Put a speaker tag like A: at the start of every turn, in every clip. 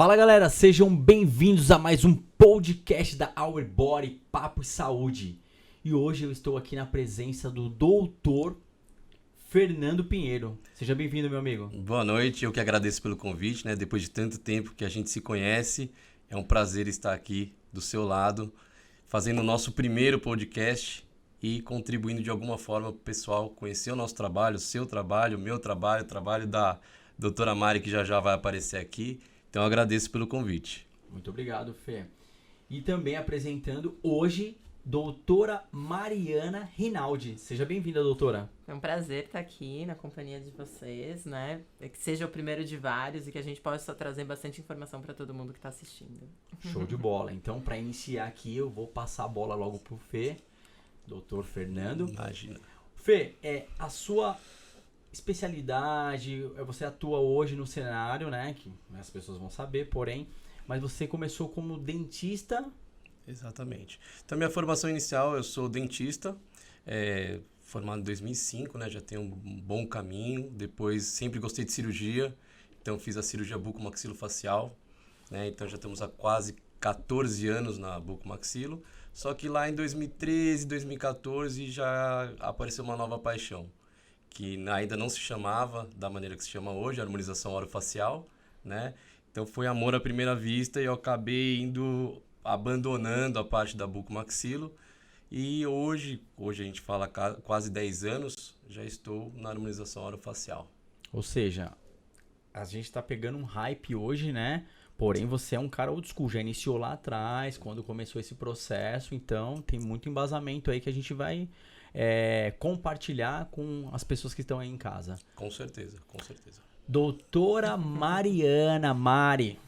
A: Fala galera, sejam bem-vindos a mais um podcast da Our Body, Papo e Saúde. E hoje eu estou aqui na presença do Dr. Fernando Pinheiro. Seja bem-vindo, meu amigo.
B: Boa noite, eu que agradeço pelo convite, né? Depois de tanto tempo que a gente se conhece, é um prazer estar aqui do seu lado, fazendo o nosso primeiro podcast e contribuindo de alguma forma para o pessoal conhecer o nosso trabalho, o seu trabalho, o meu trabalho, o trabalho da doutora Mari, que já vai aparecer aqui. Então, eu agradeço pelo convite.
A: Muito obrigado, Fê. E também apresentando hoje, doutora Mariana Rinaldi. Seja bem-vinda, doutora.
C: É um prazer estar aqui na companhia de vocês, né? Que seja o primeiro de vários e que a gente possa trazer bastante informação para todo mundo que está assistindo.
A: Show de bola. Então, para iniciar aqui, eu vou passar a bola logo pro Fê, doutor Fernando.
B: Imagina.
A: Fê, a sua especialidade, você atua hoje no cenário, né? Que as pessoas vão saber, porém, mas você começou como dentista.
B: Exatamente. Então, minha formação inicial, eu sou dentista, formado em 2005, né? Já tenho um bom caminho. Depois, sempre gostei de cirurgia, então fiz a cirurgia bucomaxilofacial, né? Então, já estamos há quase 14 anos na bucomaxilo. Só que lá em 2013, 2014, já apareceu uma nova paixão, que ainda não se chamava da maneira que se chama hoje, harmonização orofacial, né? Então, foi amor à primeira vista e eu acabei abandonando a parte da bucomaxilo. E hoje a gente fala quase 10 anos, já estou na harmonização orofacial.
A: Ou seja, a gente tá pegando um hype hoje, né? Porém, você é um cara old school, já iniciou lá atrás, quando começou esse processo, então tem muito embasamento aí que a gente vai compartilhar com as pessoas que estão aí em casa.
B: Com certeza, com certeza.
A: Doutora Mariana, Mari,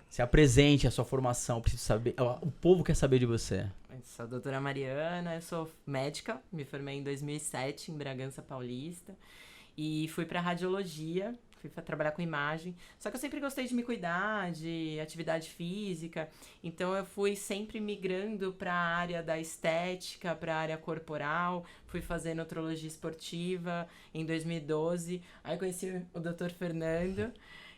A: se apresente a sua formação, preciso saber, o povo quer saber de você.
C: Eu sou a doutora Mariana, eu sou médica, me formei em 2007 em Bragança Paulista e fui para radiologia. Fui trabalhar com imagem, só que eu sempre gostei de me cuidar, de atividade física, então eu fui sempre migrando para a área da estética, para a área corporal, fui fazer nutrologia esportiva em 2012, aí conheci o Dr. Fernando,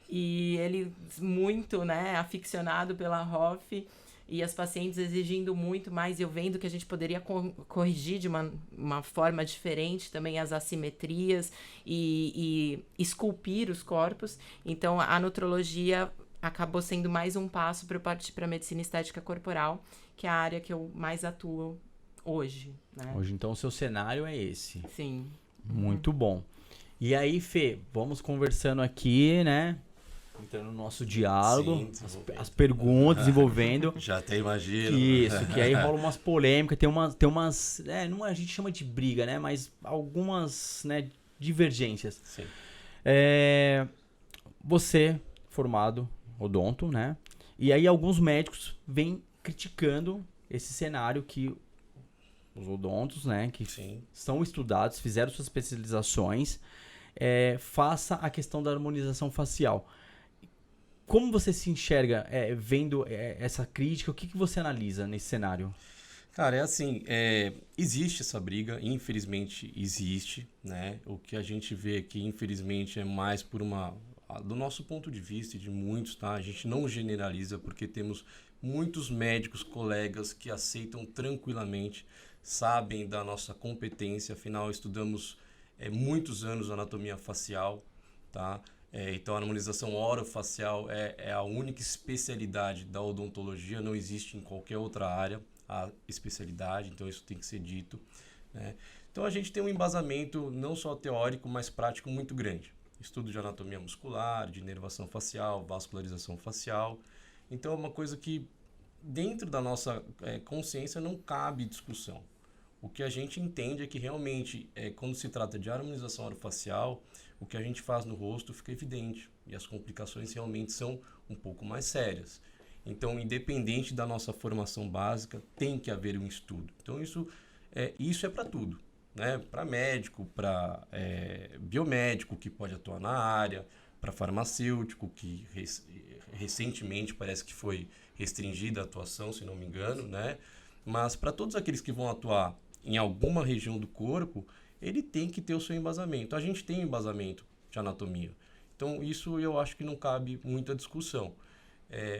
C: e ele muito, né, aficionado pela ROF, e as pacientes exigindo muito mais, e eu vendo que a gente poderia corrigir de uma forma diferente também as assimetrias e esculpir os corpos. Então, a nutrologia acabou sendo mais um passo para eu partir para a medicina estética corporal, que é a área que eu mais atuo hoje, né?
A: Hoje, então, o seu cenário é esse.
C: Sim.
A: Muito bom. E aí, Fê, vamos conversando aqui, né? Entrando no nosso diálogo,
B: Sim,
A: as perguntas envolvendo.
B: Já até imagino.
A: Isso, que aí rola umas polêmicas, tem umas não a gente chama de briga, né? Mas algumas, né, divergências.
B: Sim.
A: Você, formado odonto, né? E aí alguns médicos vêm criticando esse cenário que os odontos, né? Que
B: Sim.
A: são estudados, fizeram suas especializações, faça a questão da harmonização facial. Como você se enxerga vendo essa crítica? O que você analisa nesse cenário?
B: Cara, é assim, existe essa briga, infelizmente existe, né? O que a gente vê aqui, infelizmente, é mais do nosso ponto de vista e de muitos, tá? A gente não generaliza porque temos muitos médicos, colegas que aceitam tranquilamente, sabem da nossa competência, afinal estudamos muitos anos anatomia facial, tá? Então, a harmonização orofacial é a única especialidade da odontologia, não existe em qualquer outra área a especialidade, então isso tem que ser dito, né? Então, a gente tem um embasamento não só teórico, mas prático muito grande. Estudo de anatomia muscular, de inervação facial, vascularização facial. Então, é uma coisa que dentro da nossa consciência não cabe discussão. O que a gente entende é que realmente, quando se trata de harmonização orofacial, o que a gente faz no rosto fica evidente e as complicações realmente são um pouco mais sérias. Então, independente da nossa formação básica, tem que haver um estudo. Então, isso é para tudo, né? Para médico, para biomédico, que pode atuar na área, para farmacêutico, que recentemente parece que foi restringida a atuação, se não me engano, né? Mas para todos aqueles que vão atuar em alguma região do corpo, ele tem que ter o seu embasamento. A gente tem um embasamento de anatomia. Então, isso eu acho que não cabe muita discussão.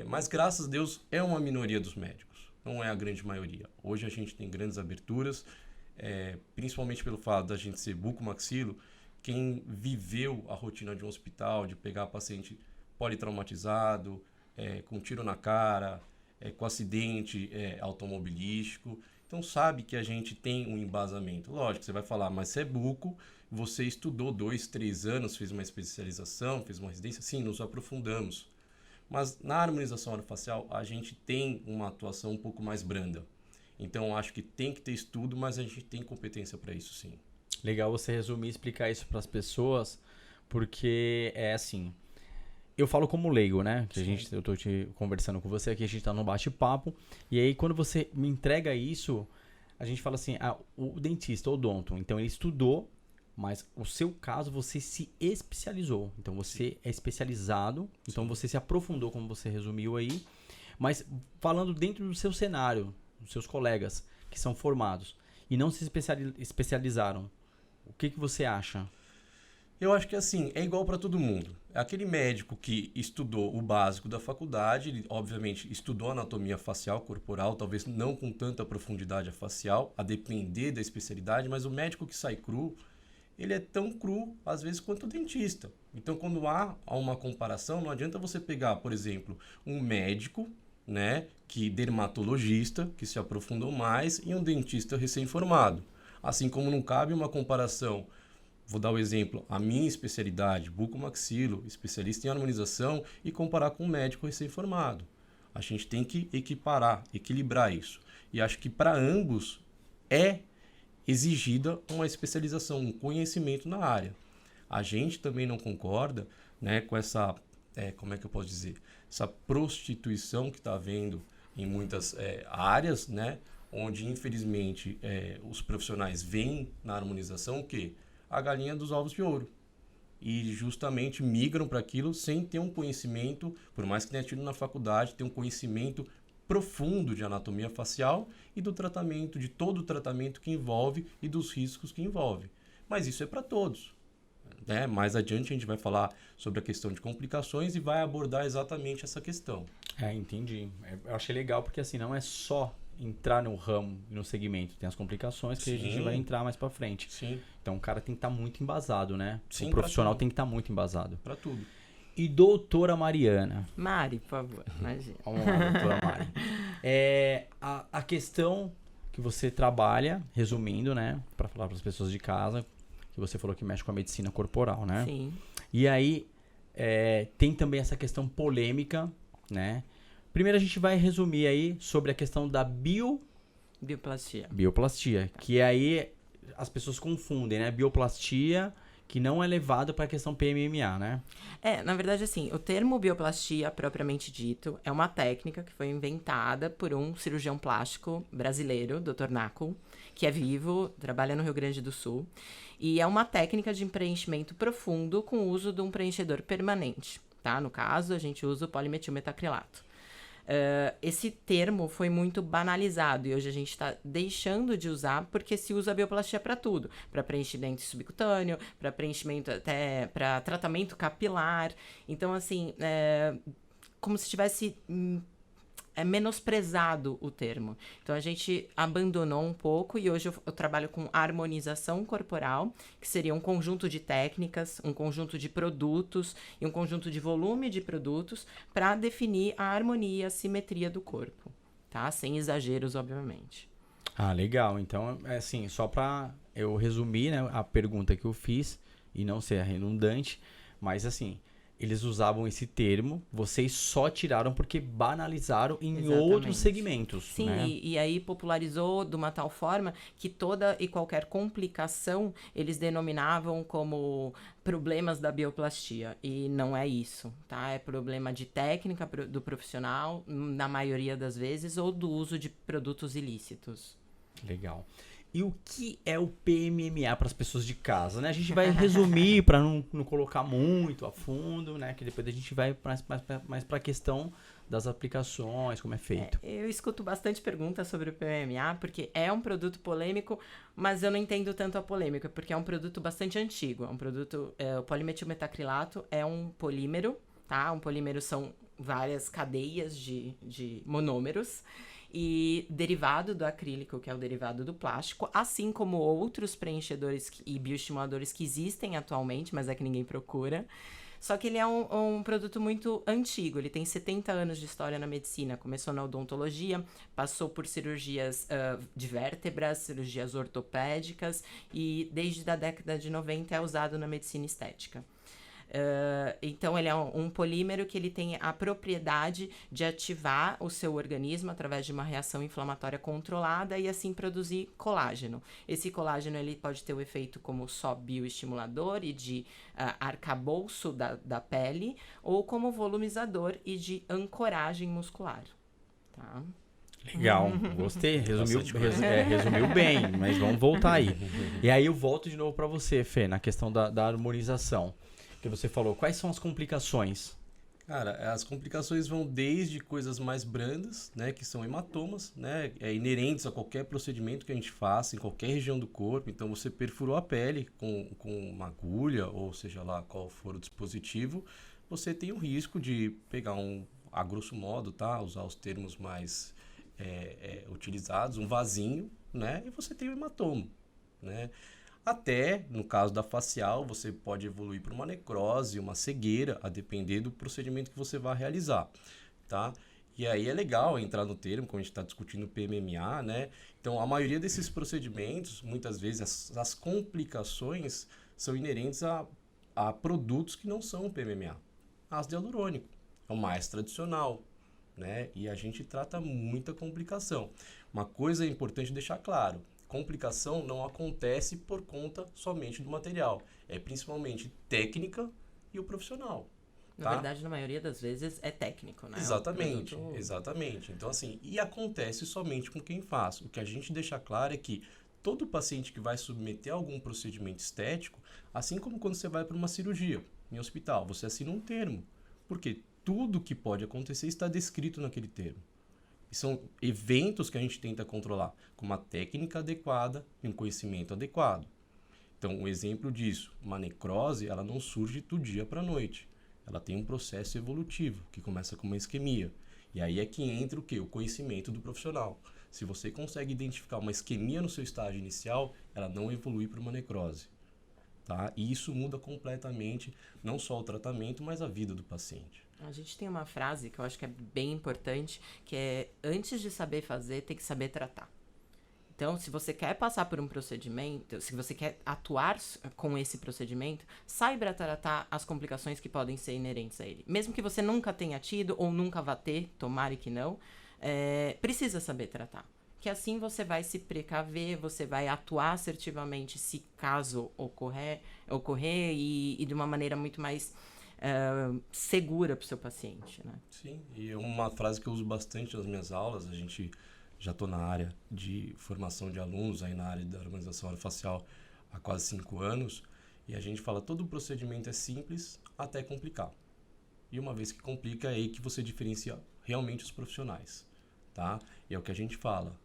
B: Mas, graças a Deus, é uma minoria dos médicos, não é a grande maioria. Hoje a gente tem grandes aberturas, principalmente pelo fato da gente ser bucomaxilo. Quem viveu a rotina de um hospital, de pegar paciente politraumatizado, com tiro na cara, com acidente automobilístico, então sabe que a gente tem um embasamento. Lógico, você vai falar, mas você é buco, você estudou 2, 3 anos, fez uma especialização, fez uma residência, sim, nos aprofundamos. Mas na harmonização orofacial a gente tem uma atuação um pouco mais branda. Então acho que tem que ter estudo, mas a gente tem competência para isso, sim.
A: Legal você resumir e explicar isso para as pessoas, porque é assim, eu falo como leigo, né? Que eu tô conversando com você aqui, a gente tá no bate-papo, e aí quando você me entrega isso, a gente fala assim, o dentista, o odonto, então ele estudou, mas o seu caso você se especializou, então você é especializado, então você se aprofundou, como você resumiu aí, mas falando dentro do seu cenário, dos seus colegas que são formados e não se especializaram, o que você acha?
B: Eu acho que assim, é igual para todo mundo. Aquele médico que estudou o básico da faculdade, ele obviamente estudou anatomia facial, corporal, talvez não com tanta profundidade a facial, a depender da especialidade, mas o médico que sai cru, ele é tão cru, às vezes, quanto o dentista. Então, quando há uma comparação, não adianta você pegar, por exemplo, um médico, né, dermatologista, que se aprofundou mais, e um dentista recém-formado. Assim como não cabe uma comparação. Vou dar o exemplo, a minha especialidade, bucomaxilo, especialista em harmonização, e comparar com um médico recém-formado. A gente tem que equilibrar isso. E acho que para ambos é exigida uma especialização, um conhecimento na área. A gente também não concorda, né, com essa, como é que eu posso dizer, essa prostituição que está havendo em muitas áreas, né, onde infelizmente os profissionais veem na harmonização o quê? A galinha dos ovos de ouro. E justamente migram para aquilo sem ter um conhecimento, por mais que tenha tido na faculdade, ter um conhecimento profundo de anatomia facial e do tratamento, de todo o tratamento que envolve e dos riscos que envolve. Mas isso é para todos. Né? Mais adiante a gente vai falar sobre a questão de complicações e vai abordar exatamente essa questão.
A: Entendi. Eu achei legal porque assim, não é só entrar no ramo e no segmento, tem as complicações que a gente vai entrar mais para frente.
B: Sim.
A: Então o cara tem que estar muito embasado, né?
B: Sim,
A: o profissional tem que estar muito embasado.
B: Para tudo.
A: E doutora Mariana?
C: Mari, por favor, imagina.
A: Vamos lá, doutora Mari. A questão que você trabalha, resumindo, né? Para falar para as pessoas de casa, que você falou que mexe com a medicina corporal, né?
C: Sim.
A: E aí, tem também essa questão polêmica, né? Primeiro a gente vai resumir aí sobre a questão da
C: Bioplastia.
A: Bioplastia, que aí as pessoas confundem, né? Bioplastia, que não é levado para a questão PMMA, né?
C: Na verdade, assim, o termo bioplastia, propriamente dito, é uma técnica que foi inventada por um cirurgião plástico brasileiro, Dr. Naco, que é vivo, trabalha no Rio Grande do Sul, e é uma técnica de preenchimento profundo com o uso de um preenchedor permanente, tá? No caso, a gente usa o polimetilmetacrilato. Esse termo foi muito banalizado e hoje a gente está deixando de usar porque se usa a bioplastia para tudo, para preenchimento subcutâneo, para preenchimento até para tratamento capilar. Então, assim, como se tivesse menosprezado o termo. Então, a gente abandonou um pouco e hoje eu trabalho com harmonização corporal, que seria um conjunto de técnicas, um conjunto de produtos e um conjunto de volume de produtos para definir a harmonia e a simetria do corpo, tá? Sem exageros, obviamente.
A: Legal. Então, assim, só para eu resumir, né, a pergunta que eu fiz e não ser redundante, mas assim, eles usavam esse termo, vocês só tiraram porque banalizaram em
C: Exatamente.
A: Outros segmentos.
C: Sim,
A: né?
C: e aí popularizou de uma tal forma que toda e qualquer complicação eles denominavam como problemas da bioplastia. E não é isso, tá? É problema de técnica do profissional, na maioria das vezes, ou do uso de produtos ilícitos.
A: Legal. E o que é o PMMA para as pessoas de casa, né? A gente vai resumir para não colocar muito a fundo, né? Que depois a gente vai mais para a questão das aplicações, como é feito.
C: Eu escuto bastante perguntas sobre o PMMA, porque é um produto polêmico, mas eu não entendo tanto a polêmica, porque é um produto bastante antigo. É um produto, o polimetilmetacrilato é um polímero, tá? Um polímero são várias cadeias de monômeros. E derivado do acrílico, que é o derivado do plástico, assim como outros preenchedores e bioestimuladores que existem atualmente, mas é que ninguém procura. Só que ele é um produto muito antigo, ele tem 70 anos de história na medicina. Começou na odontologia, passou por cirurgias de vértebras, cirurgias ortopédicas, e desde a década de 90 é usado na medicina estética. Então, ele é um polímero que ele tem a propriedade de ativar o seu organismo através de uma reação inflamatória controlada e assim produzir colágeno. Esse colágeno ele pode ter o efeito como só bioestimulador e de arcabouço da pele, ou como volumizador e de ancoragem muscular. Tá?
A: Legal, gostei, resumiu bem, mas vamos voltar aí. E aí eu volto de novo para você, Fê, na questão da harmonização. Que você falou, quais são as complicações?
B: Cara, as complicações vão desde coisas mais brandas, né, que são hematomas, né, inerentes a qualquer procedimento que a gente faça em qualquer região do corpo. Então, você perfurou a pele com uma agulha, ou seja lá qual for o dispositivo, você tem o risco de pegar a grosso modo, tá, usar os termos mais utilizados, um vasinho, né, e você tem o hematoma, né. Até, no caso da facial, você pode evoluir para uma necrose, uma cegueira, a depender do procedimento que você vai realizar, tá? E aí é legal entrar no termo, como a gente está discutindo PMMA, né? Então, a maioria desses procedimentos, muitas vezes, as complicações são inerentes a produtos que não são PMMA. Ácido hialurônico é o mais tradicional, né? E a gente trata muita complicação. Uma coisa importante deixar claro, complicação não acontece por conta somente do material. É principalmente técnica e o profissional.
C: Na verdade, na maioria das vezes, é técnico, né?
B: Exatamente, exatamente. Então, assim, e acontece somente com quem faz. O que a gente deixa claro é que todo paciente que vai submeter a algum procedimento estético, assim como quando você vai para uma cirurgia em hospital, você assina um termo. Porque tudo que pode acontecer está descrito naquele termo. E são eventos que a gente tenta controlar com uma técnica adequada e um conhecimento adequado. Então, um exemplo disso, uma necrose, ela não surge do dia para a noite. Ela tem um processo evolutivo, que começa com uma isquemia. E aí é que entra o quê? O conhecimento do profissional. Se você consegue identificar uma isquemia no seu estágio inicial, ela não evolui para uma necrose. Tá? E isso muda completamente, não só o tratamento, mas a vida do paciente.
C: A gente tem uma frase que eu acho que é bem importante, que é, antes de saber fazer, tem que saber tratar. Então, se você quer passar por um procedimento, se você quer atuar com esse procedimento, saiba tratar as complicações que podem ser inerentes a ele. Mesmo que você nunca tenha tido ou nunca vá ter, tomara que não, precisa saber tratar. Que assim você vai se precaver, você vai atuar assertivamente se caso ocorrer e de uma maneira muito mais segura para o seu paciente, né?
B: Sim, e uma frase que eu uso bastante nas minhas aulas, a gente já estou na área de formação de alunos, aí na área da harmonização orofacial há quase 5 anos, e a gente fala, todo procedimento é simples até complicar. E uma vez que complica, é aí que você diferencia realmente os profissionais, tá? E é o que a gente fala,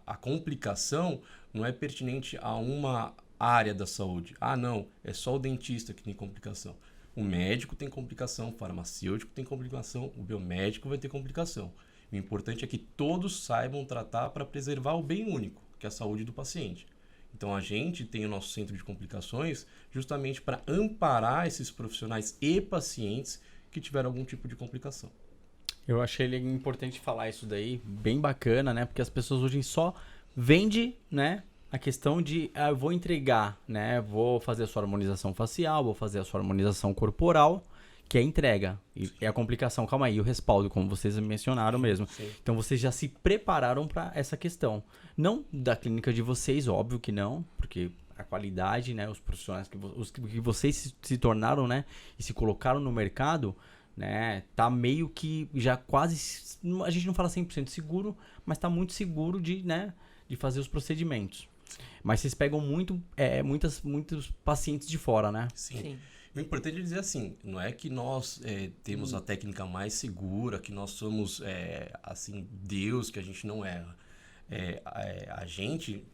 B: a complicação não é pertinente a uma área da saúde. Ah, não, é só o dentista que tem complicação. O médico tem complicação, o farmacêutico tem complicação, o biomédico vai ter complicação. O importante é que todos saibam tratar para preservar o bem único, que é a saúde do paciente. Então, a gente tem o nosso centro de complicações justamente para amparar esses profissionais e pacientes que tiveram algum tipo de complicação.
A: Eu achei importante falar isso daí, bem bacana, né? Porque as pessoas hoje só vendem, né? A questão de, eu vou entregar, né? Vou fazer a sua harmonização facial, vou fazer a sua harmonização corporal, que é a entrega. E é a complicação, calma aí, o respaldo, como vocês mencionaram mesmo.
B: Sim.
A: Então, vocês já se prepararam para essa questão. Não da clínica de vocês, óbvio que não, porque a qualidade, né? Os profissionais que vocês se tornaram, né? E se colocaram no mercado, né? Tá meio que já quase, a gente não fala 100% seguro, mas tá muito seguro de, né? De fazer os procedimentos. Mas vocês pegam muitos pacientes de fora, né?
B: Sim. O importante é dizer assim, não é que nós temos a técnica mais segura, que nós somos, assim, Deus, que a gente não erra. A gente,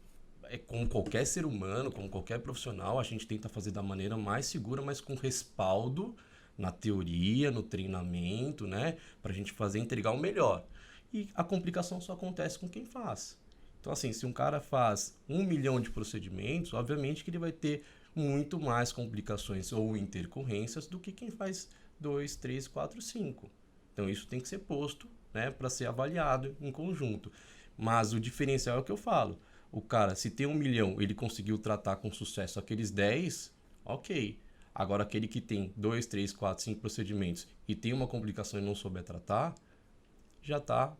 B: como qualquer ser humano, como qualquer profissional, a gente tenta fazer da maneira mais segura, mas com respaldo, na teoria, no treinamento, né? Para a gente entregar o melhor. E a complicação só acontece com quem faz. Então, assim, se um cara faz 1 milhão de procedimentos, obviamente que ele vai ter muito mais complicações ou intercorrências do que quem faz 2, 3, 4, 5. Então, isso tem que ser posto, né, para ser avaliado em conjunto. Mas o diferencial é o que eu falo. O cara, se tem 1 milhão, ele conseguiu tratar com sucesso aqueles 10, ok. Agora, aquele que tem 2, 3, 4, 5 procedimentos e tem uma complicação e não souber tratar, já está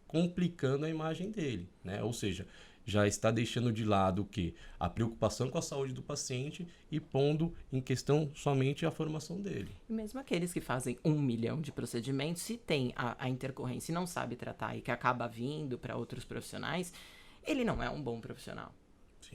B: complicando a imagem dele, né? Ou seja, já está deixando de lado o quê? A preocupação com a saúde do paciente e pondo em questão somente a formação dele.
C: E mesmo aqueles que fazem 1 milhão de procedimentos, se tem a intercorrência e não sabe tratar e que acaba vindo para outros profissionais, ele não é um bom profissional.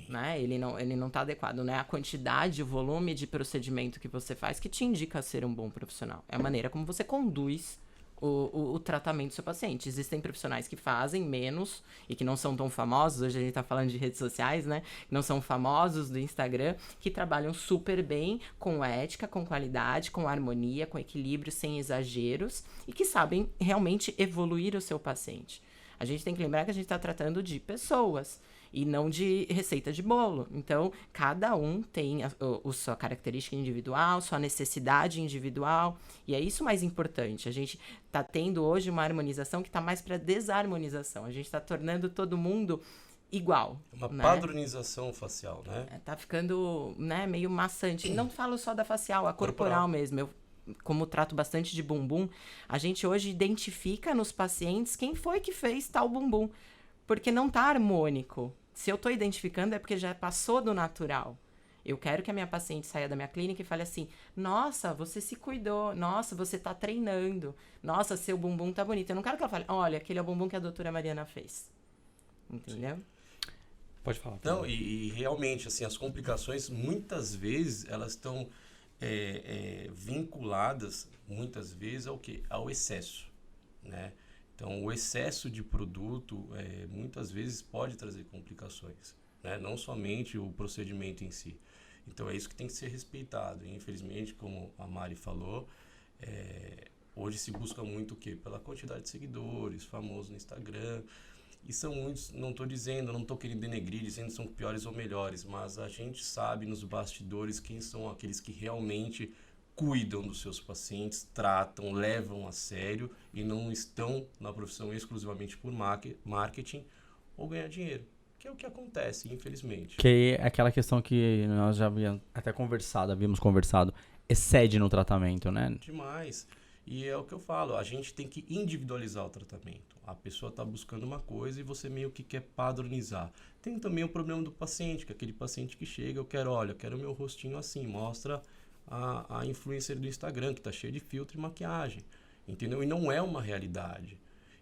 C: Né? Ele não está adequado, né? A quantidade, o volume de procedimento que você faz que te indica ser um bom profissional. É a maneira como você conduz o tratamento do seu paciente. Existem profissionais que fazem menos e que não são tão famosos, hoje a gente está falando de redes sociais, né? Não são famosos do Instagram, que trabalham super bem com ética, com qualidade, com harmonia, com equilíbrio, sem exageros e que sabem realmente evoluir o seu paciente. A gente tem que lembrar que a gente está tratando de pessoas e não de receita de bolo. Então, cada um tem a sua característica individual, sua necessidade individual, e é isso mais importante. A gente está tendo hoje uma harmonização que está mais para desarmonização. A gente está tornando todo mundo igual.
B: Uma
C: né?
B: Padronização facial, né?
C: Tá ficando, né, meio maçante. Não falo só da facial, a corporal mesmo. Eu, como trato bastante de bumbum, a gente hoje identifica nos pacientes quem foi que fez tal bumbum, porque não tá harmônico. Se eu tô identificando é porque já passou do natural. Eu quero que a minha paciente saia da minha clínica e fale assim, nossa, você se cuidou, nossa, você tá treinando, nossa, seu bumbum tá bonito. Eu não quero que ela fale, olha, aquele é o bumbum que a doutora Mariana fez. Entendeu?
A: Pode falar.
B: Não, e realmente, assim, as complicações, muitas vezes, elas estão vinculadas, muitas vezes, ao quê? Ao excesso, né? Então, o excesso de produto, muitas vezes, pode trazer complicações, né? Não somente o procedimento em si. Então, é isso que tem que ser respeitado. E, infelizmente, como a Mari falou, hoje se busca muito o quê? Pela quantidade de seguidores, famoso no Instagram. E são muitos, não estou dizendo, não estou querendo denegrir, dizendo que são piores ou melhores, mas a gente sabe nos bastidores quem são aqueles que realmente cuidam dos seus pacientes, tratam, levam a sério e não estão na profissão exclusivamente por marketing ou ganhar dinheiro, que é o que acontece, infelizmente.
A: Que é aquela questão que nós já havíamos conversado, excede no tratamento, né?
B: Demais. E é o que eu falo, a gente tem que individualizar o tratamento. A pessoa está buscando uma coisa e você meio que quer padronizar. Tem também o problema do paciente, que é aquele paciente que chega, eu quero meu rostinho assim, mostra a influencer do Instagram, que está cheia de filtro e maquiagem, entendeu? E não é uma realidade.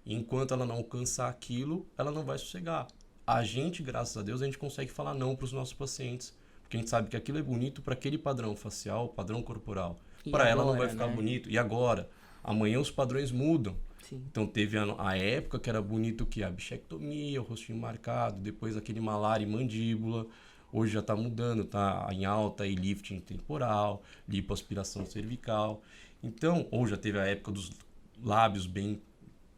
B: E enquanto ela não alcançar aquilo, ela não vai sossegar. A gente, graças a Deus, a gente consegue falar não para os nossos pacientes, porque a gente sabe que aquilo é bonito para aquele padrão facial, padrão corporal. Para ela não vai ficar bonito. E agora? Amanhã os padrões mudam.
C: Sim.
B: Então teve a época que era bonito que a bichectomia, o rostinho marcado, depois aquele malária e mandíbula. Hoje já está mudando, tá em alta e lifting temporal, lipoaspiração cervical. Então, ou já teve a época dos lábios bem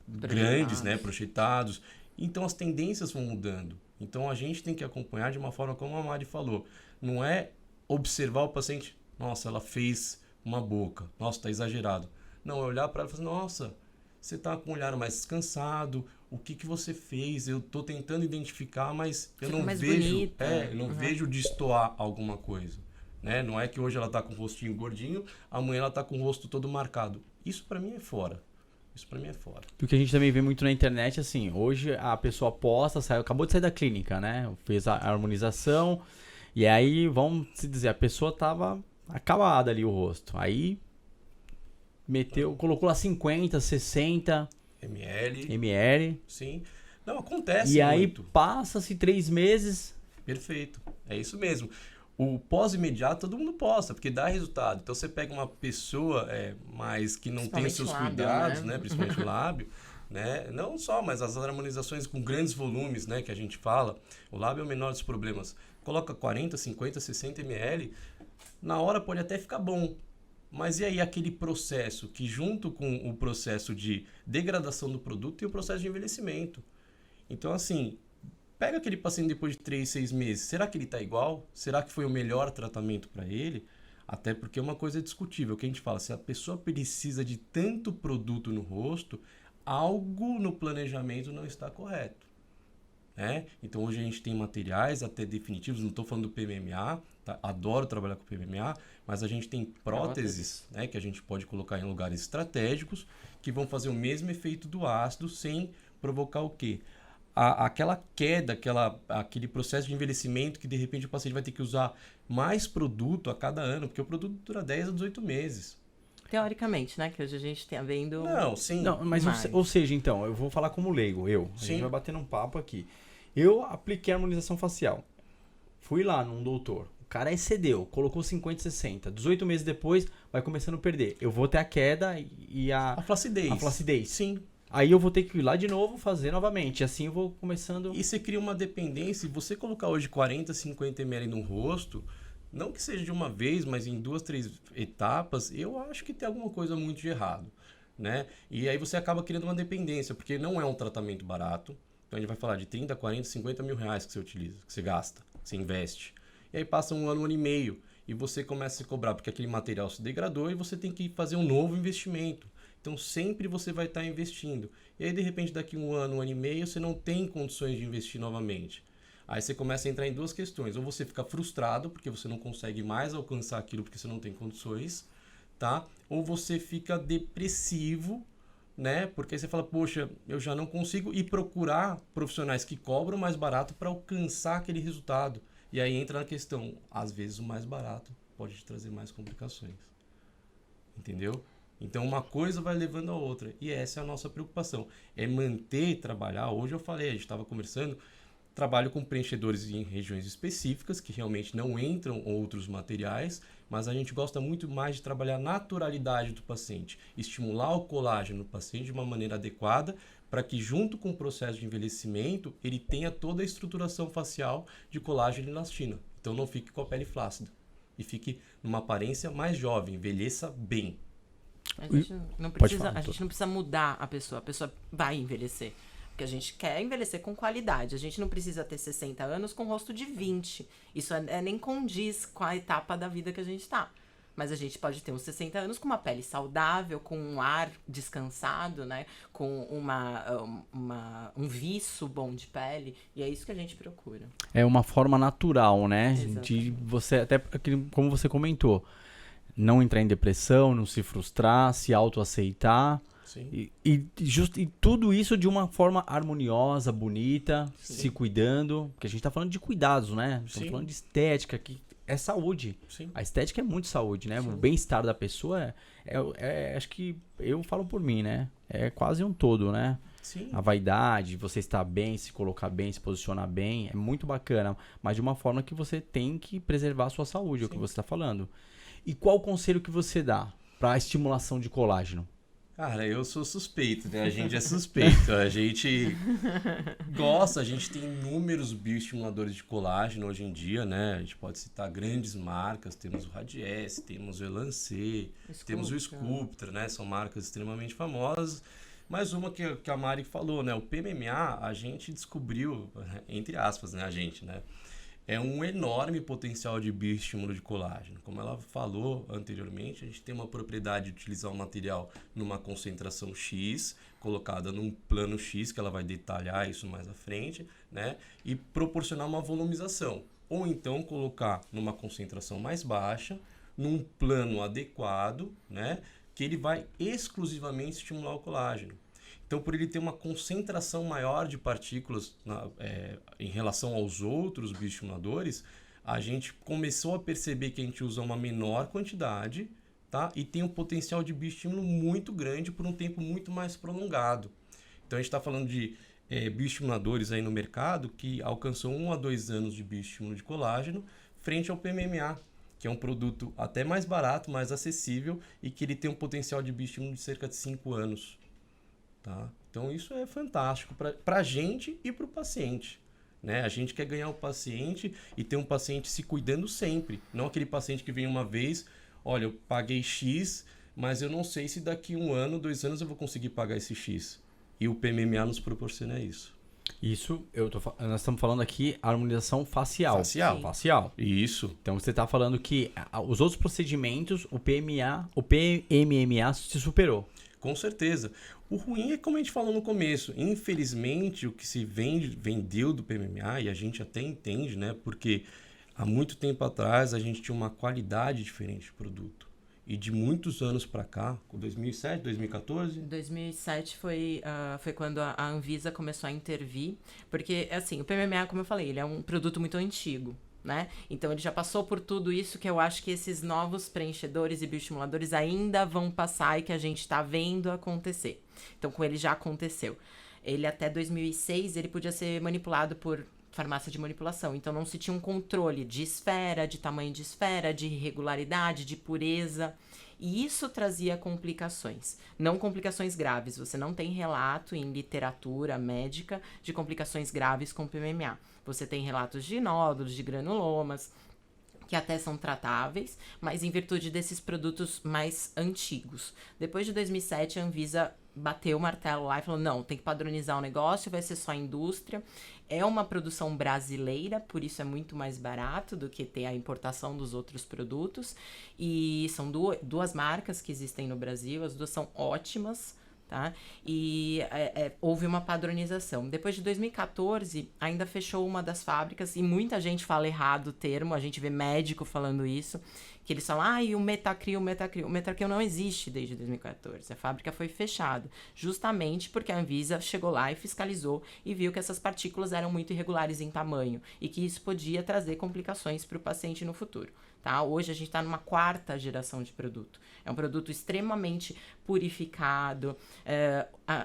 B: grandes, né, projetados. Então as tendências vão mudando. Então a gente tem que acompanhar de uma forma como a Mari falou. Não é observar o paciente, nossa, ela fez uma boca, nossa, está exagerado. Não, é olhar para ela e falar, nossa, você está com um olhar mais descansado, o que você fez? Eu estou tentando identificar, mas eu não vejo, vejo destoar alguma coisa. Né? Não é que hoje ela está com o rostinho gordinho, amanhã ela está com o rosto todo marcado. Isso para mim é fora. Isso para mim é fora.
A: O que a gente também vê muito na internet, assim, hoje a pessoa posta, acabou de sair da clínica, né? Fez a harmonização, e aí, vamos se dizer, a pessoa tava acabada ali o rosto. Aí colocou lá 50, 60 ml.
B: Sim. Não, acontece
A: e
B: muito.
A: Aí passa-se 3 meses.
B: Perfeito. É isso mesmo. O pós-imediato todo mundo posta, porque dá resultado. Então você pega uma pessoa mais que não tem os seus cuidados, né? Principalmente o lábio, né? Não só, mas as harmonizações com grandes volumes, né? Que a gente fala. O lábio é o menor dos problemas. Coloca 40, 50, 60 ml, na hora pode até ficar bom. Mas e aí aquele processo que junto com o processo de degradação do produto tem o processo de envelhecimento. Então, assim, pega aquele paciente depois de 3, 6 meses, será que ele está igual? Será que foi o melhor tratamento para ele? Até porque uma coisa é discutível, que a gente fala, se a pessoa precisa de tanto produto no rosto, algo no planejamento não está correto. Né? Então hoje a gente tem materiais até definitivos, não estou falando do PMMA, tá? Adoro trabalhar com PMMA, mas a gente tem próteses, né, que a gente pode colocar em lugares estratégicos que vão fazer o mesmo efeito do ácido sem provocar o quê? Aquela queda, aquele processo de envelhecimento que de repente o paciente vai ter que usar mais produto a cada ano, porque o produto dura 10 a 18 meses.
C: Teoricamente, né? Que hoje a gente tem vendo...
B: Não, sim.
A: Não, mas ou seja, então, eu vou falar como leigo, A
B: Sim.
A: gente vai bater num papo aqui. Eu apliquei a harmonização facial. Fui lá num doutor. O cara excedeu, colocou 50, 60. 18 meses depois, vai começando a perder. Eu vou ter a queda e
B: A flacidez.
A: a flacidez.
B: Sim.
A: Aí eu vou ter que ir lá de novo fazer novamente. Assim eu vou começando...
B: E você cria uma dependência. E você colocar hoje 40, 50 ml no rosto, não que seja de uma vez, mas em 2, 3 etapas, eu acho que tem alguma coisa muito de errado. Né? E aí você acaba criando uma dependência, porque não é um tratamento barato. Então a gente vai falar de 30, 40, 50 mil reais que você utiliza, que você gasta, que você investe. E aí passa um ano e meio e você começa a se cobrar porque aquele material se degradou e você tem que fazer um novo investimento. Então sempre você vai estar investindo. E aí de repente daqui um ano e meio você não tem condições de investir novamente. Aí você começa a entrar em duas questões. Ou você fica frustrado porque você não consegue mais alcançar aquilo porque você não tem condições, tá? Ou você fica depressivo, né? Porque aí você fala, poxa, eu já não consigo, e procurar profissionais que cobram mais barato para alcançar aquele resultado. E aí entra na questão, às vezes o mais barato pode te trazer mais complicações. Entendeu? Então uma coisa vai levando a outra. E essa é a nossa preocupação. É manter, trabalhar. Hoje eu falei, a gente estava conversando, trabalho com preenchedores em regiões específicas, que realmente não entram outros materiais, mas a gente gosta muito mais de trabalhar a naturalidade do paciente, estimular o colágeno no paciente de uma maneira adequada, para que junto com o processo de envelhecimento, ele tenha toda a estruturação facial de colágeno e elastina. Então não fique com a pele flácida e fique numa aparência mais jovem, envelheça bem.
C: A gente não precisa mudar a pessoa vai envelhecer. Porque a gente quer envelhecer com qualidade. A gente não precisa ter 60 anos com rosto de 20. Isso nem condiz com a etapa da vida que a gente está. Mas a gente pode ter uns 60 anos com uma pele saudável, com um ar descansado, né? Com um viço bom de pele. E é isso que a gente procura.
A: É uma forma natural, né?
C: Exatamente.
A: De você, até como você comentou, não entrar em depressão, não se frustrar, se autoaceitar.
B: Sim.
A: E tudo isso de uma forma harmoniosa, bonita,
B: Sim.
A: se cuidando. Porque a gente tá falando de cuidados, né? Estamos
B: Sim.
A: falando de estética, que é saúde.
B: Sim.
A: A estética é muito saúde, né?
C: Sim.
A: O bem-estar da pessoa acho que eu falo por mim, né? É quase um todo, né?
B: Sim.
A: A vaidade, você estar bem, se colocar bem, se posicionar bem, é muito bacana. Mas de uma forma que você tem que preservar a sua saúde, é o que você está falando. E qual o conselho que você dá para a estimulação de colágeno?
B: Cara, eu sou suspeito, né? A gente é suspeito. A gente gosta, a gente tem inúmeros bioestimuladores de colágeno hoje em dia, né? A gente pode citar grandes marcas, temos o Radiesse, temos o Elancê, temos o Sculptra, né? São marcas extremamente famosas. Mas uma que a Mari falou, né? O PMMA, a gente descobriu, entre aspas, né? A gente, né? É um enorme potencial de bioestímulo de colágeno. Como ela falou anteriormente, a gente tem uma propriedade de utilizar o material numa concentração X, colocada num plano X, que ela vai detalhar isso mais à frente, né? E proporcionar uma volumização. Ou então colocar numa concentração mais baixa, num plano adequado, né? Que ele vai exclusivamente estimular o colágeno. Então, por ele ter uma concentração maior de partículas em relação aos outros bioestimuladores, a gente começou a perceber que a gente usa uma menor quantidade, tá? E tem um potencial de bioestímulo muito grande por um tempo muito mais prolongado. Então, a gente está falando de bioestimuladores aí no mercado que alcançam 1 a 2 anos de bioestímulo de colágeno frente ao PMMA, que é um produto até mais barato, mais acessível e que ele tem um potencial de bioestímulo de cerca de 5 anos. Tá? Então isso é fantástico para a gente e para o paciente. Né? A gente quer ganhar o paciente e ter um paciente se cuidando sempre. Não aquele paciente que vem uma vez, olha, eu paguei X, mas eu não sei se daqui 1 ano, 2 anos eu vou conseguir pagar esse X. E o PMMA nos proporciona isso.
A: Isso, nós estamos falando aqui harmonização facial.
B: Facial.
A: Facial.
B: Isso.
A: Então você está falando que os outros procedimentos, o PMMA se superou.
B: Com certeza. O ruim é como a gente falou no começo. Infelizmente, o que se vendeu do PMMA, e a gente até entende, né? Porque há muito tempo atrás a gente tinha uma qualidade diferente de produto. E de muitos anos para cá, com 2007, 2014...
C: 2007 foi quando a Anvisa começou a intervir, porque, assim, o PMMA, como eu falei, ele é um produto muito antigo, né? Então, ele já passou por tudo isso que eu acho que esses novos preenchedores e bioestimuladores ainda vão passar e que a gente está vendo acontecer. Então, com ele já aconteceu. Ele, até 2006, ele podia ser manipulado por farmácia de manipulação. Então, não se tinha um controle de esfera, de tamanho de esfera, de irregularidade, de pureza. E isso trazia complicações. Não complicações graves. Você não tem relato em literatura médica de complicações graves com PMMA. Você tem relatos de nódulos, de granulomas, que até são tratáveis, mas em virtude desses produtos mais antigos. Depois de 2007, a Anvisa bateu o martelo lá e falou, não, tem que padronizar o negócio, vai ser só indústria. É uma produção brasileira, por isso é muito mais barato do que ter a importação dos outros produtos. E são duas marcas que existem no Brasil, as duas são ótimas, tá? E houve uma padronização. Depois de 2014, ainda fechou uma das fábricas, e muita gente fala errado o termo, a gente vê médico falando isso, que eles falam, e o Metacril. O Metacril não existe desde 2014. A fábrica foi fechada, justamente porque a Anvisa chegou lá e fiscalizou e viu que essas partículas eram muito irregulares em tamanho e que isso podia trazer complicações para o paciente no futuro. Tá? Hoje a gente está numa 4ª geração de produto. É um produto extremamente purificado,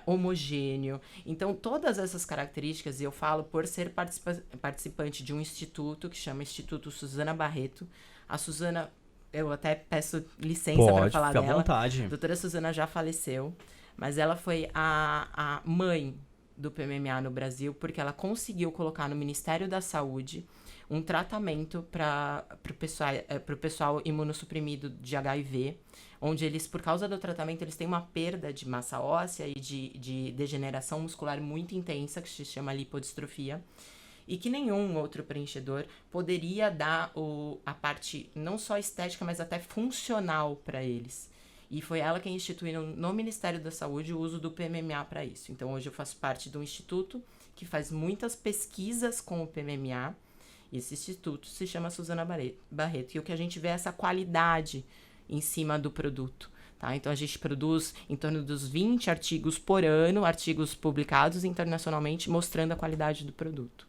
C: homogêneo. Então, todas essas características, e eu falo por ser participante de um instituto que chama Instituto Suzana Barreto. A Suzana, eu até peço licença para falar dela.
A: Pode, fica à vontade.
C: A doutora Suzana já faleceu, mas ela foi a mãe do PMMA no Brasil, porque ela conseguiu colocar no Ministério da Saúde um tratamento para o pessoal imunossuprimido de HIV, onde eles, por causa do tratamento, eles têm uma perda de massa óssea e de degeneração muscular muito intensa, que se chama lipodistrofia, e que nenhum outro preenchedor poderia dar a parte não só estética, mas até funcional para eles. E foi ela quem instituiu no Ministério da Saúde o uso do PMMA para isso. Então, hoje eu faço parte de um instituto que faz muitas pesquisas com o PMMA. E esse instituto se chama Suzana Barreto. E o que a gente vê é essa qualidade em cima do produto. Tá? Então, a gente produz em torno dos 20 artigos por ano, artigos publicados internacionalmente, mostrando a qualidade do produto.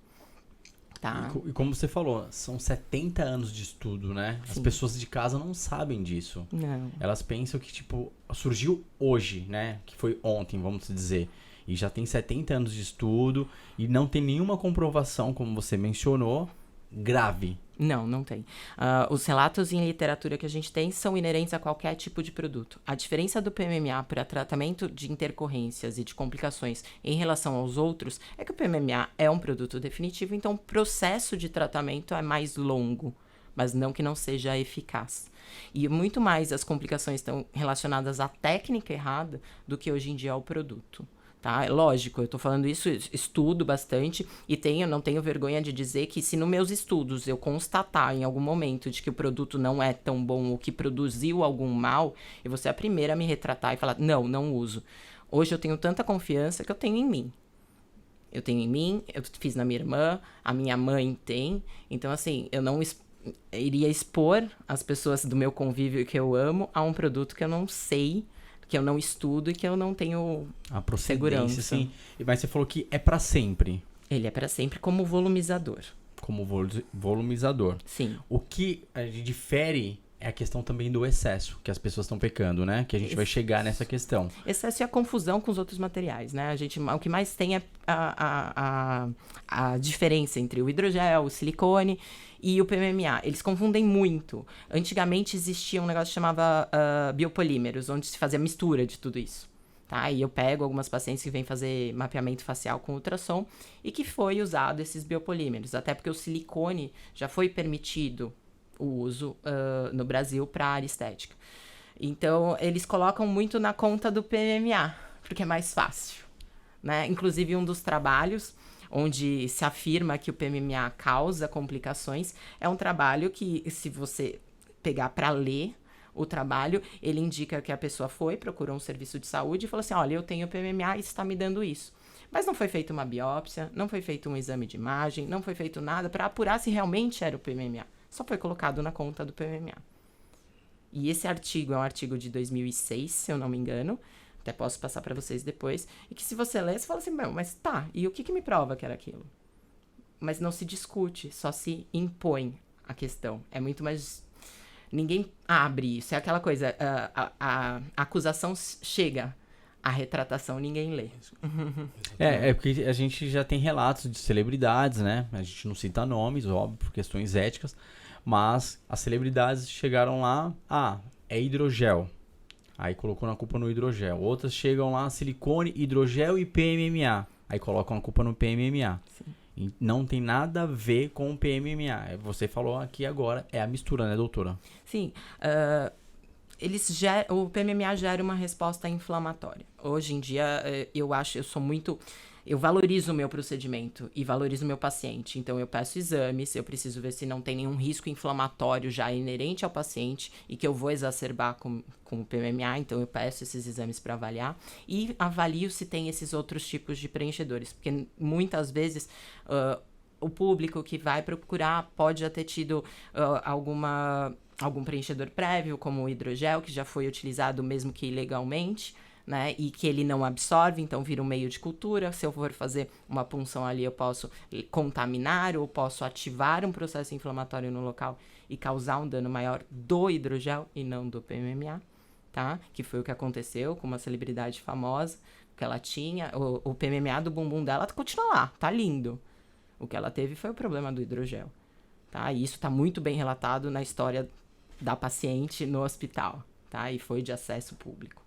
C: Tá.
A: E como você falou, são 70 anos de estudo, né? Sim. As pessoas de casa não sabem disso.
C: Não.
A: Elas pensam que, tipo, surgiu hoje, né? Que foi ontem, vamos dizer. E já tem 70 anos de estudo e não tem nenhuma comprovação, como você mencionou, grave.
C: Não tem. Os relatos em literatura que a gente tem são inerentes a qualquer tipo de produto. A diferença do PMMA para tratamento de intercorrências e de complicações em relação aos outros é que o PMMA é um produto definitivo, então o processo de tratamento é mais longo, mas não que não seja eficaz. E muito mais as complicações estão relacionadas à técnica errada do que hoje em dia ao produto. Tá? Lógico, eu tô falando isso, estudo bastante e não tenho vergonha de dizer que se nos meus estudos eu constatar em algum momento de que o produto não é tão bom ou que produziu algum mal, eu vou ser a primeira a me retratar e falar, não uso. Hoje eu tenho tanta confiança que eu tenho em mim. Eu tenho em mim, eu fiz na minha irmã, a minha mãe tem, então assim, eu não iria expor as pessoas do meu convívio que eu amo a um produto que eu não sei, que eu não estudo e que eu não tenho segurança.
A: Sim. Mas você falou que é para sempre.
C: Ele é para sempre como volumizador.
A: Como volumizador.
C: Sim.
A: O que difere é a questão também do excesso, que as pessoas estão pecando, né? Que a gente vai chegar nessa questão.
C: Excesso e a confusão com os outros materiais, né? O que mais tem é a diferença entre o hidrogel, o silicone e o PMMA. Eles confundem muito. Antigamente existia um negócio que chamava biopolímeros, onde se fazia mistura de tudo isso. Tá? E eu pego algumas pacientes que vêm fazer mapeamento facial com ultrassom e que foi usado esses biopolímeros. Até porque o silicone já foi permitido o uso no Brasil para área estética. Então, eles colocam muito na conta do PMMA, porque é mais fácil, né? Inclusive, um dos trabalhos onde se afirma que o PMMA causa complicações é um trabalho que, se você pegar para ler o trabalho, ele indica que a pessoa procurou um serviço de saúde e falou assim, olha, eu tenho PMMA e está me dando isso. Mas não foi feita uma biópsia, não foi feito um exame de imagem, não foi feito nada para apurar se realmente era o PMMA. Só foi colocado na conta do PMMA. E esse artigo é um artigo de 2006, se eu não me engano, até posso passar para vocês depois, e que se você ler, você fala assim, mas tá, e o que me prova que era aquilo? Mas não se discute, só se impõe a questão. É muito mais... Ninguém abre isso, é aquela coisa, a acusação chega, a retratação ninguém lê.
A: É porque a gente já tem relatos de celebridades, né? A gente não cita nomes, óbvio, por questões éticas, mas as celebridades chegaram lá, é hidrogel. Aí colocou a culpa no hidrogel. Outras chegam lá, silicone, hidrogel e PMMA. Aí colocam a culpa no PMMA. Sim. E não tem nada a ver com o PMMA. Você falou aqui agora, é a mistura, né, doutora?
C: Sim. O PMMA gera uma resposta inflamatória. Hoje em dia, eu valorizo o meu procedimento e valorizo o meu paciente. Então, eu peço exames, eu preciso ver se não tem nenhum risco inflamatório já inerente ao paciente e que eu vou exacerbar com o PMMA. Então, eu peço esses exames para avaliar e avalio se tem esses outros tipos de preenchedores. Porque muitas vezes o público que vai procurar pode já ter tido algum preenchedor prévio, como o hidrogel, que já foi utilizado mesmo que ilegalmente, né, e que ele não absorve, então vira um meio de cultura. Se eu for fazer uma punção ali, eu posso contaminar ou posso ativar um processo inflamatório no local e causar um dano maior do hidrogel e não do PMMA, tá? Que foi o que aconteceu com uma celebridade famosa, que ela tinha, o PMMA do bumbum dela continua lá, tá lindo. O que ela teve foi o problema do hidrogel, tá? E isso tá muito bem relatado na história da paciente no hospital, tá? E foi de acesso público.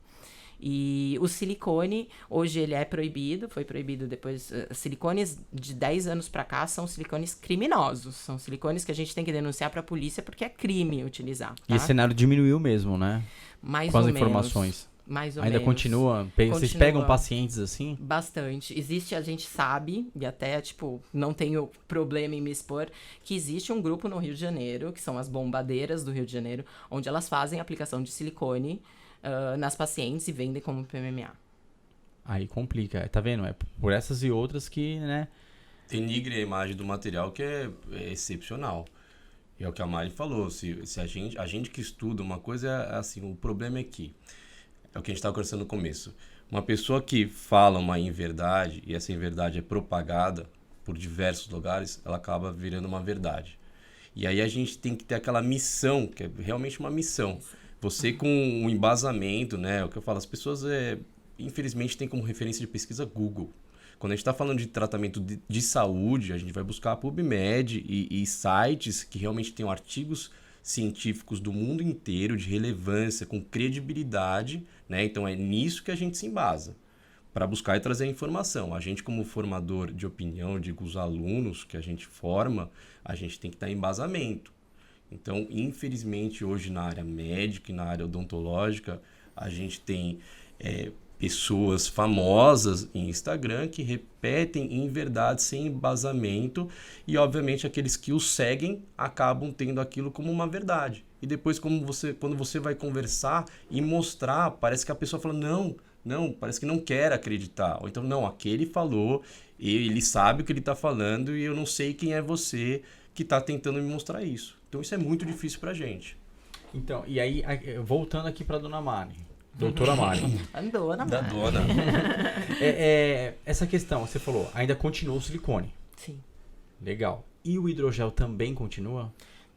C: E o silicone, hoje ele é proibido, foi proibido depois. Silicones de 10 anos para cá são silicones criminosos. São silicones que a gente tem que denunciar para a polícia porque é crime utilizar. Tá?
A: E esse cenário diminuiu mesmo, né?
C: Mais
A: com
C: ou
A: as
C: menos.
A: Informações.
C: Mais ou
A: Ainda
C: menos.
A: continua? Vocês pegam pacientes assim?
C: Bastante. Existe, a gente sabe, e até, não tenho problema em me expor, que existe um grupo no Rio de Janeiro, que são as bombadeiras do Rio de Janeiro, onde elas fazem aplicação de silicone nas pacientes e vendem como PMMA.
B: Aí
A: complica, tá vendo? É por essas e outras que, né?
B: Denigre a imagem do material que é excepcional. E é o que a Mari falou, se a gente que estuda uma coisa, é assim, o problema é que, é o que a gente estava conversando no começo, uma pessoa que fala uma inverdade, e essa inverdade é propagada por diversos lugares, ela acaba virando uma verdade. E aí a gente tem que ter aquela missão, que é realmente uma missão. Você com um embasamento, né? O que eu falo, as pessoas, infelizmente, têm como referência de pesquisa Google. Quando a gente está falando de tratamento de saúde, a gente vai buscar a PubMed e sites que realmente tenham artigos científicos do mundo inteiro, de relevância, com credibilidade, né? Então é nisso que a gente se embasa, para buscar e trazer a informação. A gente, como formador de opinião, digo, os alunos que a gente forma, a gente tem que dar embasamento. Então, infelizmente, hoje na área médica e na área odontológica, a gente tem pessoas famosas em Instagram que repetem inverdades sem embasamento e, obviamente, aqueles que os seguem acabam tendo aquilo como uma verdade. E depois, quando você vai conversar e mostrar, parece que a pessoa fala, não, parece que não quer acreditar. Ou então, não, aquele falou, ele sabe o que ele está falando e eu não sei quem é você que está tentando me mostrar isso. Então, isso é muito difícil pra gente.
A: Então, e aí, voltando aqui pra Dona Mari. Doutora Mari.
B: Da dona.
A: Essa questão, você falou, ainda continua o silicone.
C: Sim.
A: Legal. E o hidrogel também continua?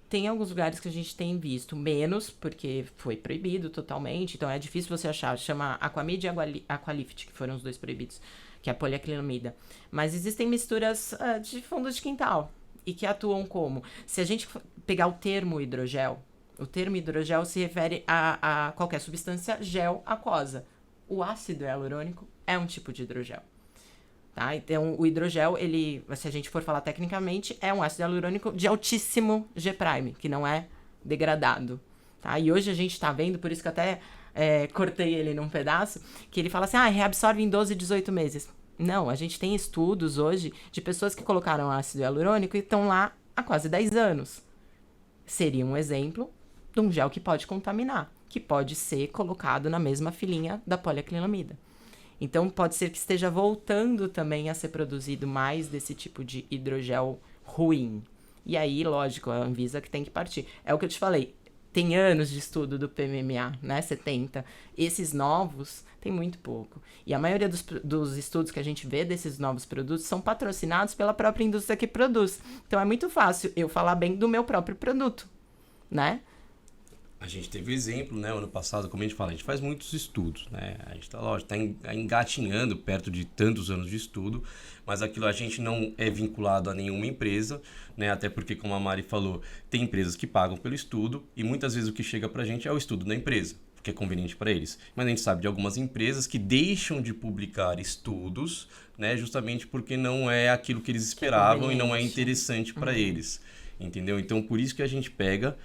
C: Tem alguns lugares que a gente tem visto menos, porque foi proibido totalmente. Então, é difícil você achar. Chama Aquamid e Aqualift, que foram os dois proibidos, que é a poliacrilamida. Mas existem misturas de fundo de quintal. E que atuam como? Se a gente pegar o termo hidrogel se refere a qualquer substância gel aquosa. O ácido hialurônico é um tipo de hidrogel. Tá? Então, o hidrogel, se a gente for falar tecnicamente, é um ácido hialurônico de altíssimo G', que não é degradado, tá? E hoje a gente tá vendo, por isso que eu até cortei ele num pedaço, que ele fala assim, reabsorve em 12, 18 meses. Não, a gente tem estudos hoje de pessoas que colocaram ácido hialurônico e estão lá há quase 10 anos. Seria um exemplo de um gel que pode contaminar, que pode ser colocado na mesma filinha da poliacrilamida. Então, pode ser que esteja voltando também a ser produzido mais desse tipo de hidrogel ruim. E aí, lógico, a Anvisa que tem que partir. É o que eu te falei, tem anos de estudo do PMMA, né? 70. Esses novos, tem muito pouco. E a maioria dos estudos que a gente vê desses novos produtos são patrocinados pela própria indústria que produz. Então, é muito fácil eu falar bem do meu próprio produto, né?
B: A gente teve o exemplo, né, ano passado, como a gente fala, a gente faz muitos estudos, né, a gente está, lógico, tá engatinhando perto de tantos anos de estudo, mas aquilo a gente não é vinculado a nenhuma empresa, né, até porque, como a Mari falou, tem empresas que pagam pelo estudo e muitas vezes o que chega para a gente é o estudo da empresa, que é conveniente para eles. Mas a gente sabe de algumas empresas que deixam de publicar estudos, né, justamente porque não é aquilo que eles esperavam e não é interessante para eles, entendeu? Então, por isso que a gente pega...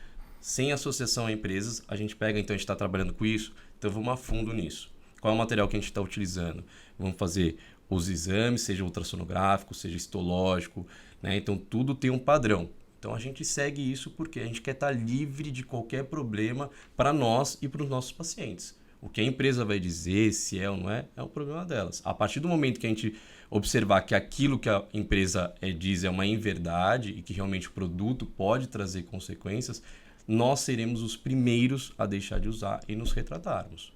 B: Sem associação a empresas, a gente pega, então a gente está trabalhando com isso, então vamos a fundo nisso. Qual é o material que a gente está utilizando? Vamos fazer os exames, seja ultrassonográfico, seja histológico, né? Então tudo tem um padrão. Então a gente segue isso porque a gente quer estar livre de qualquer problema para nós e para os nossos pacientes. O que a empresa vai dizer, se é ou não é o problema delas. A partir do momento que a gente observar que aquilo que a empresa diz é uma inverdade e que realmente o produto pode trazer consequências, nós seremos os primeiros a deixar de usar e nos retratarmos.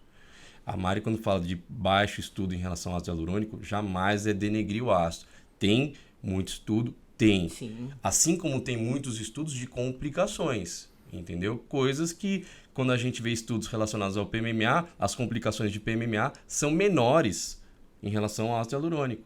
B: A Mari, quando fala de baixo estudo em relação ao ácido hialurônico, jamais é denegrir o ácido. Tem muito estudo? Tem.
C: Sim.
B: Assim como tem muitos estudos de complicações, entendeu? Coisas que, quando a gente vê estudos relacionados ao PMMA, as complicações de PMMA são menores em relação ao ácido hialurônico.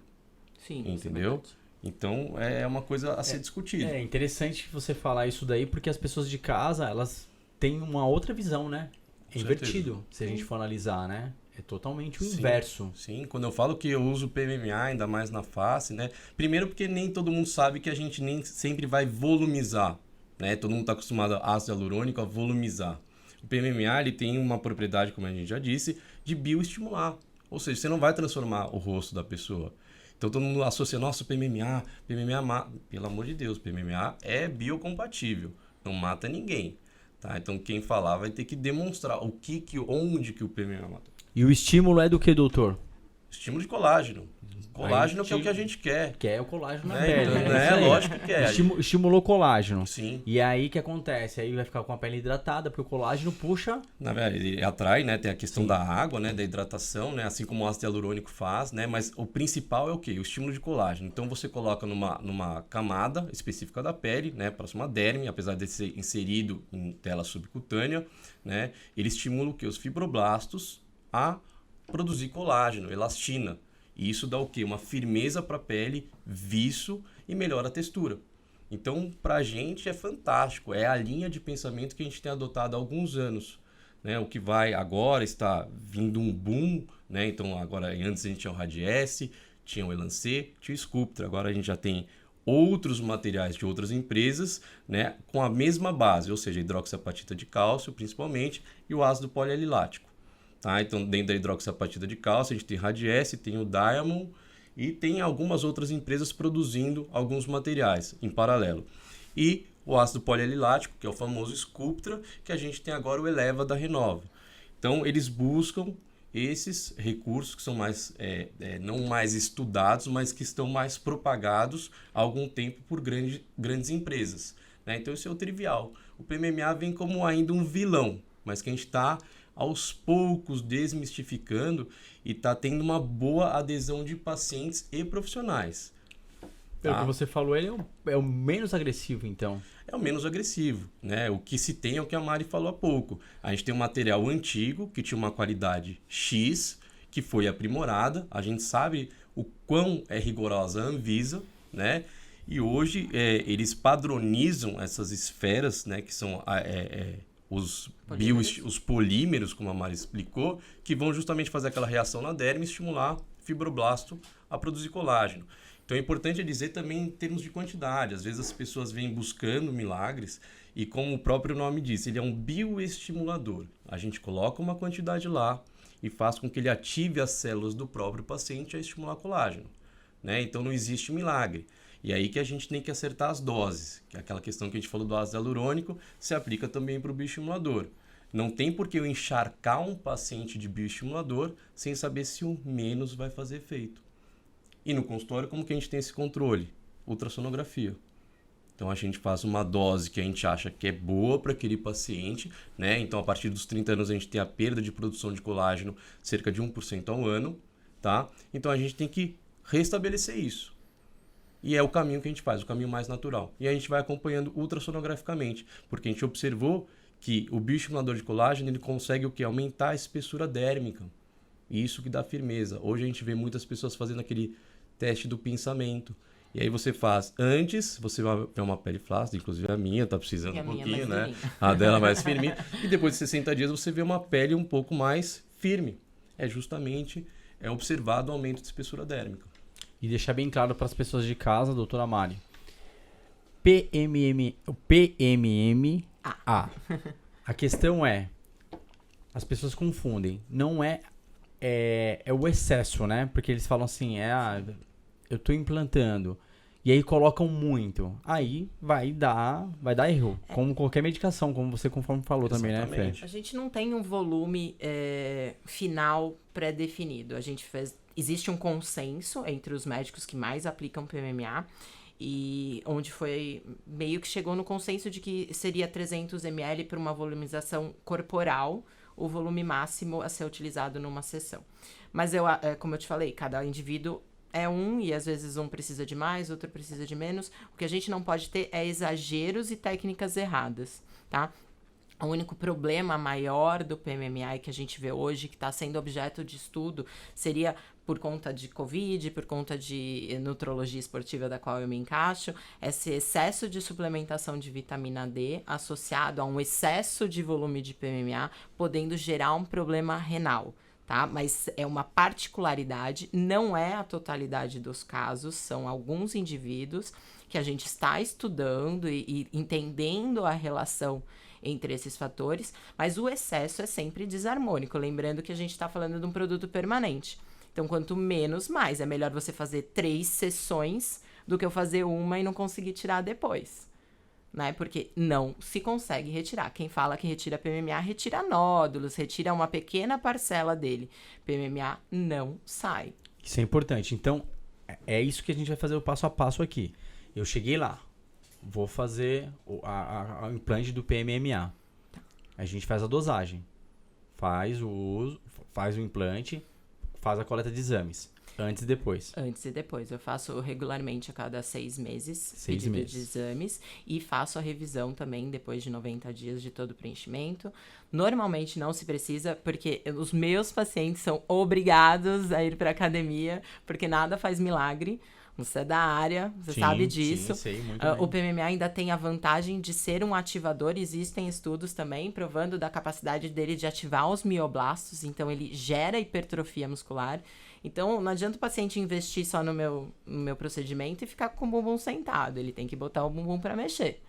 C: Sim,
B: entendeu? Então, é uma coisa a ser discutida.
A: É interessante você falar isso daí, porque as pessoas de casa, elas têm uma outra visão, né? É invertido, se a gente for analisar, né? É totalmente o inverso.
B: Sim, quando eu falo que eu uso PMMA, ainda mais na face, né? Primeiro porque nem todo mundo sabe que a gente nem sempre vai volumizar, né? Todo mundo está acostumado a ácido hialurônico a volumizar. O PMMA, ele tem uma propriedade, como a gente já disse, de bioestimular. Ou seja, você não vai transformar o rosto da pessoa. Então todo mundo associa, nossa, PMMA, pelo amor de Deus, PMMA é biocompatível, não mata ninguém, tá? Então quem falar vai ter que demonstrar onde que o PMMA mata.
A: E o estímulo é do que, doutor?
B: Estímulo de colágeno. Colágeno que é o que a gente quer.
A: Que é o colágeno na pele.
B: Né? Lógico que quer.
A: Estimulou colágeno.
B: Sim.
A: E aí o que acontece? Aí vai ficar com a pele hidratada, porque o colágeno puxa...
B: Na verdade, ele atrai, né? Tem a questão da água, né? Da hidratação, né? Assim como o ácido hialurônico faz, né? Mas o principal é o quê? O estímulo de colágeno. Então você coloca numa camada específica da pele, né? Próxima à derme, apesar de ser inserido em tela subcutânea, né? Ele estimula o quê? Os fibroblastos a produzir colágeno, elastina. E isso dá o quê? Uma firmeza para a pele, viço e melhora a textura. Então, para a gente é fantástico. É a linha de pensamento que a gente tem adotado há alguns anos. Né? O que vai agora está vindo um boom. Né? Então, agora, antes a gente tinha o Radiesse, tinha o Elancê, tinha o Sculptra. Agora a gente já tem outros materiais de outras empresas, né? Com a mesma base, ou seja, hidroxiapatita de cálcio, principalmente, e o ácido polialilático. Tá? Então, dentro da hidroxiapatita de cálcio, a gente tem Radiesse, tem o Diamond e tem algumas outras empresas produzindo alguns materiais em paralelo. E o ácido polialilático, que é o famoso Sculptra, que a gente tem agora o Eleva da Renova. Então, eles buscam esses recursos que são mais, não mais estudados, mas que estão mais propagados há algum tempo por grandes empresas. Né? Então, isso é o trivial. O PMMA vem como ainda um vilão, mas que a gente está aos poucos desmistificando e está tendo uma boa adesão de pacientes e profissionais.
A: Pelo que você falou, ele é o menos agressivo, então.
B: É o menos agressivo, né? O que se tem é o que a Mari falou há pouco. A gente tem um material antigo que tinha uma qualidade X, que foi aprimorada. A gente sabe o quão é rigorosa a Anvisa, né? E hoje eles padronizam essas esferas, né? Que são os polímeros, como a Mari explicou, que vão justamente fazer aquela reação na derme e estimular o fibroblasto a produzir colágeno. Então é importante dizer também em termos de quantidade. Às vezes as pessoas vêm buscando milagres E como o próprio nome diz, ele é um bioestimulador. A gente coloca uma quantidade lá e faz com que ele ative as células do próprio paciente a estimular colágeno, né? Então não existe milagre. E aí que a gente tem que acertar as doses, que é aquela questão que a gente falou do ácido hialurônico, se aplica também para o bioestimulador. Não tem por que eu encharcar um paciente de bioestimulador sem saber se o menos vai fazer efeito. E no consultório, como que a gente tem esse controle? Ultrassonografia. Então a gente faz uma dose que a gente acha que é boa para aquele paciente, né? Então a partir dos 30 anos a gente tem a perda de produção de colágeno cerca de 1% ao ano, tá? Então a gente tem que restabelecer isso. E é o caminho que a gente faz, o caminho mais natural. E a gente vai acompanhando ultrassonograficamente, porque a gente observou que o bioestimulador de colágeno ele consegue o quê? Aumentar a espessura dérmica. E isso que dá firmeza. Hoje a gente vê muitas pessoas fazendo aquele teste do pinçamento. E aí você faz antes, você vai ver uma pele flácida, inclusive a minha tá precisando um pouquinho, né? A dela mais firme. E depois de 60 dias você vê uma pele um pouco mais firme. É justamente observado o aumento de espessura dérmica.
A: E deixar bem claro para as pessoas de casa, doutora Mari. PMMA. A questão é, as pessoas confundem. Não é o excesso, né? Porque eles falam assim, eu tô implantando. E aí colocam muito. Aí vai dar erro. Como qualquer medicação, como você conforme falou. Exatamente. Também, né, Fê?
C: A gente não tem um volume final pré-definido. Existe um consenso entre os médicos que mais aplicam PMMA. E onde foi meio que chegou no consenso de que seria 300 ml para uma volumização corporal, o volume máximo a ser utilizado numa sessão. Mas como eu te falei, cada indivíduo é e às vezes um precisa de mais, outro precisa de menos. O que a gente não pode ter é exageros e técnicas erradas, tá? O único problema maior do PMMA que a gente vê hoje, que está sendo objeto de estudo, seria por conta de Covid, por conta de nutrologia esportiva da qual eu me encaixo, esse excesso de suplementação de vitamina D associado a um excesso de volume de PMMA, podendo gerar um problema renal. Tá? Mas é uma particularidade, não é a totalidade dos casos, são alguns indivíduos que a gente está estudando e entendendo a relação entre esses fatores, mas o excesso é sempre desarmônico, lembrando que a gente está falando de um produto permanente. Então, quanto menos, mais. É melhor você fazer 3 sessões do que eu fazer uma e não conseguir tirar depois. Né? Porque não se consegue retirar. Quem fala que retira PMMA, retira nódulos, retira uma pequena parcela dele. PMMA não sai.
A: Isso é importante. Então, é isso que a gente vai fazer o passo a passo aqui. Eu cheguei lá, vou fazer o implante do PMMA. A gente faz a dosagem. Faz o uso, faz o implante, faz a coleta de exames. Antes e depois.
C: Antes e depois. Eu faço regularmente a cada 6 meses pedido de exames e faço a revisão também depois de 90 dias de todo o preenchimento. Normalmente não se precisa, porque os meus pacientes são obrigados a ir para academia, porque nada faz milagre. Você é da área, você sabe disso.
A: Sim, sei, muito
C: o PMMA ainda tem a vantagem de ser um ativador. Existem estudos também provando da capacidade dele de ativar os mioblastos. Então, ele gera hipertrofia muscular. Então, não adianta o paciente investir só no meu procedimento e ficar com o bumbum sentado. Ele tem que botar o bumbum para mexer.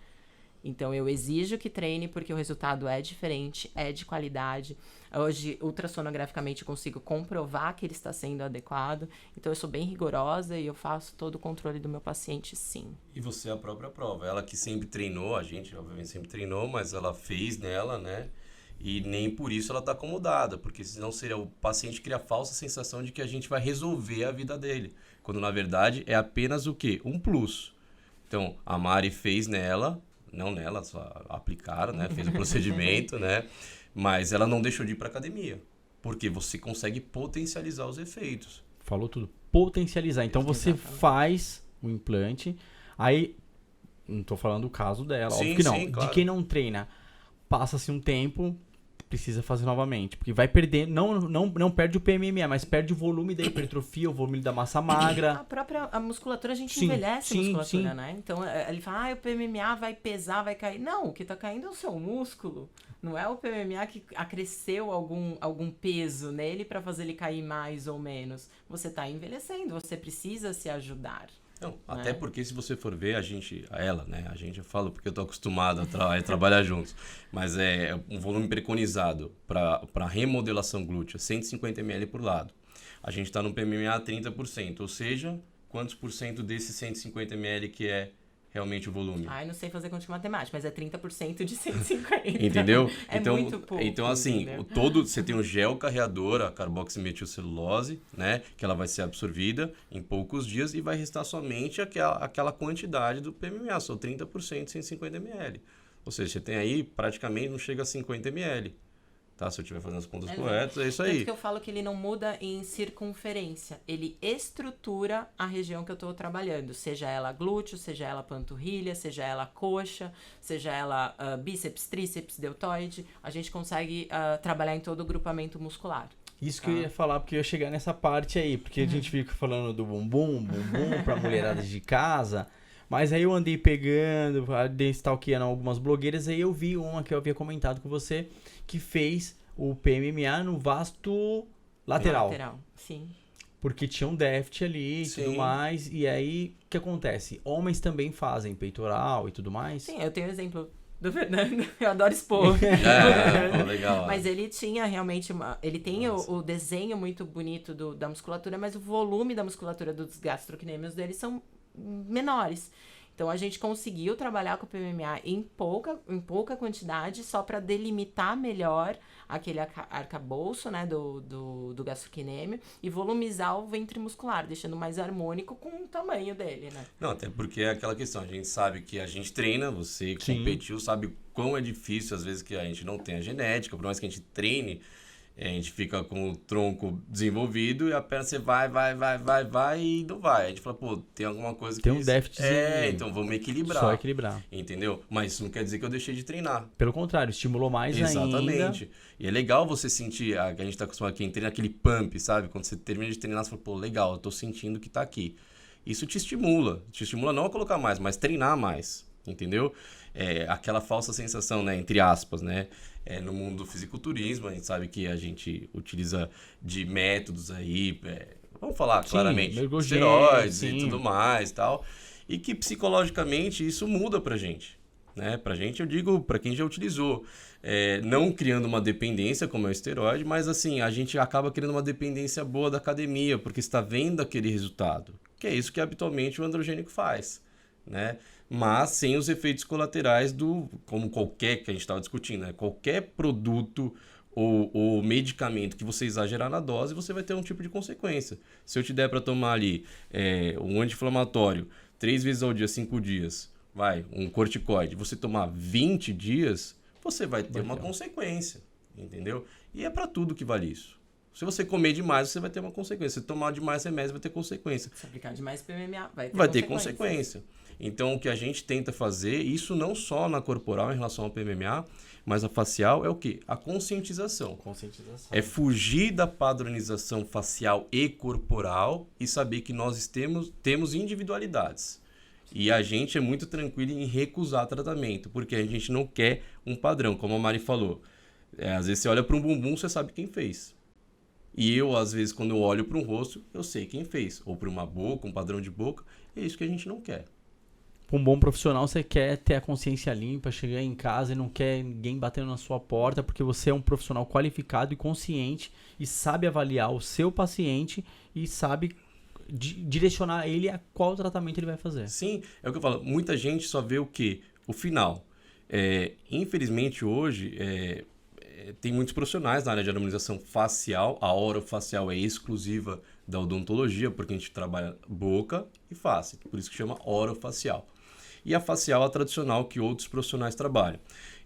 C: Então, eu exijo que treine porque o resultado é diferente, é de qualidade. Hoje, ultrassonograficamente, eu consigo comprovar que ele está sendo adequado. Então, eu sou bem rigorosa e eu faço todo o controle do meu paciente, sim.
B: E você é a própria prova. Ela que sempre treinou, a gente obviamente sempre treinou, mas ela fez nela, né? E nem por isso ela está acomodada, porque senão seria o paciente cria a falsa sensação de que a gente vai resolver a vida dele. Quando, na verdade, é apenas o quê? Um plus. Então, a Mari fez nela... Não nela, só aplicaram, né? Fez o procedimento, né? Mas ela não deixou de ir para academia. Porque você consegue potencializar os efeitos.
A: Falou tudo. Potencializar. Então você faz o implante. Aí, não tô falando do caso dela, óbvio que não.
B: Sim, claro.
A: De quem não treina, passa-se um tempo, precisa fazer novamente. Porque vai perder, não perde o PMMA, mas perde o volume da hipertrofia, o volume da massa magra.
C: A musculatura, a gente envelhece a musculatura, né? Então, ele fala, o PMMA vai pesar, vai cair. Não, o que tá caindo é o seu músculo. Não é o PMMA que acresceu algum peso nele para fazer ele cair mais ou menos. Você tá envelhecendo, você precisa se ajudar.
B: Não, até porque se você for ver, ela, né? A gente, eu falo porque eu tô acostumado a trabalhar juntos, mas é um volume preconizado para remodelação glútea, 150 ml por lado. A gente está no PMMA 30%, ou seja, quantos por cento desses 150 ml que é realmente o volume?
C: Ai, não sei fazer conta de matemática, mas é 30% de 150.
B: Entendeu?
C: É
B: então,
C: muito pouco.
B: Então, assim, você tem o gel carreador, a carboximetilcelulose, né? Que ela vai ser absorvida em poucos dias e vai restar somente aquela quantidade do PMMA, só 30% de 150 ml. Ou seja, você tem aí praticamente não chega a 50 ml. Tá? Se eu estiver fazendo as contas corretas, é isso aí.
C: Tanto que eu falo que ele não muda em circunferência. Ele estrutura a região que eu estou trabalhando. Seja ela glúteo, seja ela panturrilha, seja ela coxa, seja ela bíceps, tríceps, deltoide. A gente consegue trabalhar em todo o grupamento muscular.
A: Isso que eu ia falar, porque eu ia chegar nessa parte aí. Porque a gente fica falando do bumbum pra mulherada de casa. Mas aí eu andei pegando, andei stalkeando algumas blogueiras, aí eu vi uma que eu havia comentado com você, que fez o PMMA no vasto lateral.
C: Lateral, sim.
A: Porque tinha um déficit ali e tudo mais. E aí, o que acontece? Homens também fazem peitoral e tudo mais?
C: Sim, eu tenho o exemplo do Fernando, eu adoro expor.
B: Legal.
C: Mas ele tinha realmente ele tem o desenho muito bonito da musculatura, mas o volume da musculatura dos gastrocnêmios dele são menores. Então a gente conseguiu trabalhar com o PMMA em pouca quantidade, só para delimitar melhor aquele arcabouço, né, do gastrocnêmio e volumizar o ventre muscular, deixando mais harmônico com o tamanho dele, né?
B: Não, até porque é aquela questão, a gente sabe que a gente treina, você competiu, sabe quão é difícil às vezes que a gente não tem a genética, por mais que a gente treine, a gente fica com o tronco desenvolvido e a perna você vai e não vai. A gente fala, pô, tem alguma coisa que...
A: Tem um déficit.
B: Então vamos equilibrar.
A: Só equilibrar.
B: Entendeu? Mas isso não quer dizer que eu deixei de treinar.
A: Pelo contrário, estimulou mais ainda.
B: Exatamente. E é legal você sentir, a gente tá acostumado aqui em treino, aquele pump, sabe? Quando você termina de treinar, você fala, pô, legal, eu tô sentindo que tá aqui. Isso te estimula. Te estimula não a colocar mais, mas treinar mais. Entendeu? Aquela falsa sensação, né? Entre aspas, né? No mundo do fisiculturismo, a gente sabe que a gente utiliza de métodos aí, vamos falar claramente, esteroides e tudo mais e tal, e que psicologicamente isso muda pra gente. Né? Pra gente, eu digo, pra quem já utilizou, não criando uma dependência como é o esteroide, mas assim, a gente acaba criando uma dependência boa da academia, porque está vendo aquele resultado, que é isso que habitualmente o androgênico faz, né? Mas sem os efeitos colaterais como qualquer que a gente estava discutindo, né? Qualquer produto ou medicamento que você exagerar na dose, você vai ter um tipo de consequência. Se eu te der para tomar ali um anti-inflamatório 3 vezes ao dia, 5 dias, um corticoide, você tomar 20 dias, você vai ter uma consequência, entendeu? E é para tudo que vale isso. Se você comer demais, você vai ter uma consequência. Se tomar demais remédio, vai ter consequência.
C: Se aplicar demais PMMA,
B: vai ter consequência. Então, o que a gente tenta fazer, isso não só na corporal em relação ao PMMA, mas a facial é o quê? A conscientização. É fugir da padronização facial e corporal e saber que nós temos individualidades. E a gente é muito tranquilo em recusar tratamento, porque a gente não quer um padrão, como a Mari falou. Às vezes você olha para um bumbum, você sabe quem fez. E eu, às vezes, quando eu olho para um rosto, eu sei quem fez. Ou para uma boca, um padrão de boca. É isso que a gente não quer.
A: Um bom profissional, você quer ter a consciência limpa, chegar em casa e não quer ninguém batendo na sua porta, porque você é um profissional qualificado e consciente e sabe avaliar o seu paciente e sabe direcionar ele a qual tratamento ele vai fazer.
B: Sim, é o que eu falo. Muita gente só vê o quê? O final. Infelizmente, hoje... tem muitos profissionais na área de harmonização facial. A orofacial é exclusiva da odontologia, porque a gente trabalha boca e face. Por isso que chama orofacial. E a facial é a tradicional que outros profissionais trabalham.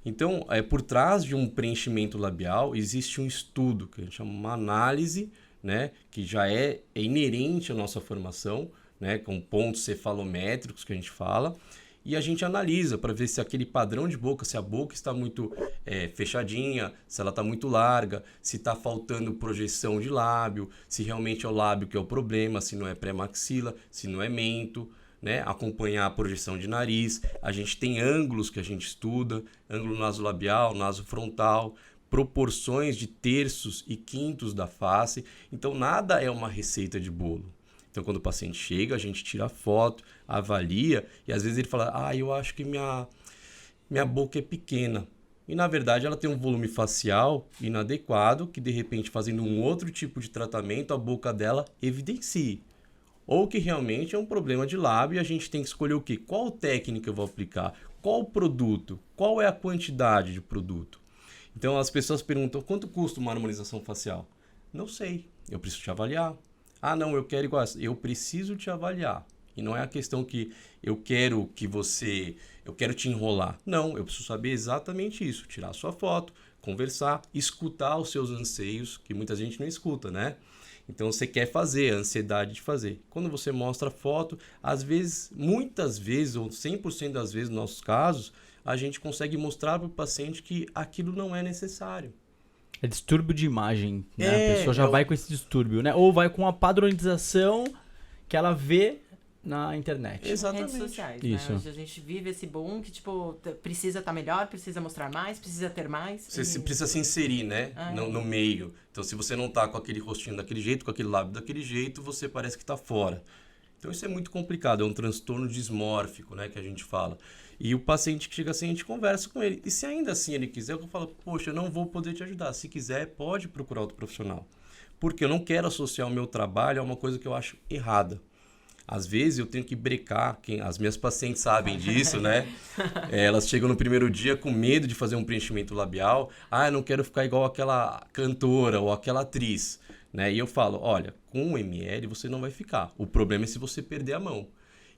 B: Então, por trás de um preenchimento labial, existe um estudo, que a gente chama uma análise, né, que já é inerente à nossa formação, né, com pontos cefalométricos que a gente fala. E a gente analisa para ver se aquele padrão de boca, se a boca está muito fechadinha, se ela está muito larga, se está faltando projeção de lábio, se realmente é o lábio que é o problema, se não é pré-maxila, se não é mento, né? Acompanhar a projeção de nariz. A gente tem ângulos que a gente estuda, ângulo nasolabial, nasofrontal, proporções de terços e quintos da face. Então, nada é uma receita de bolo. Então, quando o paciente chega, a gente tira a foto, avalia, e às vezes ele fala, eu acho que minha boca é pequena. E, na verdade, ela tem um volume facial inadequado, que, de repente, fazendo um outro tipo de tratamento, a boca dela evidencie. Ou que realmente é um problema de lábio e a gente tem que escolher o quê? Qual técnica eu vou aplicar? Qual produto? Qual é a quantidade de produto? Então, as pessoas perguntam, quanto custa uma harmonização facial? Não sei, eu preciso te avaliar. Não, eu quero igual essa. Eu preciso te avaliar. E não é a questão que eu quero te enrolar. Não, eu preciso saber exatamente isso. Tirar sua foto, conversar, escutar os seus anseios, que muita gente não escuta, né? Então você quer fazer, a ansiedade de fazer. Quando você mostra a foto, às vezes, muitas vezes, ou 100% das vezes nos nossos casos, a gente consegue mostrar para o paciente que aquilo não é necessário.
A: É distúrbio de imagem, né? A pessoa já vai com esse distúrbio, né? Ou vai com a padronização que ela vê na internet.
B: Exatamente.
C: Redes sociais,
A: Isso.
C: né? Hoje a gente vive esse boom que, tipo, precisa estar melhor, precisa mostrar mais, precisa ter mais.
B: Você precisa se inserir, né? No meio. Então, se você não tá com aquele rostinho daquele jeito, com aquele lábio daquele jeito, você parece que tá fora. Então, isso é muito complicado. É um transtorno dismórfico, né? Que a gente fala. E o paciente que chega assim, a gente conversa com ele. E se ainda assim ele quiser, eu falo, poxa, eu não vou poder te ajudar. Se quiser, pode procurar outro profissional. Porque eu não quero associar o meu trabalho a uma coisa que eu acho errada. Às vezes eu tenho que brecar, as minhas pacientes sabem disso, né? Elas chegam no primeiro dia com medo de fazer um preenchimento labial. Eu não quero ficar igual aquela cantora ou aquela atriz, né? E eu falo, olha, com 1 ml você não vai ficar. O problema é se você perder a mão.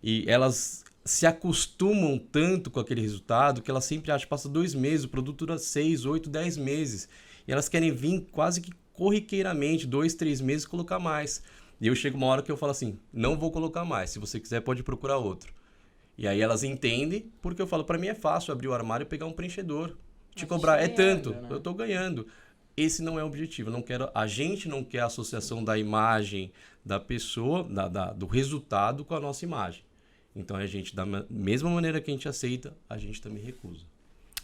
B: E elas se acostumam tanto com aquele resultado que elas sempre acham que passa 2 meses, o produto dura 6, 8, 10 meses. E elas querem vir quase que corriqueiramente, 2, 3 meses, colocar mais. E eu chego uma hora que eu falo assim, não vou colocar mais, se você quiser pode procurar outro. E aí elas entendem, porque eu falo, para mim é fácil abrir o armário e pegar um preenchedor. Te cobrar, é tanto, né? Eu tô ganhando. Esse não é o objetivo, a gente não quer a associação da imagem da pessoa, do resultado com a nossa imagem. Então a gente, da mesma maneira que a gente aceita, a gente também recusa.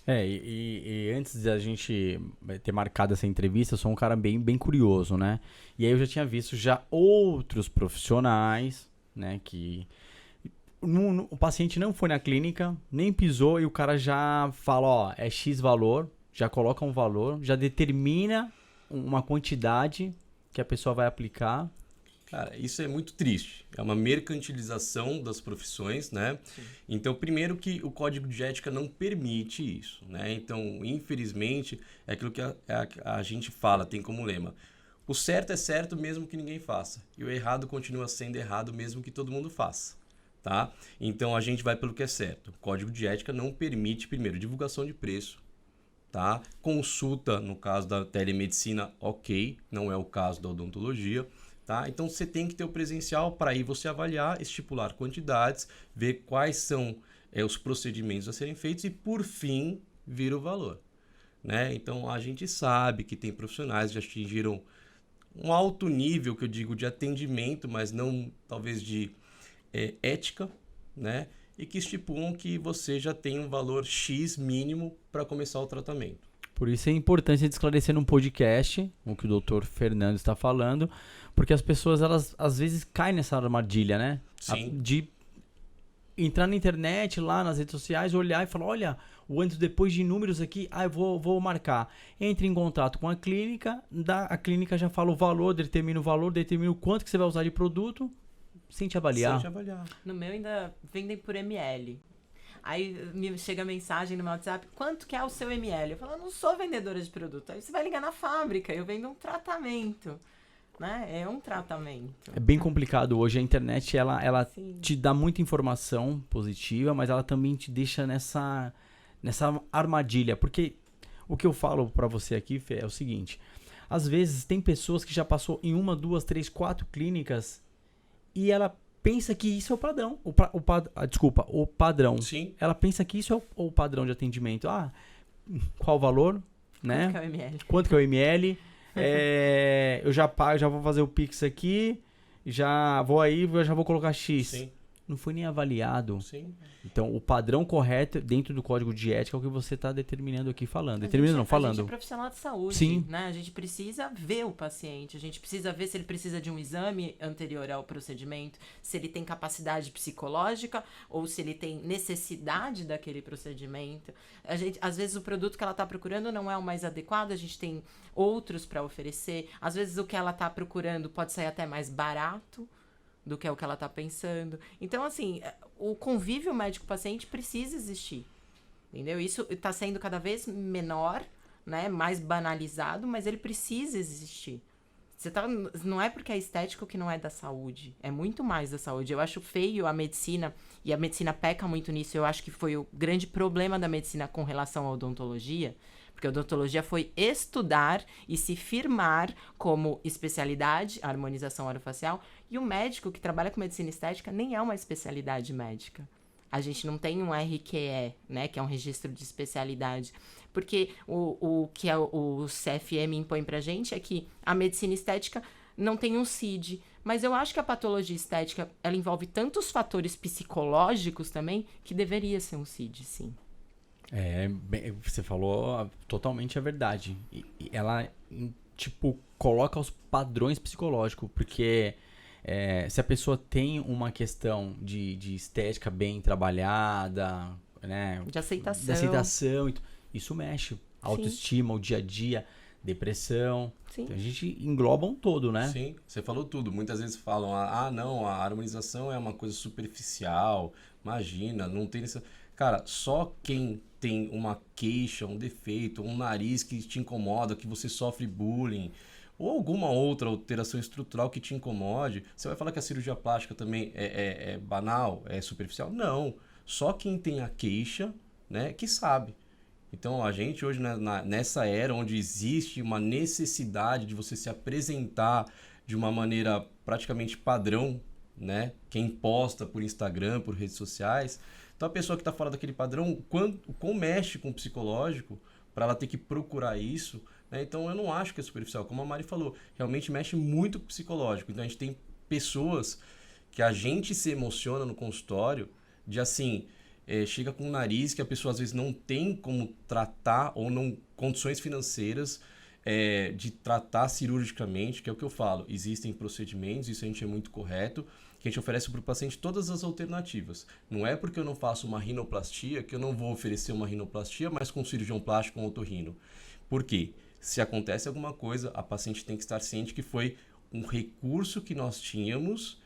A: E antes da gente ter marcado essa entrevista, eu sou um cara bem curioso, né? E aí eu já tinha visto outros profissionais, né? Que o paciente não foi na clínica, nem pisou e o cara já fala, é X valor, já coloca um valor, já determina uma quantidade que a pessoa vai aplicar.
B: Cara, isso é muito triste. É uma mercantilização das profissões, né? Sim. Então, primeiro que o Código de Ética não permite isso, né? Então, infelizmente, é aquilo que a gente fala, tem como lema. O certo é certo mesmo que ninguém faça. E o errado continua sendo errado mesmo que todo mundo faça, tá? Então, a gente vai pelo que é certo. O Código de Ética não permite, primeiro, divulgação de preço, tá? Consulta, no caso da telemedicina, ok. Não é o caso da odontologia. Tá? Então você tem que ter o presencial para aí você avaliar, estipular quantidades, ver quais são os procedimentos a serem feitos e, por fim, vir o valor. Né? Então a gente sabe que tem profissionais que já atingiram um alto nível, que eu digo, de atendimento, mas não talvez de ética, né? E que estipulam que você já tem um valor X mínimo para começar o tratamento.
A: Por isso é importante a gente esclarecer num podcast o que o Dr. Fernando está falando, porque as pessoas, elas às vezes caem nessa armadilha, né?
B: Sim.
A: De entrar na internet, lá nas redes sociais, olhar e falar, olha, o antes e depois de números aqui, eu vou marcar. Entre em contato com a clínica, a clínica já fala o valor, determina o valor, determina o quanto que você vai usar de produto, sem te avaliar.
C: No meu ainda vendem por ml. Aí me chega a mensagem no meu WhatsApp, quanto que é o seu ml? Eu falo, eu não sou vendedora de produto. Aí você vai ligar na fábrica, eu vendo um tratamento. Né? É um tratamento.
A: É bem complicado hoje. A internet, ela te dá muita informação positiva, mas ela também te deixa nessa armadilha. Porque o que eu falo pra você aqui, Fê, é o seguinte. Às vezes tem pessoas que já passou em 1, 2, 3, 4 clínicas e ela pensa que isso é o padrão. O padrão.
B: Sim.
A: Ela pensa que isso é o padrão de atendimento. Qual o valor? Né?
C: Quanto que é o ml?
A: Quanto que é o ml? Eu já pago, já vou fazer o Pix aqui, já vou aí, já vou colocar X.
B: Sim.
A: não foi nem avaliado.
B: Sim.
A: Então, o padrão correto dentro do código de ética é o que você está determinando aqui falando. Determinando, não,
C: A gente
A: falando.
C: é profissional de saúde,
A: Sim.
C: né? A gente precisa ver o paciente, a gente precisa ver se ele precisa de um exame anterior ao procedimento, se ele tem capacidade psicológica ou se ele tem necessidade daquele procedimento. Às vezes o produto que ela está procurando não é o mais adequado, a gente tem outros para oferecer. Às vezes o que ela está procurando pode sair até mais barato do que é o que ela está pensando. Então, assim, o convívio médico-paciente precisa existir, entendeu? Isso está sendo cada vez menor, né? Mais banalizado, mas ele precisa existir. Não é porque é estético que não é da saúde, é muito mais da saúde. Eu acho feio a medicina, e a medicina peca muito nisso, eu acho que foi o grande problema da medicina com relação à odontologia, porque a odontologia foi estudar e se firmar como especialidade, a harmonização orofacial, e o médico que trabalha com medicina estética nem é uma especialidade médica. A gente não tem um RQE, né, que é um registro de especialidade. Porque o que o CFM impõe pra gente é que a medicina estética não tem um CID. Mas eu acho que a patologia estética, ela envolve tantos fatores psicológicos também, que deveria ser um CID, sim.
A: Você falou totalmente a verdade. E ela, tipo, coloca os padrões psicológicos, porque se a pessoa tem uma questão de estética bem trabalhada, né?
C: De aceitação.
A: De aceitação, isso mexe. Autoestima, o dia a dia, depressão.
C: Sim.
A: Então a gente engloba um todo, né?
B: Sim, você falou tudo. Muitas vezes falam, não, a harmonização é uma coisa superficial, imagina, não tem... Cara, só quem tem uma queixa, um defeito, um nariz que te incomoda, que você sofre bullying, ou alguma outra alteração estrutural que te incomode, você vai falar que a cirurgia plástica também é banal, é superficial? Não, só quem tem a queixa, né, que sabe. Então, a gente hoje, nessa era onde existe uma necessidade de você se apresentar de uma maneira praticamente padrão, né, que é imposta por Instagram, por redes sociais, então a pessoa que está fora daquele padrão, quando mexe com o psicológico, para ela ter que procurar isso, né, então eu não acho que é superficial. Como a Mari falou, realmente mexe muito com o psicológico. Então a gente tem pessoas que a gente se emociona no consultório de assim... chega com um nariz que a pessoa às vezes não tem como tratar ou não condições financeiras de tratar cirurgicamente, que é o que eu falo. Existem procedimentos, isso a gente é muito correto, que a gente oferece para o paciente todas as alternativas. Não é porque eu não faço uma rinoplastia que eu não vou oferecer uma rinoplastia, mas com cirurgião plástico com otorrino. Por quê? Se acontece alguma coisa, a paciente tem que estar ciente que foi um recurso que nós tínhamos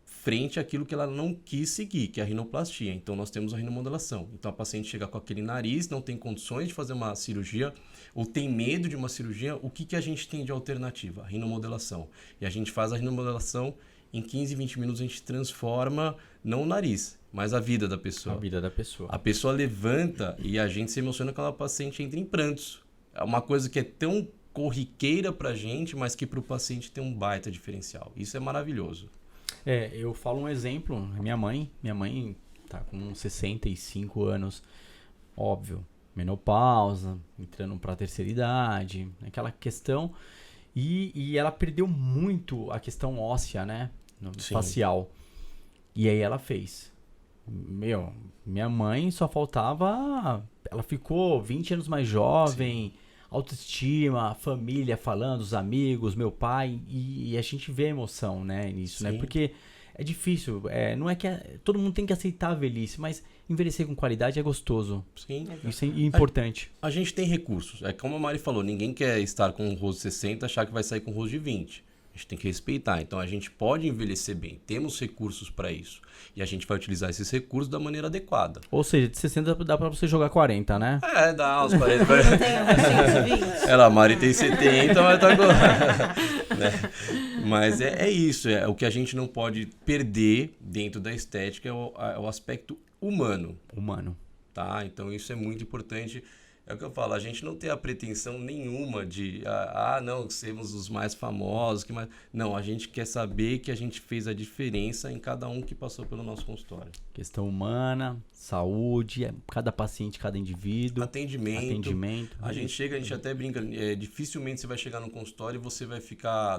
B: frente àquilo que ela não quis seguir, que é a rinoplastia. Então, nós temos a rinomodelação. Então, a paciente chega com aquele nariz, não tem condições de fazer uma cirurgia, ou tem medo de uma cirurgia, o que a gente tem de alternativa? A rinomodelação. E a gente faz a rinomodelação, em 15, 20 minutos a gente transforma, não o nariz, mas a vida da pessoa.
A: A vida da pessoa.
B: A pessoa levanta e a gente se emociona quando a paciente entra em prantos. É uma coisa que é tão corriqueira pra gente, mas que pro paciente tem um baita diferencial. Isso é maravilhoso.
A: Eu falo um exemplo, minha mãe tá com 65 anos, óbvio, menopausa, entrando pra terceira idade, aquela questão, e ela perdeu muito a questão óssea, né, facial, e aí ela fez. Minha mãe só faltava, ela ficou 20 anos mais jovem, autoestima, família falando, os amigos, meu pai, e a gente vê emoção, né, nisso, né, porque é difícil, não é que todo mundo tem que aceitar a velhice, mas envelhecer com qualidade é gostoso.
B: Sim.
A: Isso é importante.
B: A gente tem recursos, é como a Mari falou, ninguém quer estar com um rosto de 60 e achar que vai sair com um rosto de 20. A gente tem que respeitar. Então, a gente pode envelhecer bem. Temos recursos para isso. E a gente vai utilizar esses recursos da maneira adequada.
A: Ou seja, de 60 dá para você jogar 40, né?
B: Dá uns 40. Ela, a Mari tem 70, mas tá né? Mas é isso. O que a gente não pode perder dentro da estética é o aspecto humano. Tá? Então, isso é muito importante. É o que eu falo, a gente não tem a pretensão nenhuma de, não, sermos os mais famosos. Não, a gente quer saber que a gente fez a diferença em cada um que passou pelo nosso consultório.
A: Questão humana, saúde, cada paciente, cada indivíduo.
B: Atendimento. A gente até brinca, dificilmente você vai chegar no consultório e você vai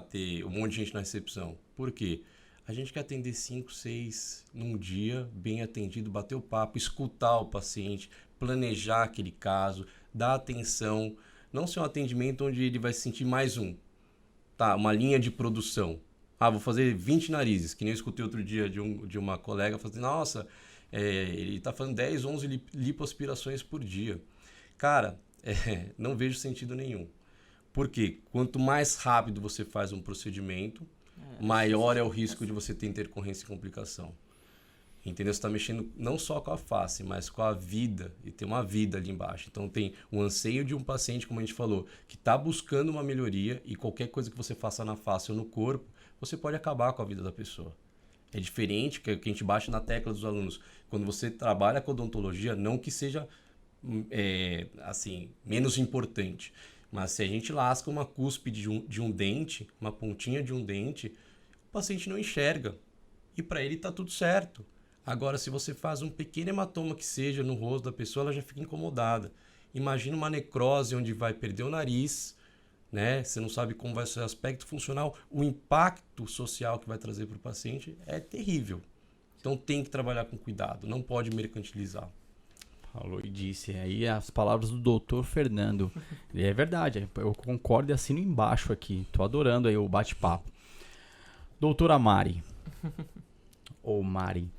B: ter um monte de gente na recepção. Por quê? A gente quer atender 5, 6 num dia, bem atendido, bater o papo, escutar o paciente, planejar aquele caso, dar atenção. Não ser um atendimento onde ele vai se sentir mais uma linha de produção. Vou fazer 20 narizes, que nem eu escutei outro dia de uma colega falando, nossa, ele está fazendo 10, 11 lipoaspirações por dia. Cara, não vejo sentido nenhum. Porque quanto mais rápido você faz um procedimento, maior é o risco de você ter intercorrência e complicação. Entendeu? Você está mexendo não só com a face, mas com a vida, e tem uma vida ali embaixo. Então tem o anseio de um paciente, como a gente falou, que está buscando uma melhoria, e qualquer coisa que você faça na face ou no corpo, você pode acabar com a vida da pessoa. É diferente que a gente bate na tecla dos alunos. Quando você trabalha com odontologia, não que seja menos importante, mas se a gente lasca uma cúspide de um dente, uma pontinha de um dente, o paciente não enxerga. E para ele está tudo certo. Agora, se você faz um pequeno hematoma que seja no rosto da pessoa, ela já fica incomodada. Imagina uma necrose onde vai perder o nariz, né? Você não sabe como vai ser o aspecto funcional. O impacto social que vai trazer para o paciente é terrível. Então tem que trabalhar com cuidado, não pode mercantilizar.
A: Falou e disse aí as palavras do doutor Fernando. E é verdade, eu concordo e assino embaixo aqui. Tô adorando aí o bate-papo. Doutora Mari. Ou Mari.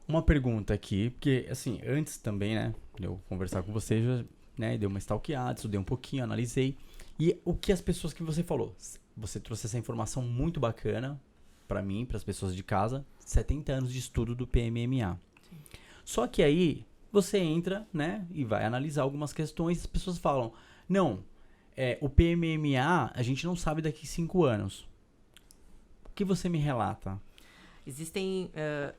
A: Uma pergunta aqui, porque assim, antes também, né, de eu conversar com você, já, né, dei uma stalkeada, estudei um pouquinho, analisei. E o que as pessoas que você falou, você trouxe essa informação muito bacana para mim, para as pessoas de casa, 70 anos de estudo do PMMA. Sim. Só que aí você entra, né, e vai analisar algumas questões e as pessoas falam, não, o PMMA a gente não sabe daqui 5 anos. O que você me relata?
C: Existem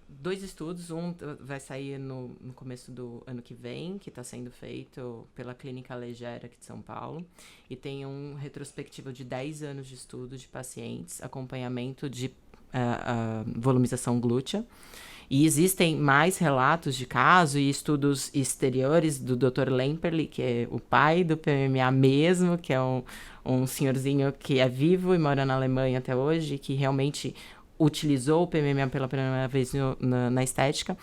C: 2 estudos, um vai sair no começo do ano que vem, que está sendo feito pela Clínica Legera aqui de São Paulo, e tem um retrospectivo de 10 anos de estudo de pacientes, acompanhamento de volumização glútea. E existem mais relatos de caso e estudos exteriores do Dr. Lemperli, que é o pai do PMMA mesmo, que é um senhorzinho que é vivo e mora na Alemanha até hoje, que realmente utilizou o PMMA pela primeira vez na estética.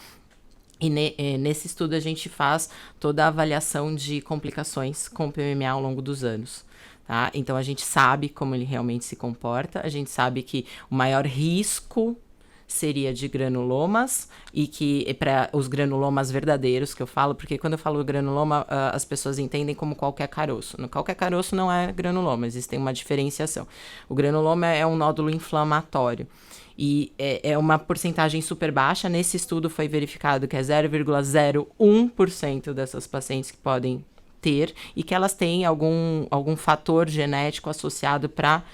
C: E nesse estudo a gente faz toda a avaliação de complicações com o PMMA ao longo dos anos. Tá? Então a gente sabe como ele realmente se comporta, a gente sabe que o maior risco seria de granulomas, e que para os granulomas verdadeiros que eu falo, porque quando eu falo granuloma, as pessoas entendem como qualquer caroço. Qualquer caroço não é granuloma, existe uma diferenciação. O granuloma é um nódulo inflamatório. E é uma porcentagem super baixa. Nesse estudo foi verificado que é 0,01% dessas pacientes que podem ter, e que elas têm algum fator genético associado para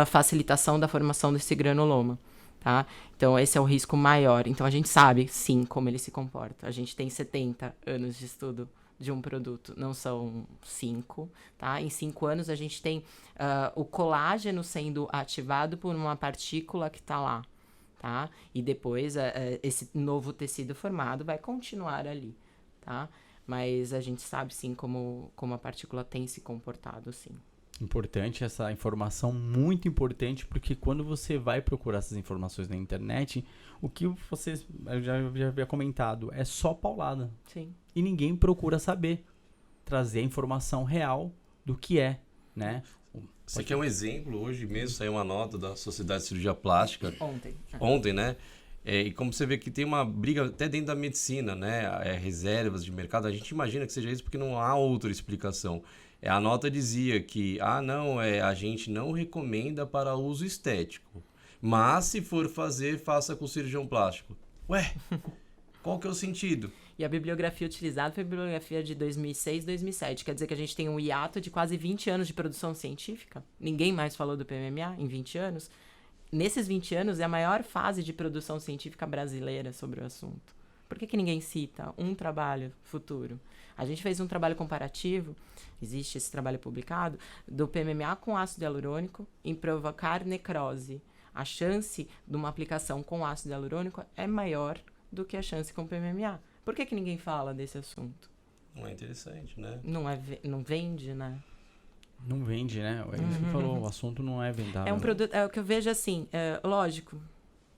C: facilitação da formação desse granuloma. Tá? Então, esse é o risco maior. Então, a gente sabe, sim, como ele se comporta. A gente tem 70 anos de estudo de um produto, não são 5. Tá? Em 5 anos, a gente tem o colágeno sendo ativado por uma partícula que está lá. Tá? E depois, esse novo tecido formado vai continuar ali. Tá? Mas a gente sabe, sim, como a partícula tem se comportado, sim.
A: Importante essa informação, muito importante, porque quando você vai procurar essas informações na internet, o que vocês, eu já havia comentado, é só paulada.
C: Sim.
A: E ninguém procura saber, trazer a informação real do que é, né?
B: Você quer um exemplo? Hoje mesmo saiu uma nota da Sociedade de Cirurgia Plástica.
C: Ontem,
B: né? E como você vê que tem uma briga até dentro da medicina, né? Reservas de mercado, a gente imagina que seja isso porque não há outra explicação. A nota dizia que, a gente não recomenda para uso estético, mas se for fazer, faça com cirurgião plástico. Ué, qual que é o sentido?
C: E a bibliografia utilizada foi a bibliografia de 2006, 2007. Quer dizer que a gente tem um hiato de quase 20 anos de produção científica. Ninguém mais falou do PMMA em 20 anos. Nesses 20 anos é a maior fase de produção científica brasileira sobre o assunto. Por que ninguém cita um trabalho futuro? A gente fez um trabalho comparativo, existe esse trabalho publicado, do PMMA com ácido hialurônico em provocar necrose. A chance de uma aplicação com ácido hialurônico é maior do que a chance com PMMA. Por que ninguém fala desse assunto?
B: Não é interessante, né?
C: Não vende, né?
A: Não vende, né? É isso que você falou, o assunto não é vendável.
C: É um produto, é o que eu vejo assim, lógico,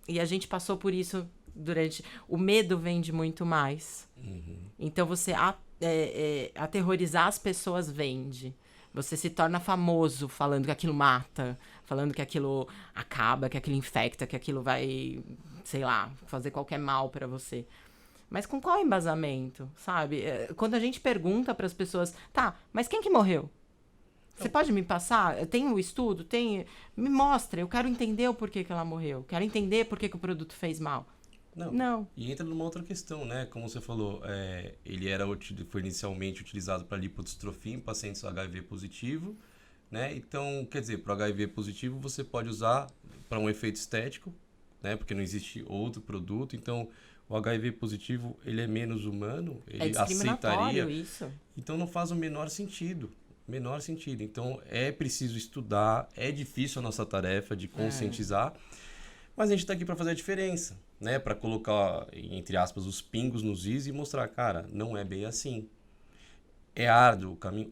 C: E a gente passou por isso durante... O medo vende muito mais. Então, você aterrorizar as pessoas vende. Você se torna famoso falando que aquilo mata, falando que aquilo acaba, que aquilo infecta, que aquilo vai, sei lá, fazer qualquer mal pra você. Mas com qual embasamento, sabe? Quando a gente pergunta pras pessoas, tá, mas quem que morreu? Você pode me passar? Tem um estudo? Me mostra, eu quero entender o porquê que ela morreu. Quero entender por que o produto fez mal. Não.
B: E entra numa outra questão, né? Como você falou, ele foi inicialmente utilizado para lipodistrofia em pacientes HIV positivo, né? Então, quer dizer, para o HIV positivo você pode usar para um efeito estético, né? Porque não existe outro produto. Então, o HIV positivo, ele é menos humano, ele aceitaria.
C: Isso.
B: Então, não faz o menor sentido. Então, é preciso estudar, é difícil a nossa tarefa de conscientizar, mas a gente está aqui para fazer a diferença, né? Para colocar, entre aspas, os pingos nos is e mostrar, cara, não é bem assim. É árduo o caminho?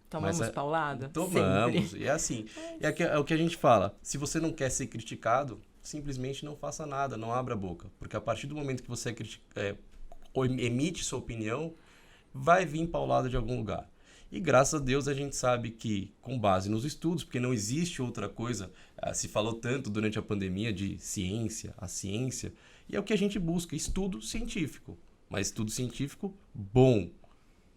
C: Tomamos paulada?
B: Tomamos,
C: sempre.
B: e é assim. É o que a gente fala, se você não quer ser criticado, simplesmente não faça nada, não abra a boca. Porque a partir do momento que você emite sua opinião, vai vir paulada de algum lugar. E graças a Deus a gente sabe que, com base nos estudos, porque não existe outra coisa, se falou tanto durante a pandemia de a ciência, e é o que a gente busca, estudo científico. Mas estudo científico bom,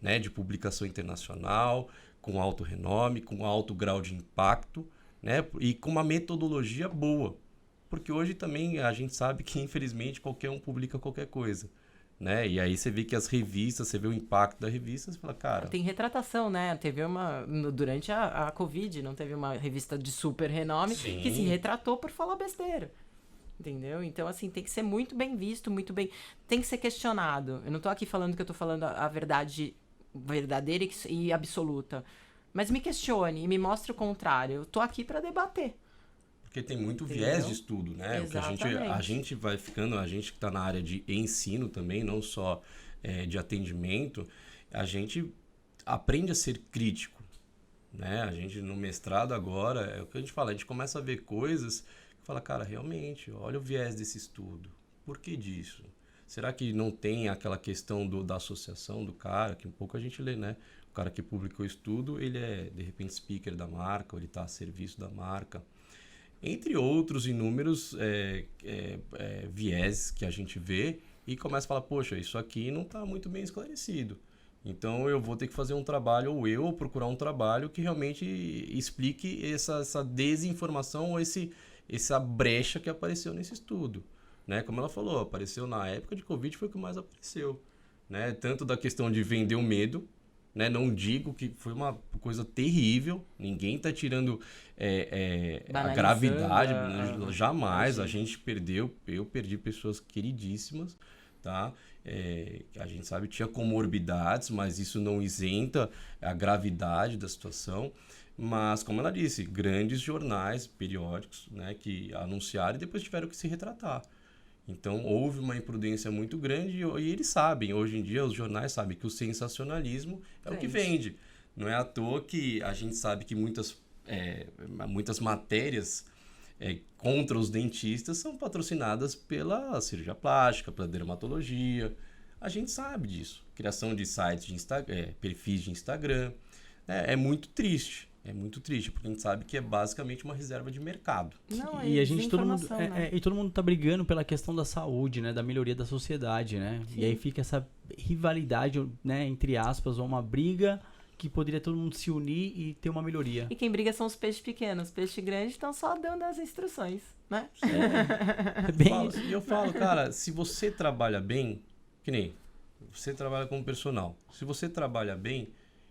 B: né? De publicação internacional, com alto renome, com alto grau de impacto, né? E com uma metodologia boa. Porque hoje também a gente sabe que, infelizmente, qualquer um publica qualquer coisa. Né? E aí você vê que as revistas, você vê o impacto da revista, você fala, cara...
C: Tem retratação, né? Teve durante a Covid, não teve uma revista de super renome que se retratou por falar besteira. Entendeu? Então, assim, tem que ser muito bem visto, muito bem... Tem que ser questionado. Eu não tô aqui falando que eu tô falando a verdade verdadeira e absoluta. Mas me questione e me mostre o contrário. Eu tô aqui para debater.
B: Porque tem muito viés de estudo, né?
C: Exatamente.
B: O que a gente vai ficando, a gente que está na área de ensino também, não só de atendimento, a gente aprende a ser crítico, né? A gente no mestrado agora, é o que a gente fala, a gente começa a ver coisas que fala, cara, realmente, olha o viés desse estudo. Por que disso? Será que não tem aquela questão da associação do cara, que um pouco a gente lê, né? O cara que publicou o estudo, ele é, de repente, speaker da marca, ou ele está a serviço da marca. Entre outros inúmeros viés que a gente vê e começa a falar, poxa, isso aqui não está muito bem esclarecido. Então, eu vou ter que fazer um trabalho, ou procurar um trabalho que realmente explique essa desinformação ou essa brecha que apareceu nesse estudo. Né? Como ela falou, apareceu na época de Covid, foi o que mais apareceu. Né? Tanto da questão de vender o medo, né? Não digo que foi uma coisa terrível, ninguém está tirando a gravidade, jamais. A gente eu perdi pessoas queridíssimas, tá? A gente sabe que tinha comorbidades, mas isso não isenta a gravidade da situação. Mas, como ela disse, grandes jornais periódicos, né, que anunciaram e depois tiveram que se retratar. Então, houve uma imprudência muito grande e eles sabem, hoje em dia os jornais sabem que o sensacionalismo é o que vende. Não é à toa que a gente sabe que muitas matérias contra os dentistas são patrocinadas pela cirurgia plástica, pela dermatologia. A gente sabe disso. Criação de sites, perfis de Instagram. É muito triste. É muito triste, porque a gente sabe que é basicamente uma reserva de mercado.
C: Não,
A: e a gente, todo mundo,
C: né?
A: e todo mundo tá brigando pela questão da saúde, né? Da melhoria da sociedade, né? Sim. E aí fica essa rivalidade, né? Entre aspas, ou uma briga que poderia todo mundo se unir e ter uma melhoria.
C: E quem briga são os peixes pequenos. Os peixes grandes estão só dando as instruções, né?
B: E eu falo, cara, se você trabalha bem, que nem você trabalha como personal. Se você trabalha bem,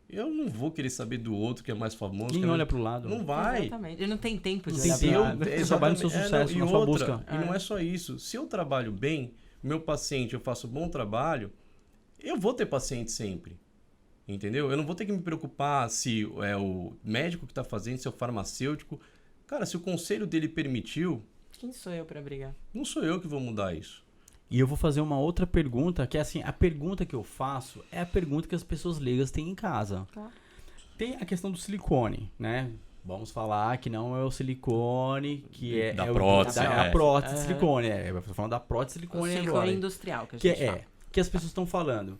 B: eu não vou querer saber do outro que é mais famoso.
A: Quem olha pro lado.
B: Não vai.
C: Exatamente. Ele não tem tempo de
A: olhar pro lado. Ele trabalha no seu sucesso, na sua busca.
B: E não é só isso. Se eu trabalho bem, meu paciente, eu faço um bom trabalho, eu vou ter paciente sempre. Entendeu? Eu não vou ter que me preocupar se é o médico que está fazendo, se é o farmacêutico. Cara, se o conselho dele permitiu...
C: Quem sou eu para brigar?
B: Não sou eu que vou mudar isso.
A: E eu vou fazer uma outra pergunta, que é assim, a pergunta que eu faço é a pergunta que as pessoas leigas têm em casa.
C: Tá.
A: Tem a questão do silicone, né? Vamos falar que não é o silicone, que é...
B: Da
A: é
B: prótese,
A: a prótese de silicone, eu tô falando da prótese de
C: O
A: silicone
C: silicone
A: agora.
C: industrial que a
A: Que
C: gente fala.
A: que as pessoas estão falando.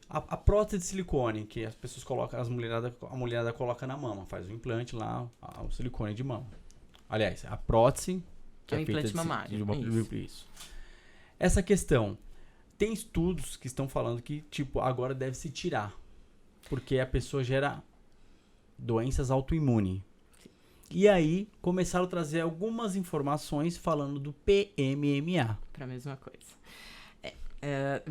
A: A prótese de silicone, que as pessoas colocam, a mulherada coloca na mama, faz o implante lá, o silicone de mama. Aliás, a prótese, que
C: É um
A: é feita
C: implante mamário,
A: isso. Essa questão, tem estudos que estão falando que, tipo, agora deve se tirar, porque a pessoa gera doenças autoimunes. E aí, começaram a trazer algumas informações falando do PMMA.
C: Pra mesma coisa.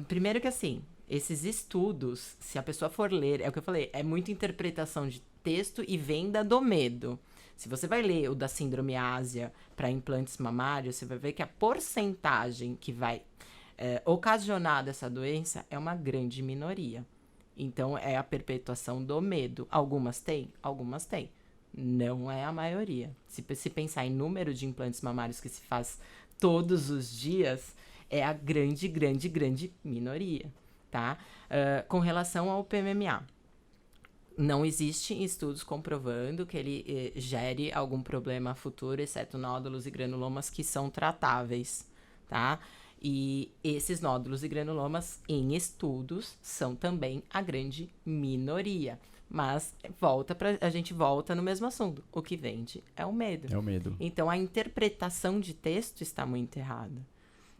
C: Primeiro que assim, esses estudos, se a pessoa for ler, é o que eu falei, é muita interpretação de texto e venda do medo. Se você vai ler o da síndrome ásia para implantes mamários, você vai ver que a porcentagem que vai ocasionar dessa doença é uma grande minoria. Então, é a perpetuação do medo. Algumas têm? Algumas têm. Não é a maioria. Se pensar em número de implantes mamários que se faz todos os dias, é a grande, grande, grande minoria, tá? Com relação ao PMMA, não existem estudos comprovando que ele gere algum problema futuro, exceto nódulos e granulomas que são tratáveis, tá? E esses nódulos e granulomas, em estudos, são também a grande minoria. Mas a gente volta no mesmo assunto. O que vende é o medo.
A: É o medo.
C: Então, a interpretação de texto está muito errada.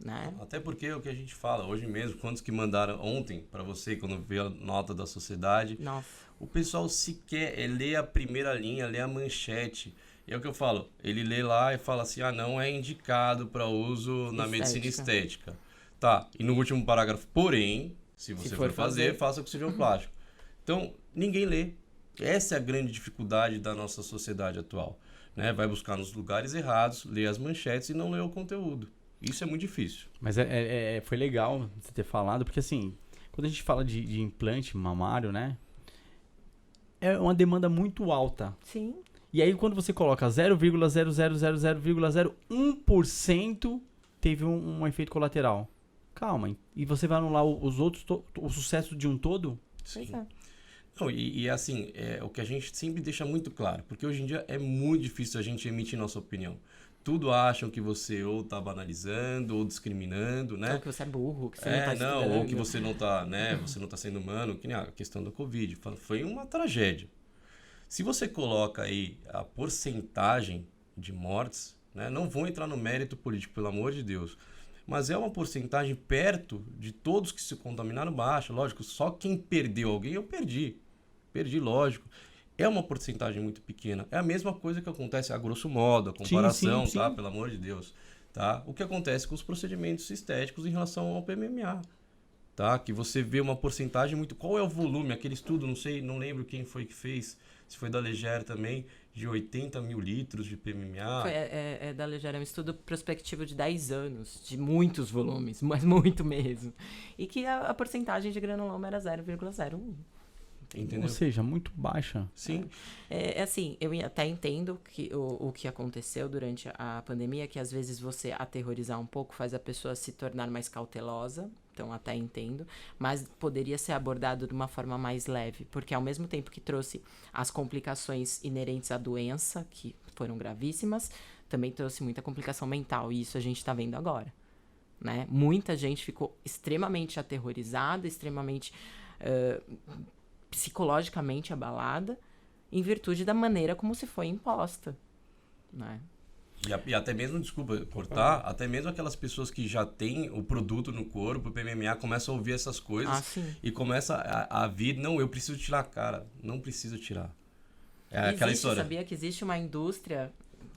C: Né?
B: Até porque é o que a gente fala, hoje mesmo, quantos que mandaram ontem para você, quando veio a nota da sociedade,
C: Nossa.
B: o pessoal sequer lê a primeira linha, lê a manchete. E é o que eu falo, ele lê lá e fala assim, não é indicado para uso na medicina estética. Tá, e no último parágrafo, porém, se você for fazer, faça com cirurgião plástico. Então, ninguém lê. Essa é a grande dificuldade da nossa sociedade atual. Né? Vai buscar nos lugares errados, lê as manchetes e não lê o conteúdo. Isso é muito difícil.
A: Mas foi legal você ter falado, porque assim, quando a gente fala de implante mamário, né? É uma demanda muito alta.
C: Sim.
A: E aí quando você coloca 0,000001% teve um efeito colateral. Calma, e você vai anular os outros, o sucesso de um todo?
B: Sim.
C: Pois é.
B: Não, e assim, o que a gente sempre deixa muito claro, porque hoje em dia é muito difícil a gente emitir nossa opinião. Tudo acham que você ou tá banalizando ou discriminando, né?
C: Ou que você é burro, que você não tá estudando.
B: Ou que você não tá, né? Você não tá sendo humano, que nem a questão da Covid. Foi uma tragédia. Se você coloca aí a porcentagem de mortes, né? Não vou entrar no mérito político, pelo amor de Deus. Mas é uma porcentagem perto de todos que se contaminaram baixa. Lógico, só quem perdeu alguém, eu perdi. Perdi, lógico. É uma porcentagem muito pequena. É a mesma coisa que acontece a grosso modo, a comparação,
A: sim.
B: tá? Pelo amor de Deus. Tá? O que acontece com os procedimentos estéticos em relação ao PMMA. Tá? Que você vê uma porcentagem muito... Qual é o volume? Aquele estudo, não sei, não lembro quem foi que fez, se foi da Leger também, de 80 mil litros de PMMA.
C: É da Leger, é um estudo prospectivo de 10 anos, de muitos volumes, mas muito mesmo. E que a porcentagem de granuloma era 0,01.
B: Entendeu?
A: Ou seja, muito baixa.
B: Sim.
C: Assim, eu até entendo que o que aconteceu durante a pandemia, que às vezes você aterrorizar um pouco faz a pessoa se tornar mais cautelosa, então até entendo, mas poderia ser abordado de uma forma mais leve, porque ao mesmo tempo que trouxe as complicações inerentes à doença, que foram gravíssimas, também trouxe muita complicação mental, e isso a gente está vendo agora, né? Muita gente ficou extremamente aterrorizada, extremamente... psicologicamente abalada em virtude da maneira como se foi imposta, né?
B: E até mesmo, desculpa cortar, até mesmo aquelas pessoas que já têm o produto no corpo, o PMMA, começam a ouvir essas coisas e começa a vir, não, eu preciso tirar, cara, não preciso tirar. Aquela história.
C: Sabia que existe uma indústria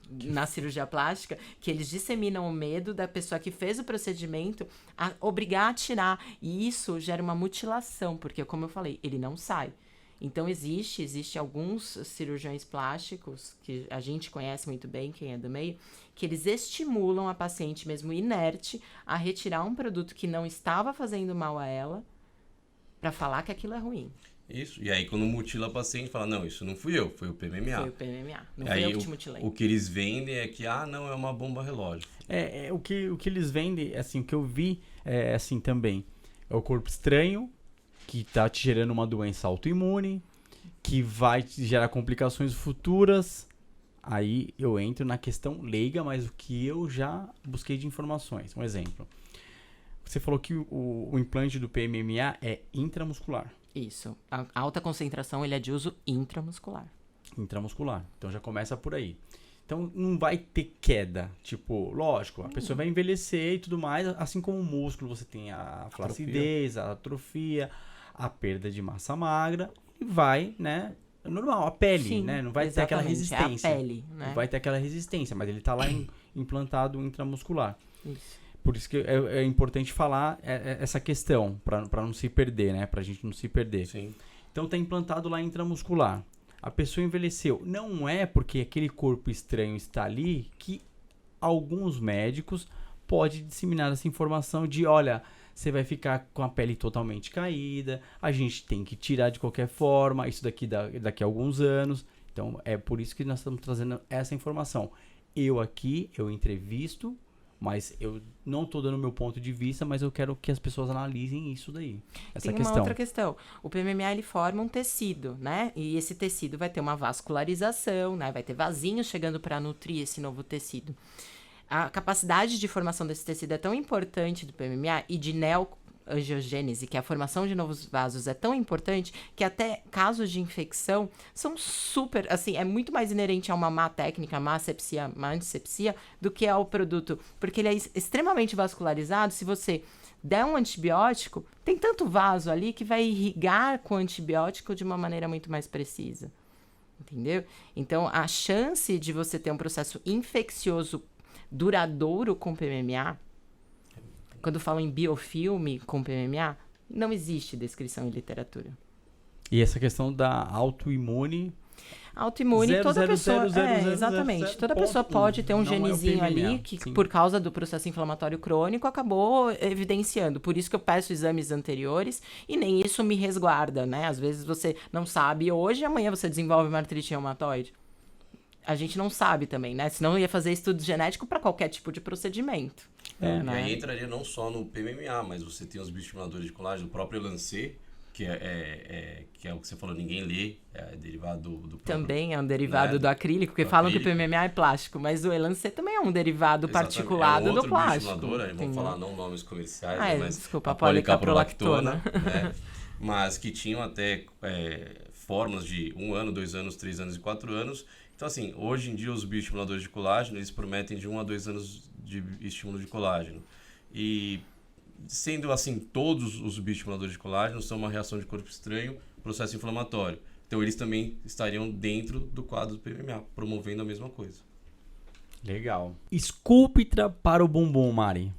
C: na cirurgia plástica que eles disseminam o medo da pessoa que fez o procedimento a obrigar a tirar, e isso gera uma mutilação, porque como eu falei, ele não sai. Então existe alguns cirurgiões plásticos que a gente conhece muito bem, quem é do meio, que eles estimulam a paciente mesmo inerte a retirar um produto que não estava fazendo mal a ela para falar que aquilo é ruim.
B: Isso, e aí quando mutila a paciente, fala, não, isso não fui eu, foi o PMMA.
C: Foi o PMMA, não foi eu que te mutilei.
B: O que eles vendem é que, não, é uma bomba relógio.
A: O que eles vendem, assim, o que eu vi, assim, também, é o corpo estranho, que tá te gerando uma doença autoimune, que vai te gerar complicações futuras, aí eu entro na questão leiga, mas o que eu já busquei de informações. Um exemplo. Você falou que o implante do PMMA é intramuscular.
C: Isso. A alta concentração, ele é de uso intramuscular.
A: Intramuscular. Então já começa por aí. Então não vai ter queda. Tipo, lógico, a pessoa vai envelhecer e tudo mais, assim como o músculo, você tem a flacidez, a atrofia, a perda de massa magra, e vai, né? É normal, a pele,
C: Sim,
A: né? Não vai ter aquela resistência.
C: É a pele, né?
A: Não vai ter aquela resistência, mas ele tá lá implantado intramuscular.
C: Isso.
A: Por isso que é importante falar essa questão, para não se perder, né? Pra gente não se perder.
B: Sim.
A: Então tá implantado lá intramuscular. A pessoa envelheceu. Não é porque aquele corpo estranho está ali que alguns médicos podem disseminar essa informação de, olha, você vai ficar com a pele totalmente caída, a gente tem que tirar de qualquer forma, isso daqui a alguns anos. Então é por isso que nós estamos trazendo essa informação. Eu entrevisto, mas eu não estou dando o meu ponto de vista, mas eu quero que as pessoas analisem isso daí. Essa
C: Tem uma outra questão. O PMMA, ele forma um tecido, né? E esse tecido vai ter uma vascularização, né? Vai ter vasinhos chegando para nutrir esse novo tecido. A capacidade de formação desse tecido é tão importante do PMMA e de neoangiogênese, que é a formação de novos vasos, é tão importante que até casos de infecção são super, assim, é muito mais inerente a uma má técnica, má asepsia, má antisepsia, do que ao produto, porque ele é extremamente vascularizado. Se você der um antibiótico, tem tanto vaso ali que vai irrigar com o antibiótico de uma maneira muito mais precisa, entendeu? Então, a chance de você ter um processo infeccioso duradouro com PMMA, quando falam em biofilme com PMMA, não existe descrição em literatura.
A: E essa questão da autoimune...
C: Autoimune, toda pessoa...
A: exatamente.
C: 0, toda pessoa pode ter um genezinho ali que, sim, por causa do processo inflamatório crônico, acabou evidenciando. Por isso que eu peço exames anteriores e nem isso me resguarda, né? Às vezes você não sabe hoje, amanhã você desenvolve uma artrite reumatoide. A gente não sabe também, né? Senão ia fazer estudo genético para qualquer tipo de procedimento.
B: E aí entraria não só no PMMA, mas você tem os bioestimuladores de colágeno, o próprio Elancê, que é o que você falou, ninguém lê, é derivado do
C: também é um derivado do acrílico, porque falam que o PMMA é plástico, mas o Elancê também é um derivado particulado do plástico.
B: Vamos falar não nomes comerciais, mas
C: desculpa, a policaprolactona,
B: né? Mas que tinham até formas de 1 ano, 2 anos, 3 anos e 4 anos. Então, assim, hoje em dia os bioestimuladores de colágeno, eles prometem de 1 a 2 anos de estímulo de colágeno. E, sendo assim, todos os bioestimuladores de colágeno são uma reação de corpo estranho, processo inflamatório. Então, eles também estariam dentro do quadro do PMMA, promovendo a mesma coisa.
A: Legal. Sculptra para o bumbum, Mari.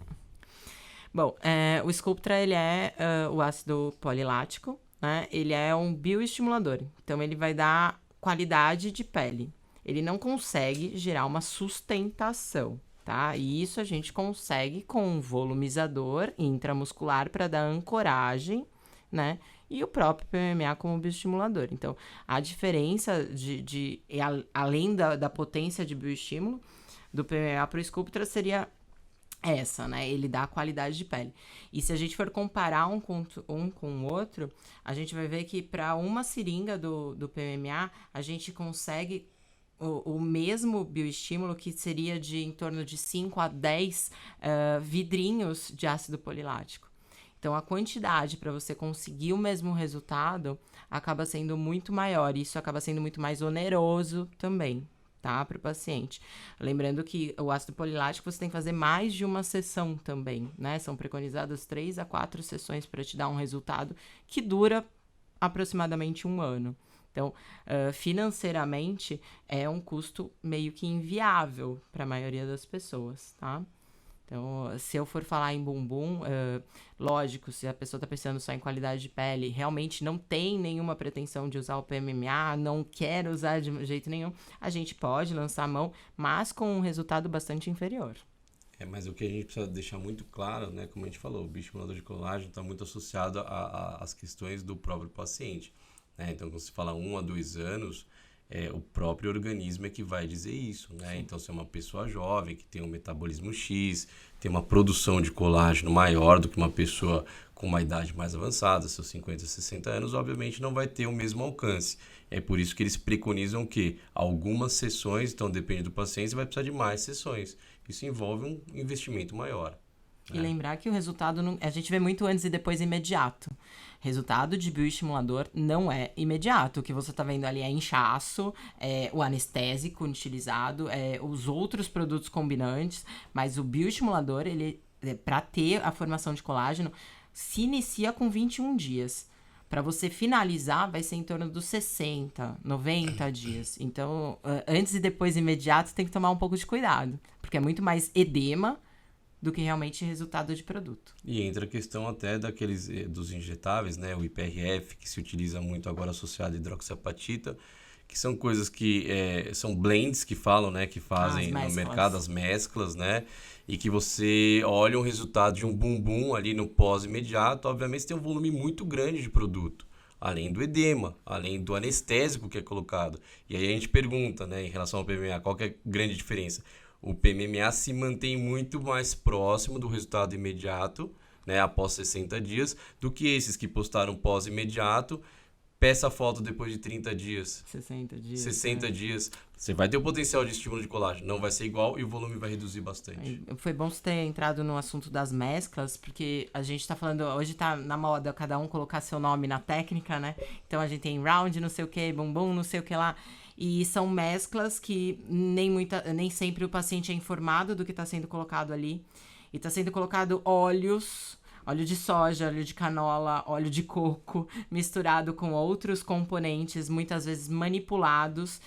C: Bom, o Sculptra, ele é o ácido polilático, né? Ele é um bioestimulador. Então, ele vai dar qualidade de pele. Ele não consegue gerar uma sustentação, tá? E isso a gente consegue com um volumizador intramuscular para dar ancoragem, né? E o próprio PMMA como bioestimulador. Então, a diferença além da potência de bioestímulo do PMMA para o Sculptra seria essa, né? Ele dá qualidade de pele. E se a gente for comparar um com o outro, a gente vai ver que para uma seringa do PMMA, a gente consegue o mesmo bioestímulo, que seria de em torno de 5 a 10 vidrinhos de ácido polilático. Então, a quantidade para você conseguir o mesmo resultado acaba sendo muito maior. E isso acaba sendo muito mais oneroso também, tá? Para o paciente. Lembrando que o ácido polilático você tem que fazer mais de uma sessão também, né? São preconizadas 3 a 4 sessões para te dar um resultado que dura aproximadamente 1 ano. Então, financeiramente, é um custo meio que inviável para a maioria das pessoas, tá? Então, se eu for falar em bumbum, lógico, se a pessoa está pensando só em qualidade de pele, realmente não tem nenhuma pretensão de usar o PMMA, não quer usar de jeito nenhum, a gente pode lançar a mão, mas com um resultado bastante inferior.
B: Mas o que a gente precisa deixar muito claro, né, como a gente falou, o bioestimulador de colágeno está muito associado às questões do próprio paciente, né? Então, quando se fala 1 a 2 anos, o próprio organismo é que vai dizer isso, né?
A: Sim.
B: Então, se é uma pessoa jovem, que tem um metabolismo X, tem uma produção de colágeno maior do que uma pessoa com uma idade mais avançada, seus 50, 60 anos, obviamente não vai ter o mesmo alcance. É por isso que eles preconizam que algumas sessões, então depende do paciente, você vai precisar de mais sessões. Isso envolve um investimento maior.
C: E lembrar que o resultado, a gente vê muito antes e depois imediato. Resultado de bioestimulador não é imediato. O que você está vendo ali é inchaço, é o anestésico utilizado, é os outros produtos combinantes, mas o bioestimulador, ele, para ter a formação de colágeno, se inicia com 21 dias. Para você finalizar, vai ser em torno dos 60, 90 dias. Então, antes e depois imediato, tem que tomar um pouco de cuidado, porque é muito mais edema do que realmente resultado de produto.
B: E entra a questão até dos injetáveis, né? O IPRF, que se utiliza muito agora associado à hidroxiapatita, que são coisas que são blends que falam, né? Que fazem no mercado as mesclas, né? E que você olha o resultado de um bumbum ali no pós-imediato, obviamente você tem um volume muito grande de produto. Além do edema, além do anestésico que é colocado. E aí a gente pergunta, né? Em relação ao PMMA, qual que é a grande diferença? O PMMA se mantém muito mais próximo do resultado imediato, né, após 60 dias, do que esses que postaram pós-imediato, peça a foto depois de 30 dias.
C: 60 dias.
B: 60 dias. Você vai ter o potencial de estímulo de colágeno, não vai ser igual e o volume vai reduzir bastante.
C: Foi bom você ter entrado no assunto das mesclas, porque a gente tá falando, hoje tá na moda cada um colocar seu nome na técnica, né? Então a gente tem round, não sei o que, bumbum, não sei o que lá. E são mesclas que nem sempre o paciente é informado do que está sendo colocado ali. E está sendo colocado óleo de soja, óleo de canola, óleo de coco, misturado com outros componentes, muitas vezes manipulados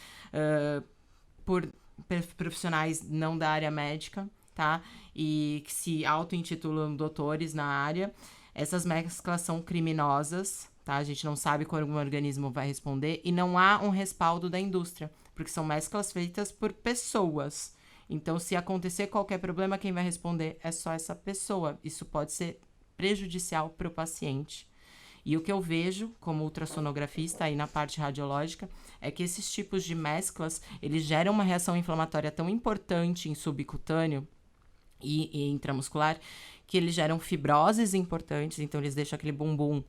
C: por profissionais não da área médica, tá? E que se auto-intitulam doutores na área. Essas mesclas são criminosas, tá? A gente não sabe como o organismo vai responder e não há um respaldo da indústria, porque são mesclas feitas por pessoas. Então, se acontecer qualquer problema, quem vai responder é só essa pessoa. Isso pode ser prejudicial para o paciente. E o que eu vejo como ultrassonografista aí na parte radiológica é que esses tipos de mesclas, eles geram uma reação inflamatória tão importante em subcutâneo e intramuscular, que eles geram fibroses importantes, então eles deixam aquele bumbum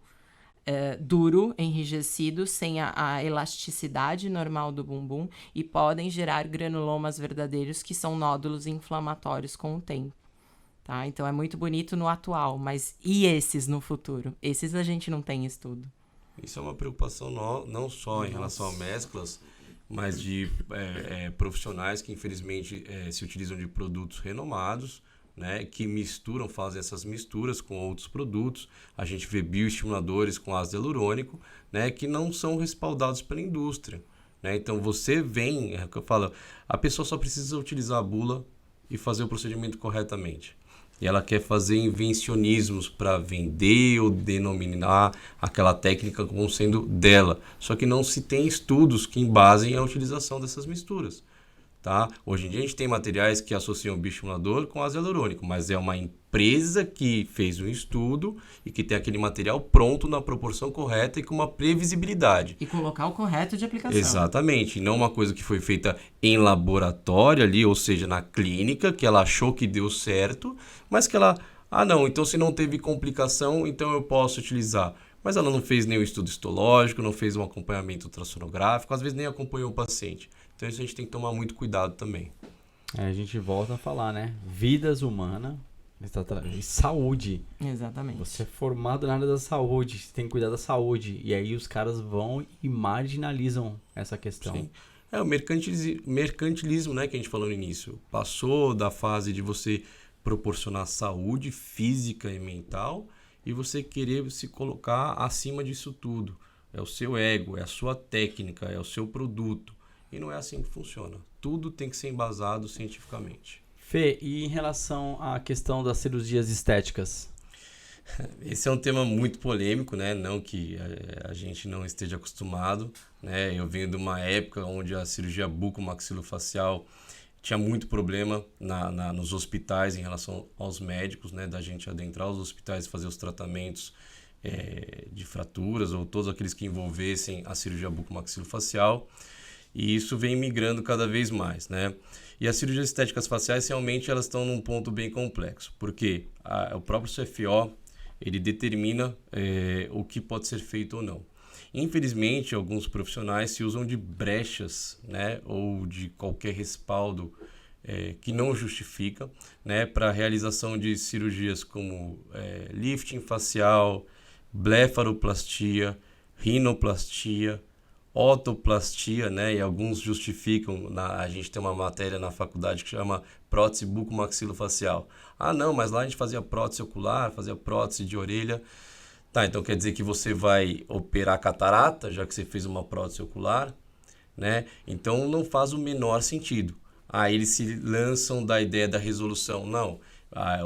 C: duro, enrijecido, sem a elasticidade normal do bumbum e podem gerar granulomas verdadeiros, que são nódulos inflamatórios com o tempo. Tá? Então é muito bonito no atual, mas e esses no futuro? Esses a gente não tem estudo.
B: Isso é uma preocupação não só em relação a mesclas, mas de profissionais que infelizmente se utilizam de produtos renomados, né, que fazem essas misturas com outros produtos. A gente vê bioestimuladores com ácido hialurônico, né, que não são respaldados pela indústria. Né? Então você vem, é o que eu falo, a pessoa só precisa utilizar a bula e fazer o procedimento corretamente. E ela quer fazer invencionismos para vender ou denominar aquela técnica como sendo dela. Só que não se tem estudos que embasem a utilização dessas misturas. Tá? Hoje em dia a gente tem materiais que associam o bioestimulador com ácido hialurônico, mas é uma empresa que fez um estudo e que tem aquele material pronto na proporção correta e com uma previsibilidade.
C: E com o local correto de aplicação.
B: Exatamente, não uma coisa que foi feita em laboratório ali, ou seja, na clínica, que ela achou que deu certo, mas que ela, não, então se não teve complicação, então eu posso utilizar. Mas ela não fez nenhum estudo histológico, não fez um acompanhamento ultrassonográfico, às vezes nem acompanhou o paciente. Então isso a gente tem que tomar muito cuidado também.
A: A gente volta a falar, né? Vidas humanas e saúde.
C: Exatamente.
A: Você é formado na área da saúde, você tem que cuidar da saúde. E aí os caras vão e marginalizam essa questão.
B: Sim. O mercantilismo, né, que a gente falou no início. Passou da fase de você proporcionar saúde física e mental e você querer se colocar acima disso tudo. É o seu ego, é a sua técnica, é o seu produto. E não é assim que funciona. Tudo tem que ser embasado cientificamente.
A: Fê, e em relação à questão das cirurgias estéticas?
B: Esse é um tema muito polêmico, né? Não que a gente não esteja acostumado, né? Eu venho de uma época onde a cirurgia bucomaxilofacial tinha muito problema nos hospitais em relação aos médicos, né? Da gente adentrar os hospitais e fazer os tratamentos de fraturas ou todos aqueles que envolvessem a cirurgia bucomaxilofacial. E isso vem migrando cada vez mais, né? E as cirurgias estéticas faciais, realmente, elas estão num ponto bem complexo, porque o próprio CFO, ele determina o que pode ser feito ou não. Infelizmente, alguns profissionais se usam de brechas, né, ou de qualquer respaldo que não justifica, né, para a realização de cirurgias como lifting facial, blefaroplastia, rinoplastia, otoplastia, né? E alguns justificam, a gente tem uma matéria na faculdade que chama prótese bucomaxilofacial. Ah, não, mas lá a gente fazia prótese ocular, fazia prótese de orelha. Tá, então quer dizer que você vai operar catarata, já que você fez uma prótese ocular, né? Então não faz o menor sentido. Aí eles se lançam da ideia da resolução. Não,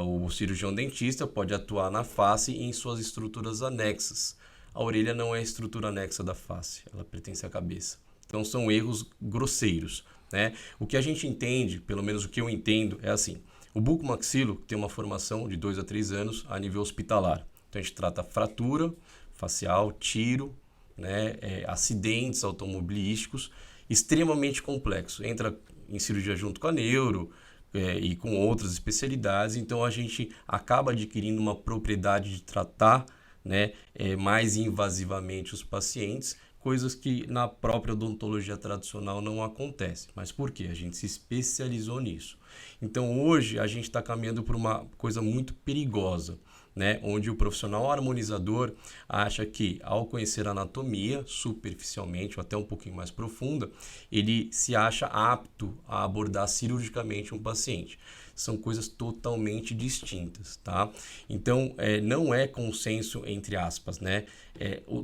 B: o cirurgião dentista pode atuar na face e em suas estruturas anexas. A orelha não é a estrutura anexa da face, ela pertence à cabeça. Então são erros grosseiros, né? O que a gente entende, pelo menos o que eu entendo, é assim: o bucomaxilo tem uma formação de 2 a 3 anos a nível hospitalar. Então a gente trata fratura facial, tiro, né? Acidentes automobilísticos, extremamente complexo. Entra em cirurgia junto com a neuro e com outras especialidades. Então a gente acaba adquirindo uma propriedade de tratar, né, mais invasivamente os pacientes, coisas que na própria odontologia tradicional não acontecem. Mas por quê? A gente se especializou nisso. Então hoje a gente está caminhando por uma coisa muito perigosa, né, onde o profissional harmonizador acha que, ao conhecer a anatomia superficialmente ou até um pouquinho mais profunda, ele se acha apto a abordar cirurgicamente um paciente. São coisas totalmente distintas, tá? Então, não é consenso, entre aspas, né?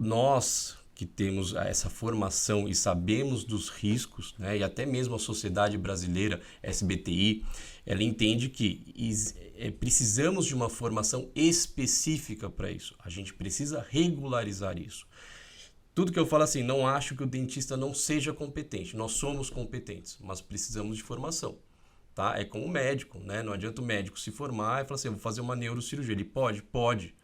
B: Nós que temos essa formação e sabemos dos riscos, né? E até mesmo a Sociedade Brasileira, SBTI, ela entende que precisamos de uma formação específica para isso. A gente precisa regularizar isso. Tudo que eu falo assim, não acho que o dentista não seja competente. Nós somos competentes, mas precisamos de formação. Tá? É como o médico, né? Não adianta o médico se formar e falar assim, eu vou fazer uma neurocirurgia. Ele pode,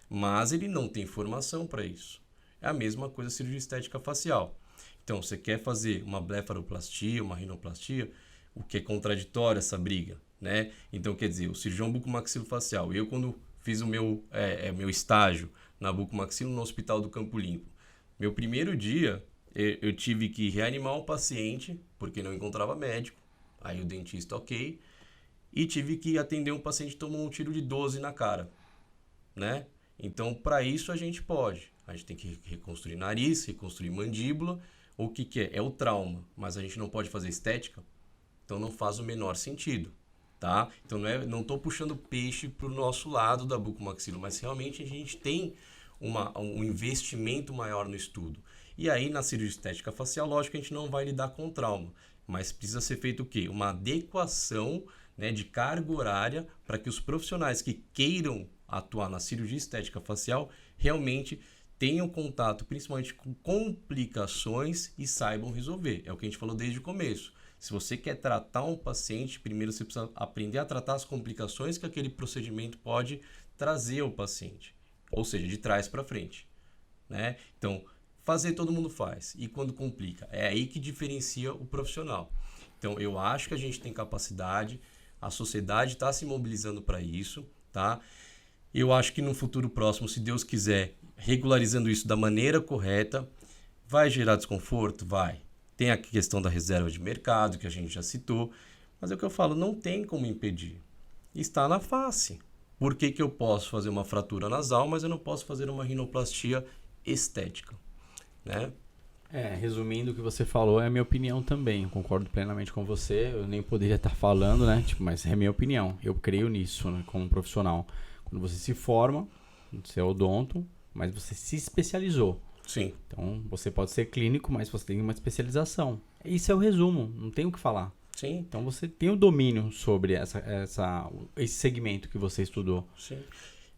B: mas ele não tem formação para isso. É a mesma coisa a cirurgia estética facial. Então, você quer fazer uma blefaroplastia, uma rinoplastia, o que é contraditório essa briga, né? Então, quer dizer, o cirurgião bucomaxilofacial, eu quando fiz o meu estágio na bucomaxilo no Hospital do Campo Limpo, meu primeiro dia eu tive que reanimar um paciente, porque não encontrava médico. Aí o dentista, ok. E tive que atender um paciente que tomou um tiro de 12 na cara, né? Então, para isso a gente pode. A gente tem que reconstruir nariz, reconstruir mandíbula. O que é? É o trauma. Mas a gente não pode fazer estética. Então, não faz o menor sentido, tá? Então, não estou puxando peixe para o nosso lado da bucomaxilo, mas realmente a gente tem um investimento maior no estudo. E aí, na cirurgia estética facial, lógico que a gente não vai lidar com trauma. Mas precisa ser feito o quê? Uma adequação, né, de carga horária para que os profissionais que queiram atuar na cirurgia estética facial realmente tenham contato, principalmente com complicações e saibam resolver. É o que a gente falou desde o começo. Se você quer tratar um paciente, primeiro você precisa aprender a tratar as complicações que aquele procedimento pode trazer ao paciente. Ou seja, de trás para frente, né? Então, fazer todo mundo faz. E quando complica? É aí que diferencia o profissional. Então, eu acho que a gente tem capacidade, a sociedade está se mobilizando para isso, tá? Eu acho que no futuro próximo, se Deus quiser, regularizando isso da maneira correta, vai gerar desconforto? Vai. Tem a questão da reserva de mercado, que a gente já citou, mas é o que eu falo, não tem como impedir. Está na face. Por que eu posso fazer uma fratura nasal, mas eu não posso fazer uma rinoplastia estética? Né?
A: Resumindo o que você falou, é a minha opinião também. Eu concordo plenamente com você. Eu nem poderia estar falando, né? Mas é minha opinião. Eu creio nisso, né, como profissional. Quando você se forma, você é odonto, mas você se especializou.
B: Sim.
A: Então, você pode ser clínico, mas você tem uma especialização. Isso é o resumo, não tem o que falar.
B: Sim.
A: Então, você tem o domínio sobre esse segmento que você estudou.
B: Sim.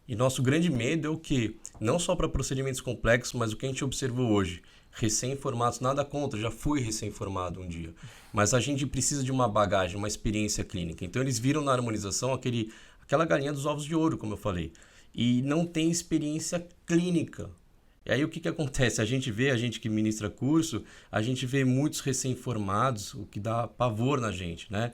B: E nosso grande medo é o que? Não só para procedimentos complexos, mas o que a gente observou hoje. Recém-formados, nada contra, já fui recém-formado um dia. Mas a gente precisa de uma bagagem, uma experiência clínica. Então, eles viram na harmonização aquela galinha dos ovos de ouro, como eu falei. E não tem experiência clínica. E aí o que acontece? A gente que ministra curso, a gente vê muitos recém-formados, o que dá pavor na gente, né?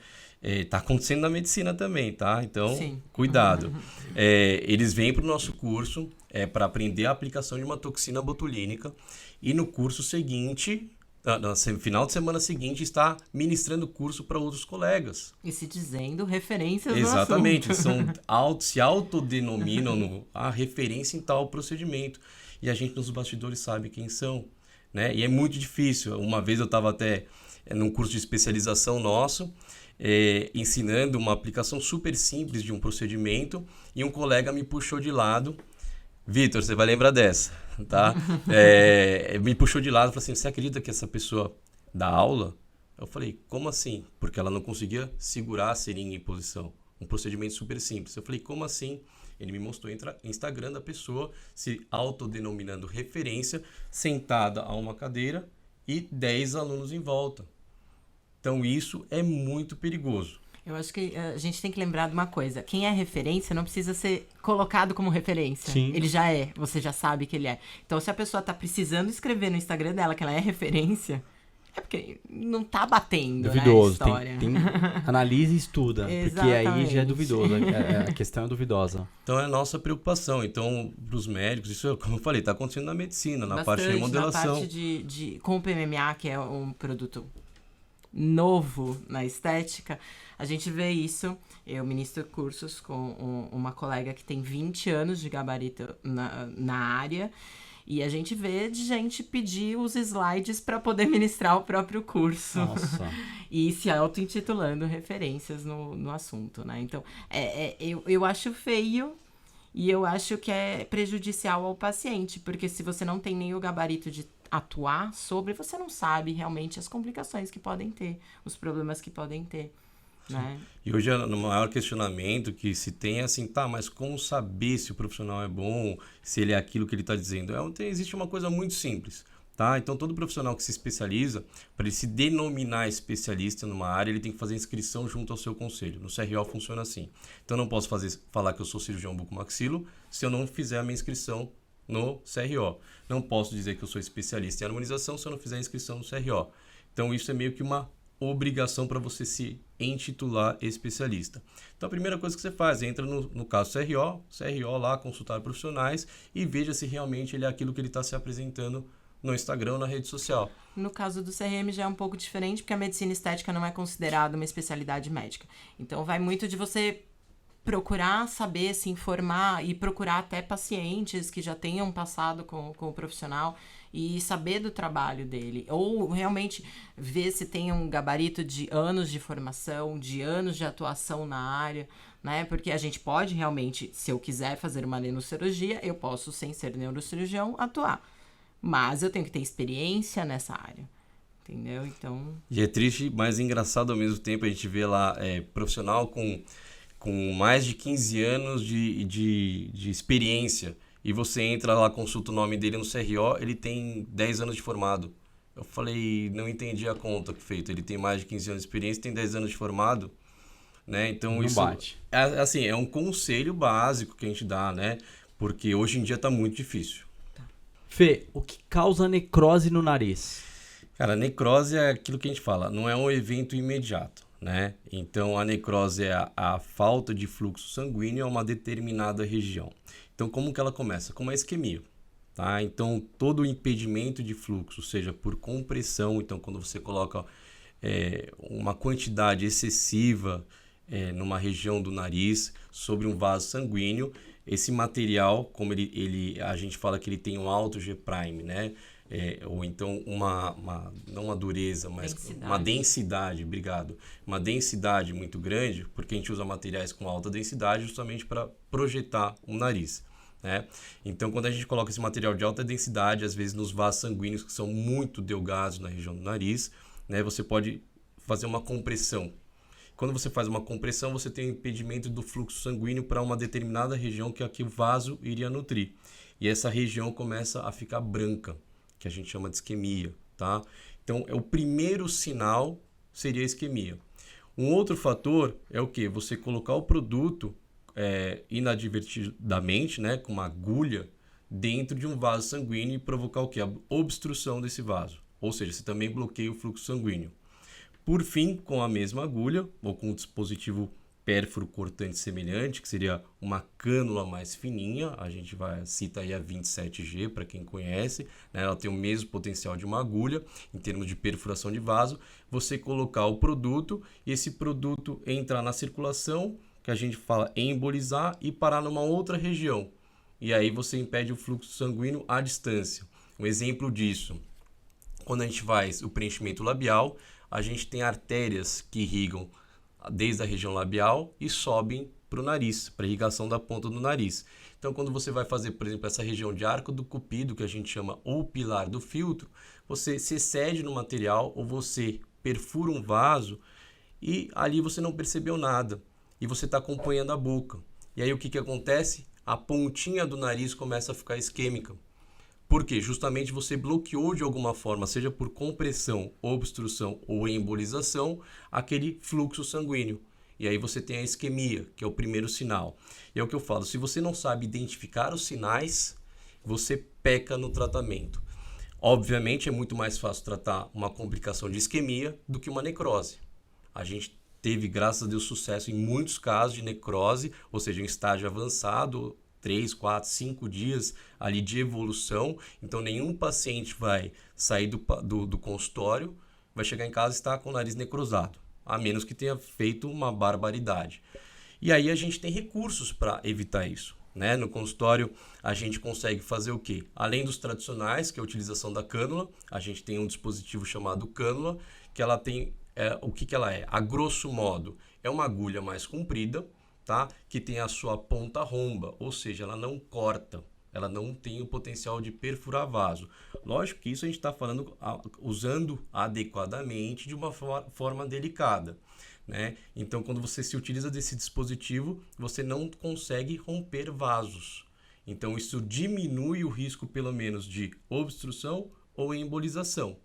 B: Tá acontecendo na medicina também, tá? Então,
C: Sim.
B: cuidado. Eles vêm para o nosso curso para aprender a aplicação de uma toxina botulínica e no curso seguinte, no final de semana seguinte, está ministrando curso para outros colegas.
C: E se dizendo referências
B: Exatamente,
C: no assunto.
B: se autodenominam a referência em tal procedimento. E a gente nos bastidores sabe quem são, né? E é muito difícil. Uma vez eu estava até num curso de especialização nosso, ensinando uma aplicação super simples de um procedimento, e um colega me puxou de lado. Vitor, você vai lembrar dessa, tá? Me puxou de lado e falou assim, você acredita que essa pessoa dá aula? Eu falei, como assim? Porque ela não conseguia segurar a seringa em posição. Um procedimento super simples. Eu falei, como assim? Ele me mostrou o Instagram da pessoa se autodenominando referência, sentada a uma cadeira e 10 alunos em volta. Então, isso é muito perigoso.
C: Eu acho que a gente tem que lembrar de uma coisa. Quem é referência não precisa ser colocado como referência.
A: Sim.
C: Ele já é, você já sabe que ele é. Então, se a pessoa tá precisando escrever no Instagram dela que ela é referência, é porque não tá batendo,
A: Duvidoso.
C: né, a história.
A: Analisa e estuda, porque aí já é
C: Exatamente.
A: duvidoso. A questão é duvidosa.
B: Então, é a nossa preocupação. Então, para os médicos, isso, como eu falei, está acontecendo na medicina, na parte de
C: Bastante,
B: remodelação.
C: na parte com o PMMA, que é um produto novo na estética, a gente vê isso. Eu ministro cursos com uma colega que tem 20 anos de gabarito na área, e a gente vê de gente pedir os slides para poder ministrar o próprio curso.
A: Nossa.
C: E se auto-intitulando referências no assunto, né? Então, eu acho feio e eu acho que é prejudicial ao paciente, porque se você não tem nem o gabarito de atuar sobre, você não sabe realmente as complicações que podem ter, os problemas que podem ter, né?
B: E hoje, no maior questionamento que se tem é assim, tá, mas como saber se o profissional é bom, se ele é aquilo que ele está dizendo? Existe uma coisa muito simples, tá? Então, todo profissional que se especializa, para ele se denominar especialista numa área, ele tem que fazer inscrição junto ao seu conselho. No CRO funciona assim. Então, eu não posso falar que eu sou cirurgião bucomaxilo se eu não fizer a minha inscrição no CRO. Não posso dizer que eu sou especialista em harmonização se eu não fizer a inscrição no CRO. Então, isso é meio que uma obrigação para você se intitular especialista. Então, a primeira coisa que você faz, entra no caso CRO lá, consultar profissionais e veja se realmente ele é aquilo que ele está se apresentando no Instagram ou na rede social.
C: No caso do CRM já é um pouco diferente, porque a medicina estética não é considerada uma especialidade médica. Então, vai muito de você procurar saber, se informar e procurar até pacientes que já tenham passado com o profissional e saber do trabalho dele. Ou realmente ver se tem um gabarito de anos de formação, de anos de atuação na área, né? Porque a gente pode realmente, se eu quiser fazer uma neurocirurgia, eu posso, sem ser neurocirurgião, atuar. Mas eu tenho que ter experiência nessa área. Entendeu? Então...
B: E é triste, mas engraçado ao mesmo tempo. A gente vê lá profissional com mais de 15 anos de experiência, e você entra lá, consulta o nome dele no CRO, ele tem 10 anos de formado. Eu falei, não entendi a conta que feito. Ele tem mais de 15 anos de experiência, tem 10 anos de formado, né? Então
A: Não
B: isso
A: bate.
B: É um conselho básico que a gente dá, né? Porque hoje em dia está muito difícil.
A: Fê, o que causa necrose no nariz?
B: Cara, necrose é aquilo que a gente fala, não é um evento imediato, né? Então, a necrose é a falta de fluxo sanguíneo a uma determinada região. Então, como que ela começa? Com uma isquemia, tá? Então, todo o impedimento de fluxo, seja por compressão, então quando você coloca uma quantidade excessiva numa região do nariz sobre um vaso sanguíneo, esse material, como a gente fala que ele tem um alto G', né? Ou então não uma dureza, mas uma densidade, obrigado. Uma densidade muito grande, porque a gente usa materiais com alta densidade justamente para projetar o nariz, né? Então, quando a gente coloca esse material de alta densidade, às vezes nos vasos sanguíneos que são muito delgados na região do nariz, né, você pode fazer uma compressão. Quando você faz uma compressão, você tem um impedimento do fluxo sanguíneo para uma determinada região que aqui o vaso iria nutrir. E essa região começa a ficar branca, que a gente chama de isquemia, tá? Então, o primeiro sinal seria a isquemia. Um outro fator é o quê? Você colocar o produto inadvertidamente, né, com uma agulha dentro de um vaso sanguíneo e provocar o quê? A obstrução desse vaso. Ou seja, você também bloqueia o fluxo sanguíneo. Por fim, com a mesma agulha, ou com um dispositivo pérfuro cortante semelhante, que seria uma cânula mais fininha, a gente cita aí a 27G para quem conhece, né? Ela tem o mesmo potencial de uma agulha em termos de perfuração de vaso, você colocar o produto e esse produto entrar na circulação, que a gente fala embolizar, e parar numa outra região. E aí você impede o fluxo sanguíneo à distância. Um exemplo disso, quando a gente faz o preenchimento labial, a gente tem artérias que irrigam desde a região labial e sobem para o nariz, para a irrigação da ponta do nariz. Então, quando você vai fazer, por exemplo, essa região de arco do cupido, que a gente chama o pilar do filtro, você se excede no material ou você perfura um vaso e ali você não percebeu nada e você está acompanhando a boca. E aí o que acontece? A pontinha do nariz começa a ficar isquêmica. Por quê? Justamente você bloqueou de alguma forma, seja por compressão, obstrução ou embolização, aquele fluxo sanguíneo. E aí você tem a isquemia, que é o primeiro sinal. E é o que eu falo, se você não sabe identificar os sinais, você peca no tratamento. Obviamente é muito mais fácil tratar uma complicação de isquemia do que uma necrose. A gente teve, graças a Deus, sucesso em muitos casos de necrose, ou seja, em estágio avançado, 3, 4, 5 dias ali de evolução. Então, nenhum paciente vai sair do consultório, vai chegar em casa e estar com o nariz necrosado, a menos que tenha feito uma barbaridade. E aí a gente tem recursos para evitar isso, né? No consultório, a gente consegue fazer o quê? Além dos tradicionais, que é a utilização da cânula, a gente tem um dispositivo chamado cânula, que ela tem, o que ela é? A grosso modo, é uma agulha mais comprida, tá? Que tem a sua ponta romba, ou seja, ela não corta, ela não tem o potencial de perfurar vaso. Lógico que isso a gente está falando usando adequadamente de uma forma delicada, né? Então, quando você se utiliza desse dispositivo, você não consegue romper vasos. Então, isso diminui o risco, pelo menos, de obstrução ou embolização.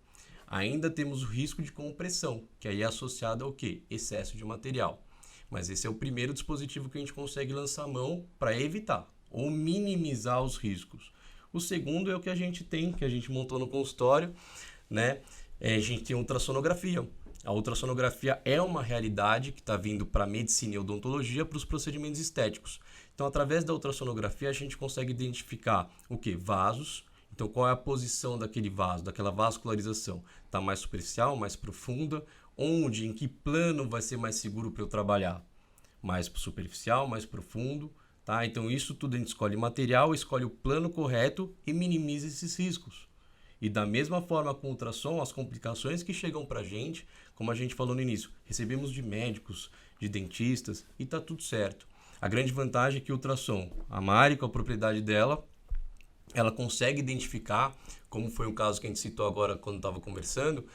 B: Ainda temos o risco de compressão, que aí é associado ao quê? Excesso de material. Mas esse é o primeiro dispositivo que a gente consegue lançar a mão para evitar ou minimizar os riscos. O segundo é o que a gente tem, que a gente montou no consultório, né? A gente tem ultrassonografia. A ultrassonografia é uma realidade que está vindo para a medicina e odontologia para os procedimentos estéticos. Então, através da ultrassonografia, a gente consegue identificar o quê? Vasos. Então, qual é a posição daquele vaso, daquela vascularização? Está mais superficial, mais profunda? Onde, em que plano vai ser mais seguro para eu trabalhar? Mais superficial, mais profundo, tá? Então isso tudo a gente escolhe material, escolhe o plano correto e minimiza esses riscos. E da mesma forma com o ultrassom, as complicações que chegam para a gente, como a gente falou no início, recebemos de médicos, de dentistas e tá tudo certo. A grande vantagem é que o ultrassom, a Mari com a propriedade dela, ela consegue identificar, como foi o caso que a gente citou agora quando estava conversando,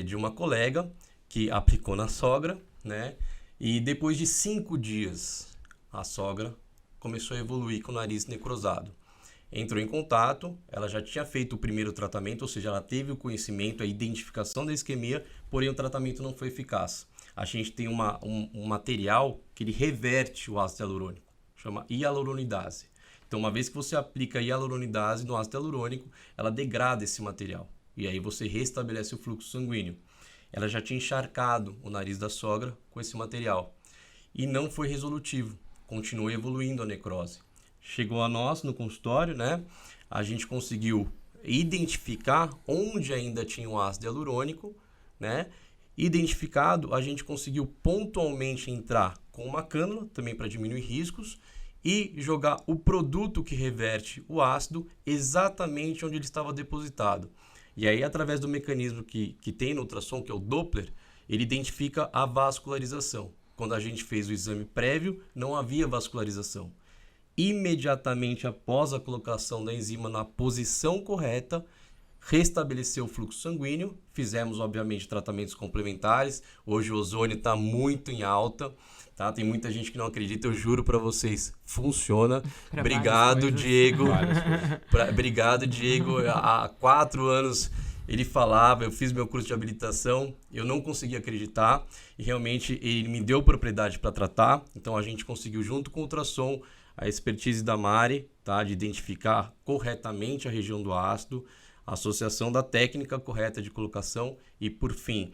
B: de uma colega que aplicou na sogra, né? E depois de 5 dias, a sogra começou a evoluir com o nariz necrosado. Entrou em contato, ela já tinha feito o primeiro tratamento, ou seja, ela teve o conhecimento, a identificação da isquemia, porém o tratamento não foi eficaz. A gente tem um material que ele reverte o ácido hialurônico, chama hialuronidase. Então, uma vez que você aplica hialuronidase no ácido hialurônico, ela degrada esse material. E aí você restabelece o fluxo sanguíneo. Ela já tinha encharcado o nariz da sogra com esse material. E não foi resolutivo. Continuou evoluindo a necrose. Chegou a nós no consultório, né? A gente conseguiu identificar onde ainda tinha o ácido hialurônico, né? Identificado, a gente conseguiu pontualmente entrar com uma cânula, também para diminuir riscos, e jogar o produto que reverte o ácido exatamente onde ele estava depositado. E aí, através do mecanismo que tem no ultrassom, que é o Doppler, ele identifica a vascularização. Quando a gente fez o exame prévio, não havia vascularização. Imediatamente após a colocação da enzima na posição correta, restabeleceu o fluxo sanguíneo, fizemos, obviamente, tratamentos complementares. Hoje o ozônio está muito em alta, tá? Tem muita gente que não acredita, eu juro para vocês, funciona. Obrigado, Diego. Obrigado, Diego. Há 4 anos ele falava, eu fiz meu curso de habilitação, eu não conseguia acreditar e realmente ele me deu propriedade para tratar. Então a gente conseguiu, junto com o ultrassom, a expertise da Mari, tá, de identificar corretamente a região do ácido, a associação da técnica correta de colocação e, por fim,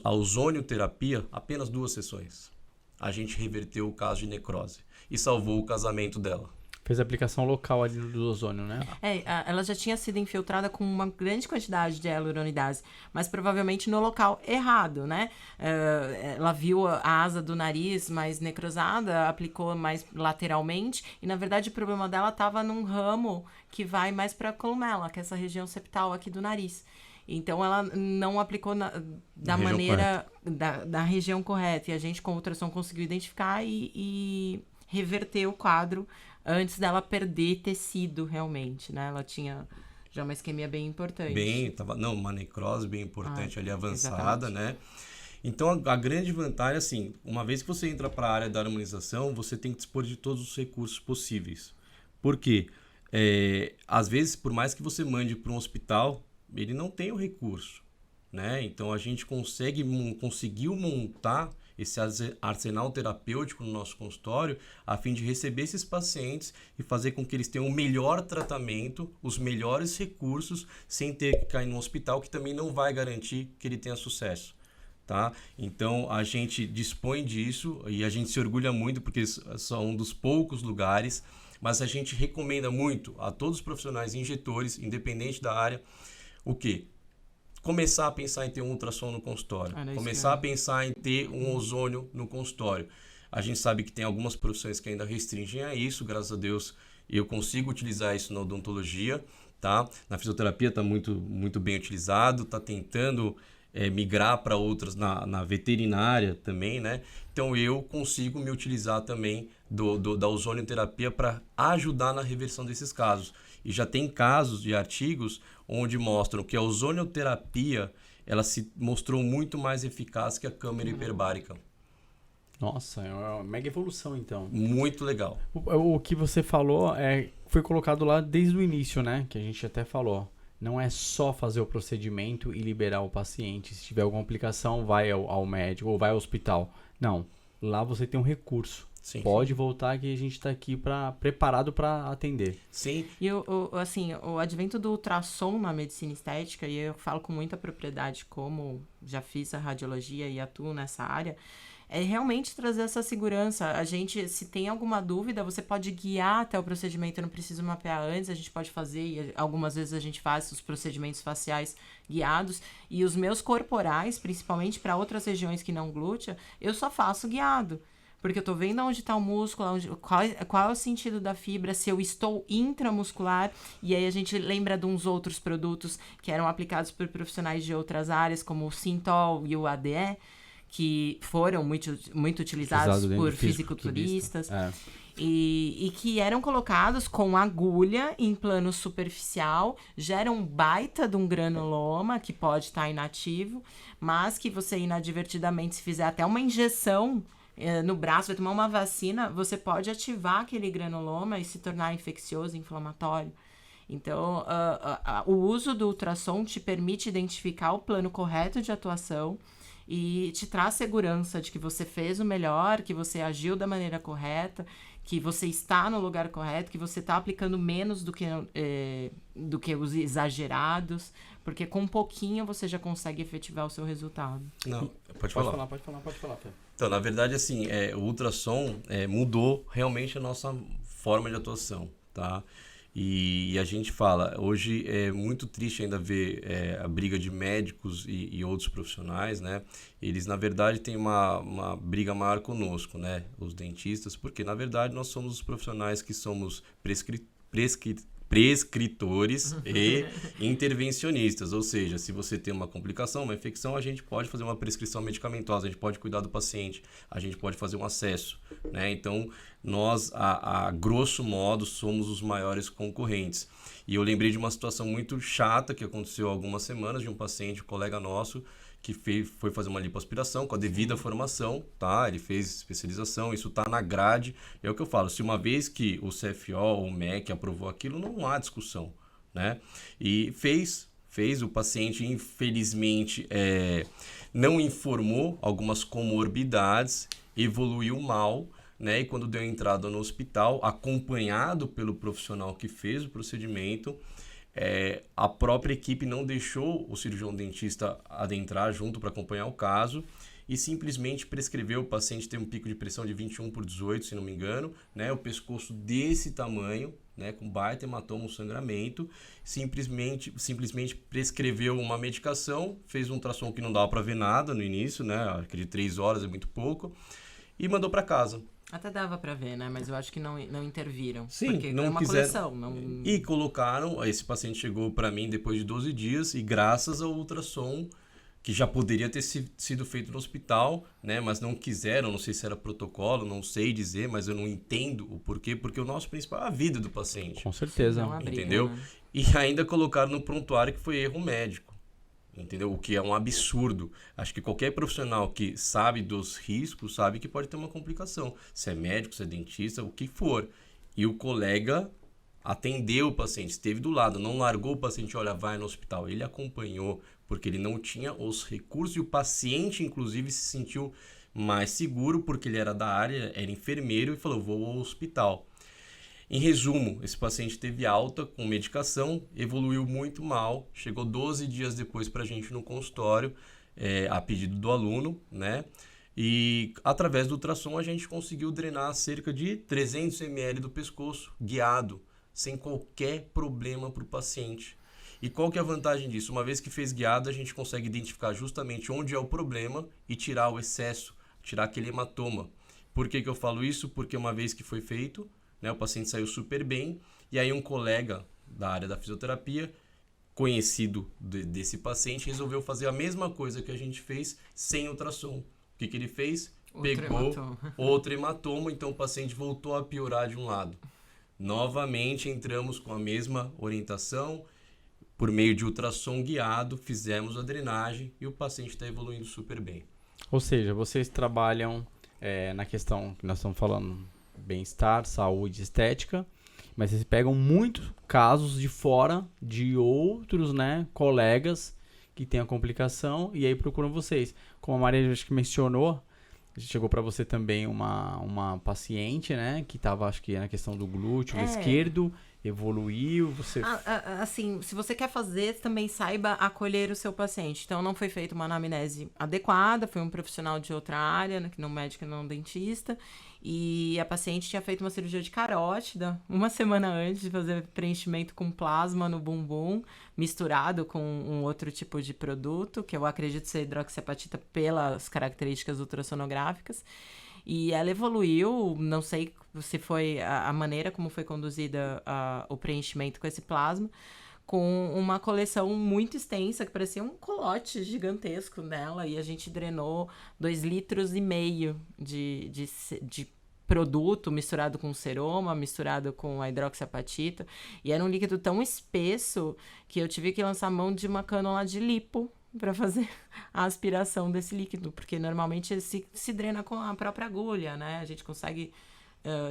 B: a ozonioterapia, apenas 2 sessões. A gente reverteu o caso de necrose e salvou o casamento dela.
A: Fez a aplicação local ali do ozônio, né?
C: Ela já tinha sido infiltrada com uma grande quantidade de hialuronidase, mas provavelmente no local errado, né? Ela viu a asa do nariz mais necrosada, aplicou mais lateralmente, e na verdade o problema dela estava num ramo que vai mais para a columela, que é essa região septal aqui do nariz. Então, ela não aplicou da maneira, da região correta. E a gente, com o ultrassom, conseguiu identificar e reverter o quadro antes dela perder tecido, realmente, né? Ela tinha já uma isquemia bem importante.
B: Uma necrose bem importante ali, avançada,
C: exatamente.
B: né? Então, a grande vantagem, assim, uma vez que você entra para a área da harmonização, você tem que dispor de todos os recursos possíveis. Por quê? Às vezes, por mais que você mande para um hospital, ele não tem o recurso, né? Então, a gente conseguiu montar esse arsenal terapêutico no nosso consultório a fim de receber esses pacientes e fazer com que eles tenham o melhor tratamento, os melhores recursos, sem ter que cair no hospital, que também não vai garantir que ele tenha sucesso. Tá? Então, a gente dispõe disso e a gente se orgulha muito porque são um dos poucos lugares, mas a gente recomenda muito a todos os profissionais injetores, independente da área, o quê? Começar a pensar em ter um ultrassom no consultório, começar a pensar em ter um ozônio no consultório. A gente sabe que tem algumas profissões que ainda restringem a isso, graças a Deus eu consigo utilizar isso na odontologia, tá? Na fisioterapia está muito, muito bem utilizado, está tentando migrar para outras na veterinária também, né? Então eu consigo me utilizar também da ozonioterapia para ajudar na reversão desses casos. E já tem casos de artigos onde mostram que a ozonioterapia ela se mostrou muito mais eficaz que a câmara hiperbárica.
A: Nossa, é uma mega evolução, então.
B: Muito legal.
A: O que você falou foi colocado lá desde o início, né? Que a gente até falou. Não é só fazer o procedimento e liberar o paciente. Se tiver alguma complicação, vai ao médico ou vai ao hospital. Não. Lá você tem um recurso. Sim, pode voltar que a gente está aqui preparado para atender.
B: Sim.
C: E o advento do ultrassom na medicina estética, e eu falo com muita propriedade como já fiz a radiologia e atuo nessa área, é realmente trazer essa segurança. A gente, se tem alguma dúvida, você pode guiar até o procedimento, eu não preciso mapear antes, a gente pode fazer, e algumas vezes a gente faz os procedimentos faciais guiados, e os meus corporais, principalmente para outras regiões que não glútea, eu só faço guiado. Porque eu tô vendo onde está o músculo, qual é o sentido da fibra, se eu estou intramuscular. E aí a gente lembra de uns outros produtos que eram aplicados por profissionais de outras áreas, como o Sintol e o ADE, que foram muito utilizados por fisiculturistas. E que eram colocados com agulha em plano superficial, geram baita de um granuloma, que pode estar inativo, mas que você inadvertidamente, se fizer até uma injeção no braço, vai tomar uma vacina, você pode ativar aquele granuloma e se tornar infeccioso, inflamatório. Então, o uso do ultrassom te permite identificar o plano correto de atuação e te traz segurança de que você fez o melhor, que você agiu da maneira correta, que você está no lugar correto, que você está aplicando menos do que os exagerados, porque com um pouquinho você já consegue efetivar o seu resultado.
B: Não, pode falar.
A: Pode falar.
B: Então, na verdade, assim, o ultrassom mudou realmente a nossa forma de atuação, tá? E a gente fala, hoje é muito triste ainda ver a briga de médicos e outros profissionais, né? Eles, na verdade, têm uma briga maior conosco, né? Os dentistas, porque, na verdade, nós somos os profissionais que somos prescritores e intervencionistas, ou seja, se você tem uma complicação, uma infecção, a gente pode fazer uma prescrição medicamentosa, a gente pode cuidar do paciente, a gente pode fazer um acesso, né? Então, nós, a grosso modo, somos os maiores concorrentes. E eu lembrei de uma situação muito chata que aconteceu há algumas semanas de um paciente, um colega nosso, que foi fazer uma lipoaspiração com a devida formação, tá? Ele fez especialização, isso tá na grade. É o que eu falo, se uma vez que o CFO ou o MEC aprovou aquilo, não há discussão, né? E fez fez. O paciente, infelizmente, não informou algumas comorbidades, evoluiu mal, né? E quando deu entrada no hospital, acompanhado pelo profissional que fez o procedimento, a própria equipe não deixou o cirurgião dentista adentrar junto para acompanhar o caso e simplesmente prescreveu. O paciente tem um pico de pressão de 21/18, se não me engano, né? O pescoço desse tamanho, né? Com baita hematoma, um sangramento, simplesmente prescreveu uma medicação, fez um ultrassom que não dava para ver nada no início, né? Aquele de 3 horas é muito pouco, e mandou para casa.
C: Até dava pra ver, né? Mas eu acho que não interviram.
B: Sim,
C: porque
B: não
C: é uma
B: quiseram.
C: coleção. Não...
B: E colocaram, esse paciente chegou para mim depois de 12 dias e graças ao ultrassom, que já poderia ter sido feito no hospital, né? Mas não quiseram, não sei se era protocolo, não sei dizer, mas eu não entendo o porquê, porque o nosso principal é a vida do paciente.
A: Com certeza.
C: Não abriga,
B: Entendeu?
C: né?
B: E ainda colocaram no prontuário que foi erro médico. Entendeu? O que é um absurdo. Acho que qualquer profissional que sabe dos riscos sabe que pode ter uma complicação. Se é médico, se é dentista, o que for. E o colega atendeu o paciente, esteve do lado, não largou o paciente, olha, vai no hospital. Ele acompanhou, porque ele não tinha os recursos e o paciente, inclusive, se sentiu mais seguro, porque ele era da área, era enfermeiro e falou, vou ao hospital. Em resumo, esse paciente teve alta com medicação, evoluiu muito mal, chegou 12 dias depois para a gente no consultório, a pedido do aluno, né? E através do ultrassom a gente conseguiu drenar cerca de 300 ml do pescoço, guiado, sem qualquer problema para o paciente. E qual que é a vantagem disso? Uma vez que fez guiado, a gente consegue identificar justamente onde é o problema e tirar o excesso, tirar aquele hematoma. Por que eu falo isso? Porque uma vez que foi feito, né, o paciente saiu super bem, e aí um colega da área da fisioterapia, conhecido desse paciente, resolveu fazer a mesma coisa que a gente fez sem ultrassom. O que ele fez? Pegou outro hematoma, então o paciente voltou a piorar de um lado. Novamente entramos com a mesma orientação, por meio de ultrassom guiado, fizemos a drenagem e o paciente está evoluindo super bem.
A: Ou seja, vocês trabalham na questão que nós estamos falando, bem-estar, saúde, estética, mas vocês pegam muitos casos de fora de outros, né, colegas que têm a complicação e aí procuram vocês. Como a Maria acho que mencionou, chegou para você também uma paciente, né, que estava, acho que na questão do glúteo esquerdo, evoluiu, você...
C: Assim, se você quer fazer, também saiba acolher o seu paciente. Então, não foi feita uma anamnese adequada, foi um profissional de outra área, né, que não médico e não dentista, e a paciente tinha feito uma cirurgia de carótida uma semana antes de fazer preenchimento com plasma no bumbum, misturado com um outro tipo de produto, que eu acredito ser hidroxiapatita pelas características ultrassonográficas. E ela evoluiu, não sei se foi a maneira como foi conduzida o preenchimento com esse plasma, com uma coleção muito extensa, que parecia um colote gigantesco nela, e a gente drenou 2,5 litros de produto misturado com seroma, misturado com a hidroxiapatita, e era um líquido tão espesso que eu tive que lançar mão de uma cânula de lipo para fazer a aspiração desse líquido, porque normalmente ele se drena com a própria agulha, né? A gente consegue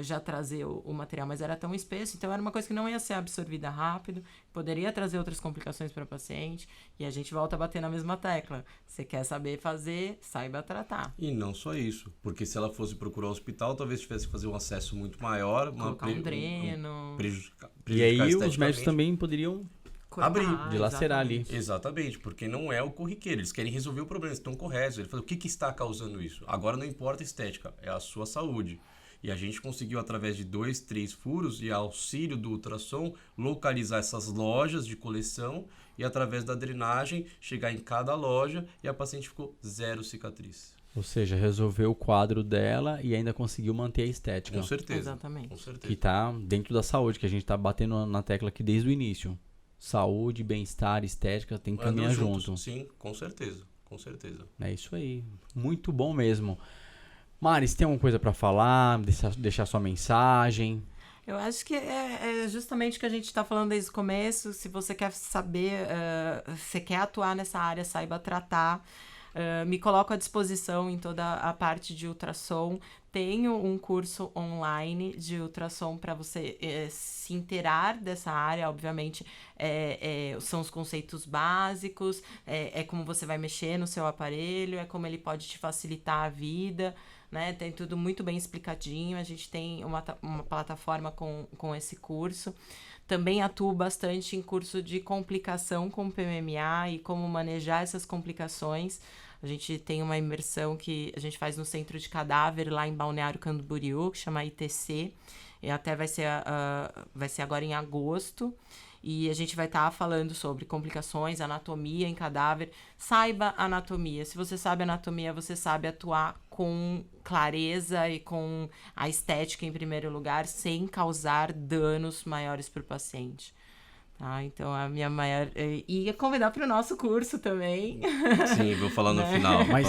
C: já trazer o material, mas era tão espesso, então era uma coisa que não ia ser absorvida rápido, poderia trazer outras complicações para o paciente, e a gente volta a bater na mesma tecla. Você quer saber fazer, saiba tratar.
B: E não só isso, porque se ela fosse procurar o hospital, talvez tivesse que fazer um acesso muito maior,
C: colocar um dreno,
B: prejudicar
A: e aí os médicos também poderiam
B: abrir,
A: dilacerar ali.
B: Exatamente, porque não é o corriqueiro. Eles querem resolver o problema, eles estão corretos. Ele fala, o que está causando isso? Agora não importa a estética, é a sua saúde. E a gente conseguiu, através de 2, 3 furos e auxílio do ultrassom, localizar essas lojas de coleção e, através da drenagem, chegar em cada loja e a paciente ficou 0 cicatriz.
A: Ou seja, resolveu o quadro dela e ainda conseguiu manter a estética.
B: Com certeza.
C: Exatamente.
B: Com certeza.
A: Que está dentro da saúde, que a gente está batendo na tecla aqui desde o início. Saúde, bem-estar, estética, tem que caminhar junto.
B: Sim, com certeza. Com certeza.
A: É isso aí. Muito bom mesmo. Maris, tem alguma coisa para falar? Deixar sua mensagem?
C: Eu acho que é justamente o que a gente está falando desde o começo. Se você quer saber, você quer atuar nessa área, saiba tratar. Me coloco à disposição em toda a parte de ultrassom. Tenho um curso online de ultrassom para você se inteirar dessa área. Obviamente, são os conceitos básicos, é como você vai mexer no seu aparelho, é como ele pode te facilitar a vida, né? Tem tudo muito bem explicadinho. A gente tem uma plataforma com esse curso. Também atuo bastante em curso de complicação com PMMA e como manejar essas complicações. A gente tem uma imersão que a gente faz no Centro de Cadáver, lá em Balneário Camboriú, que chama ITC. E até vai ser agora em agosto. E a gente vai estar falando sobre complicações, anatomia em cadáver. Saiba anatomia. Se você sabe anatomia, você sabe atuar com clareza e com a estética em primeiro lugar, sem causar danos maiores para o paciente. Tá? Então, a minha maior... E convidar para o nosso curso também.
B: Sim, vou falar no final.
A: Mas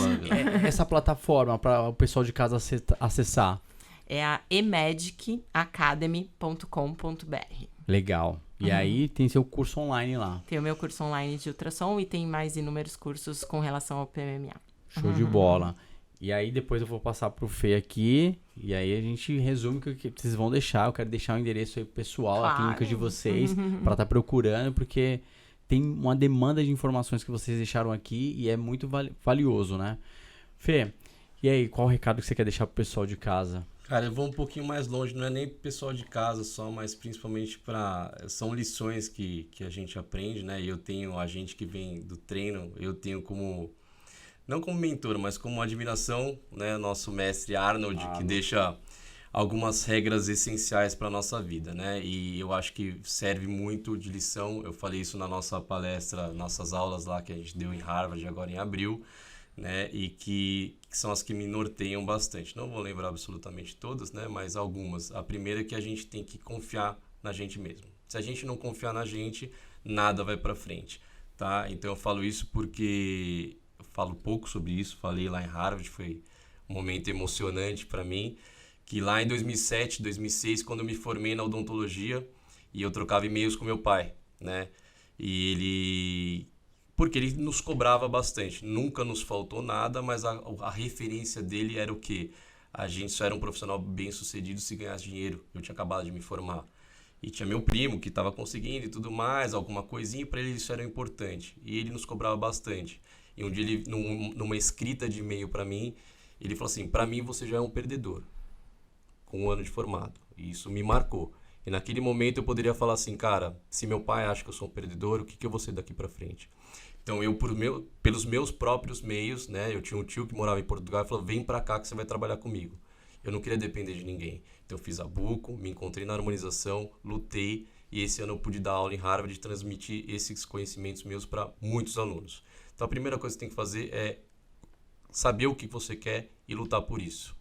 A: essa plataforma, para o pessoal de casa acessar?
C: É a emedicacademy.com.br.
A: Legal. E aí tem seu curso online lá.
C: Tem o meu curso online de ultrassom e tem mais inúmeros cursos com relação ao PMMA.
A: Show de bola. E aí depois eu vou passar pro Fê aqui. E aí a gente resume o que vocês vão deixar. Eu quero deixar o endereço aí pro pessoal, a clínica de vocês, para estar procurando, porque tem uma demanda de informações que vocês deixaram aqui e é muito valioso, né? Fê, e aí, qual o recado que você quer deixar pro pessoal de casa?
B: Cara, eu vou um pouquinho mais longe, não é nem pro pessoal de casa só, mas principalmente são lições que a gente aprende, né? E eu tenho a gente que vem do treino, eu tenho como, não como mentor, mas como admiração, né? Nosso mestre Arnold, que deixa algumas regras essenciais para nossa vida, né? E eu acho que serve muito de lição. Eu falei isso na nossa palestra, nossas aulas lá que a gente deu em Harvard agora em abril, né? E que são as que me norteiam bastante. Não vou lembrar absolutamente todas, né? Mas algumas. A primeira é que a gente tem que confiar na gente mesmo. Se a gente não confiar na gente, nada vai para frente, tá? Então eu falo isso porque eu falo pouco sobre isso. Falei lá em Harvard, foi um momento emocionante para mim, que lá em 2007, 2006, quando eu me formei na odontologia, e eu trocava e-mails com meu pai, né? Porque ele nos cobrava bastante. Nunca nos faltou nada, mas a referência dele era o quê? A gente só era um profissional bem sucedido se ganhasse dinheiro. Eu tinha acabado de me formar. E tinha meu primo que estava conseguindo e tudo mais, alguma coisinha, para ele isso era importante. E ele nos cobrava bastante. E um dia, ele, numa escrita de e-mail para mim, ele falou assim, para mim você já é um perdedor, com 1 ano de formado. E isso me marcou. E naquele momento eu poderia falar assim, cara, se meu pai acha que eu sou um perdedor, o que eu vou ser daqui para frente? Então, pelos meus próprios meios, né? Eu tinha um tio que morava em Portugal e falou, vem pra cá que você vai trabalhar comigo. Eu não queria depender de ninguém. Então, eu fiz a buco, me encontrei na harmonização, lutei, e esse ano eu pude dar aula em Harvard e transmitir esses conhecimentos meus para muitos alunos. Então, a primeira coisa que você tem que fazer é saber o que você quer e lutar por isso.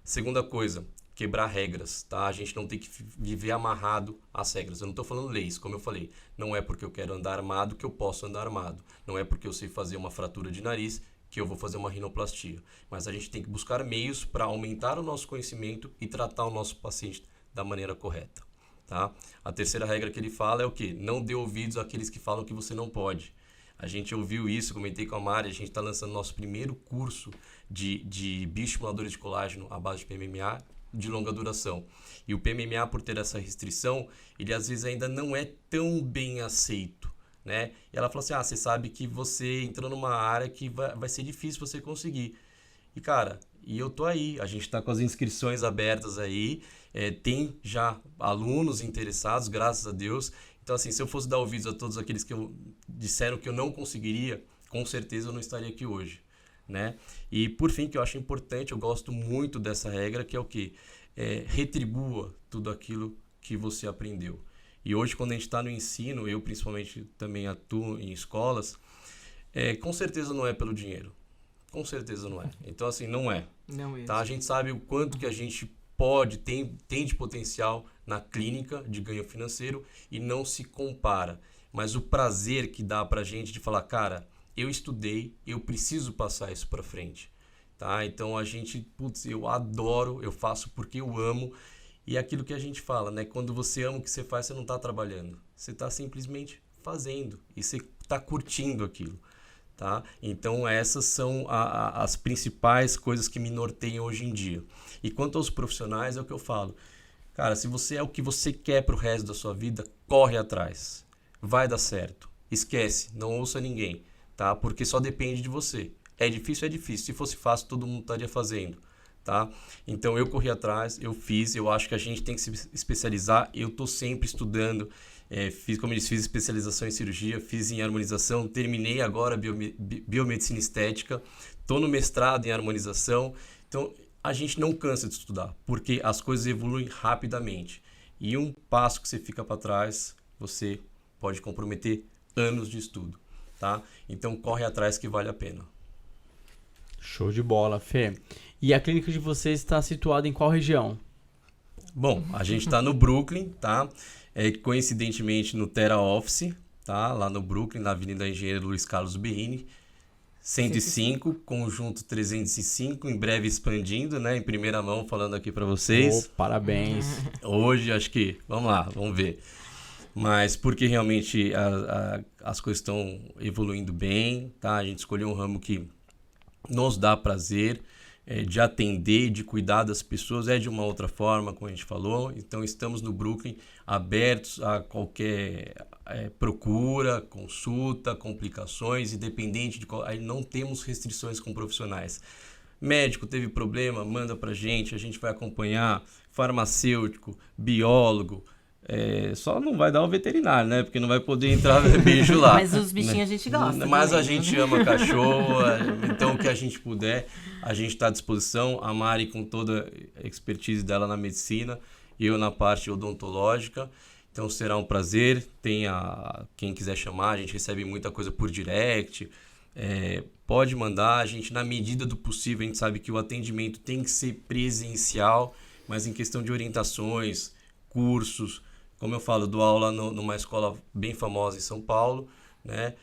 B: Segunda coisa, quebrar regras, tá? A gente não tem que viver amarrado às regras. Eu não estou falando leis, como eu falei. Não é porque eu quero andar armado que eu posso andar armado. Não é porque eu sei fazer uma fratura de nariz que eu vou fazer uma rinoplastia. Mas a gente tem que buscar meios para aumentar o nosso conhecimento e tratar o nosso paciente da maneira correta, tá? A terceira regra que ele fala é o quê? Não dê ouvidos àqueles que falam que você não pode. A gente ouviu isso, comentei com a Mari, a gente está lançando nosso primeiro curso de bioestimuladores de colágeno à base de PMMA, de longa duração. E o PMMA, por ter essa restrição, ele às vezes ainda não é tão bem aceito, né? E ela falou assim, você sabe que você entrou numa área que vai ser difícil você conseguir. E cara, eu tô aí, a gente tá com as inscrições abertas aí, tem já alunos interessados, graças a Deus. Então assim, se eu fosse dar ouvidos a todos aqueles que disseram que eu não conseguiria, com certeza eu não estaria aqui hoje, né? E por fim, que eu acho importante, eu gosto muito dessa regra, que é o quê? Retribua tudo aquilo que você aprendeu. E hoje, quando a gente está no ensino, eu principalmente também atuo em escolas, com certeza não é pelo dinheiro. Com certeza não é. Então, assim, não é.
C: Não é.
B: Tá? A gente sabe o quanto que a gente tem de potencial na clínica de ganho financeiro e não se compara. Mas o prazer que dá pra gente de falar, cara, eu estudei, eu preciso passar isso para frente, tá? Então a gente, eu adoro, eu faço porque eu amo, e é aquilo que a gente fala, né? Quando você ama o que você faz, você não está trabalhando, você está simplesmente fazendo e você está curtindo aquilo, Tá? Então essas são as principais coisas que me norteiam hoje em dia. E quanto aos profissionais, é o que eu falo. Cara, se você é o que você quer pro resto da sua vida, corre atrás. Vai dar certo. Esquece, não ouça ninguém, tá? Porque só depende de você. É difícil, é difícil. Se fosse fácil, todo mundo estaria fazendo, tá? Então eu corri atrás, eu fiz, eu acho que a gente tem que se especializar. Eu tô sempre estudando. Fiz, como eu disse, fiz especialização em cirurgia, fiz em harmonização, terminei agora biomedicina estética, estou no mestrado em harmonização. Então, a gente não cansa de estudar, porque as coisas evoluem rapidamente. E um passo que você fica para trás, você pode comprometer anos de estudo, tá? Então, corre atrás que vale a pena.
A: Show de bola, Fê. E a clínica de vocês está situada em qual região?
B: Bom, a gente está no Brooklyn, tá? Coincidentemente no Terra Office, tá? Lá no Brooklyn, na Avenida Engenheiro Luiz Carlos Berrini, 105, conjunto 305, em breve expandindo, né? Em primeira mão, falando aqui para vocês.
A: Parabéns.
B: Hoje, acho que, vamos lá, vamos ver. Mas porque realmente as coisas estão evoluindo bem, tá? A gente escolheu um ramo que nos dá prazer, de atender, de cuidar das pessoas, de uma outra forma, como a gente falou. Então, estamos no Brooklyn abertos a qualquer procura, consulta, complicações, independente de qual... Aí não temos restrições com profissionais. Médico teve problema, manda pra gente, a gente vai acompanhar. Farmacêutico, biólogo, só não vai dar o veterinário, né? Porque não vai poder entrar bicho lá.
C: Mas os bichinhos a gente gosta.
B: Mas
C: também,
B: a gente ama cachorro, então o que a gente puder, a gente está à disposição. A Mari com toda a expertise dela na medicina, eu na parte odontológica. Então será um prazer. Quem quiser chamar, a gente recebe muita coisa por direct. Pode mandar, a gente na medida do possível, a gente sabe que o atendimento tem que ser presencial, mas em questão de orientações, cursos, como eu falo, dou aula numa escola bem famosa em São Paulo, né?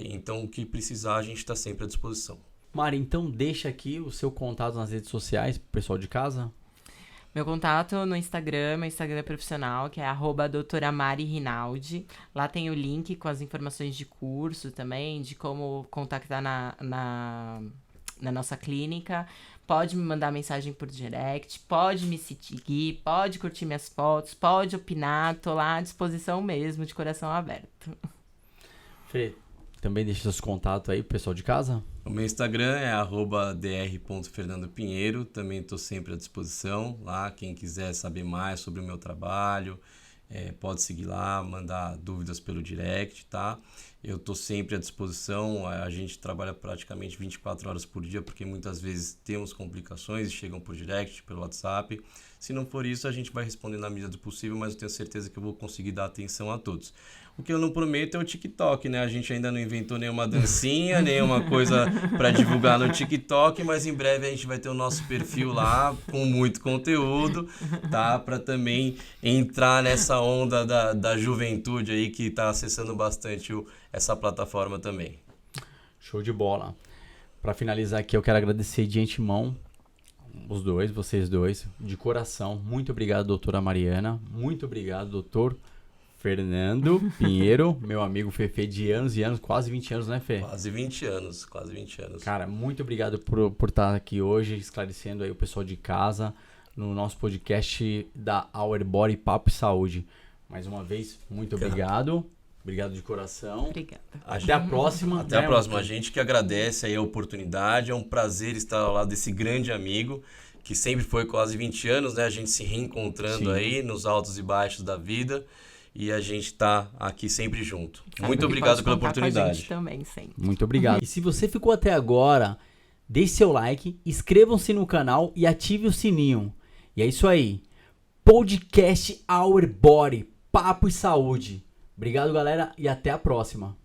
B: Então, o que precisar, a gente está sempre à disposição.
A: Mari, então deixa aqui o seu contato nas redes sociais pro pessoal de casa.
C: Meu contato no Instagram, meu Instagram profissional, que é @doutoramaririnaldi. Lá tem o link com as informações de curso também, de como contactar na nossa clínica. Pode me mandar mensagem por direct, pode me seguir, pode curtir minhas fotos, pode opinar, tô lá à disposição mesmo, de coração aberto.
A: Fê, também deixa seus contatos aí pro pessoal de casa.
B: O meu Instagram é @dr.fernandopinheiro, também estou sempre à disposição lá, quem quiser saber mais sobre o meu trabalho, pode seguir lá, mandar dúvidas pelo direct, tá? Eu estou sempre à disposição, a gente trabalha praticamente 24 horas por dia, porque muitas vezes temos complicações e chegam por direct, pelo WhatsApp. Se não for isso, a gente vai responder na medida do possível, mas eu tenho certeza que eu vou conseguir dar atenção a todos. O que eu não prometo é o TikTok, né? A gente ainda não inventou nenhuma dancinha, nenhuma coisa para divulgar no TikTok, mas em breve a gente vai ter o nosso perfil lá com muito conteúdo, tá? Para também entrar nessa onda da juventude aí que está acessando bastante essa plataforma também.
A: Show de bola. Para finalizar aqui, eu quero agradecer de antemão vocês dois, de coração. Muito obrigado, doutora Mariana. Muito obrigado, doutor Fernando Pinheiro, meu amigo Fefe de anos e anos, quase 20 anos, né, Fê?
B: Quase 20 anos, quase 20 anos.
A: Cara, muito obrigado por estar aqui hoje, esclarecendo aí o pessoal de casa, no nosso podcast da Our Body Papo e Saúde. Mais uma vez, muito obrigado. Obrigado de coração.
C: Obrigada.
A: Até a próxima.
B: Até a próxima. A gente que agradece aí a oportunidade. É um prazer estar ao lado desse grande amigo, que sempre foi quase 20 anos, né? A gente se reencontrando aí nos altos e baixos da vida. E a gente está aqui sempre junto. Muito obrigado pela oportunidade.
C: Com a gente também, sempre.
A: Muito obrigado. E se você ficou até agora, deixe seu like, inscrevam-se no canal e ative o sininho. E é isso aí. Podcast Our Body, Papo e Saúde. Obrigado, galera, e até a próxima.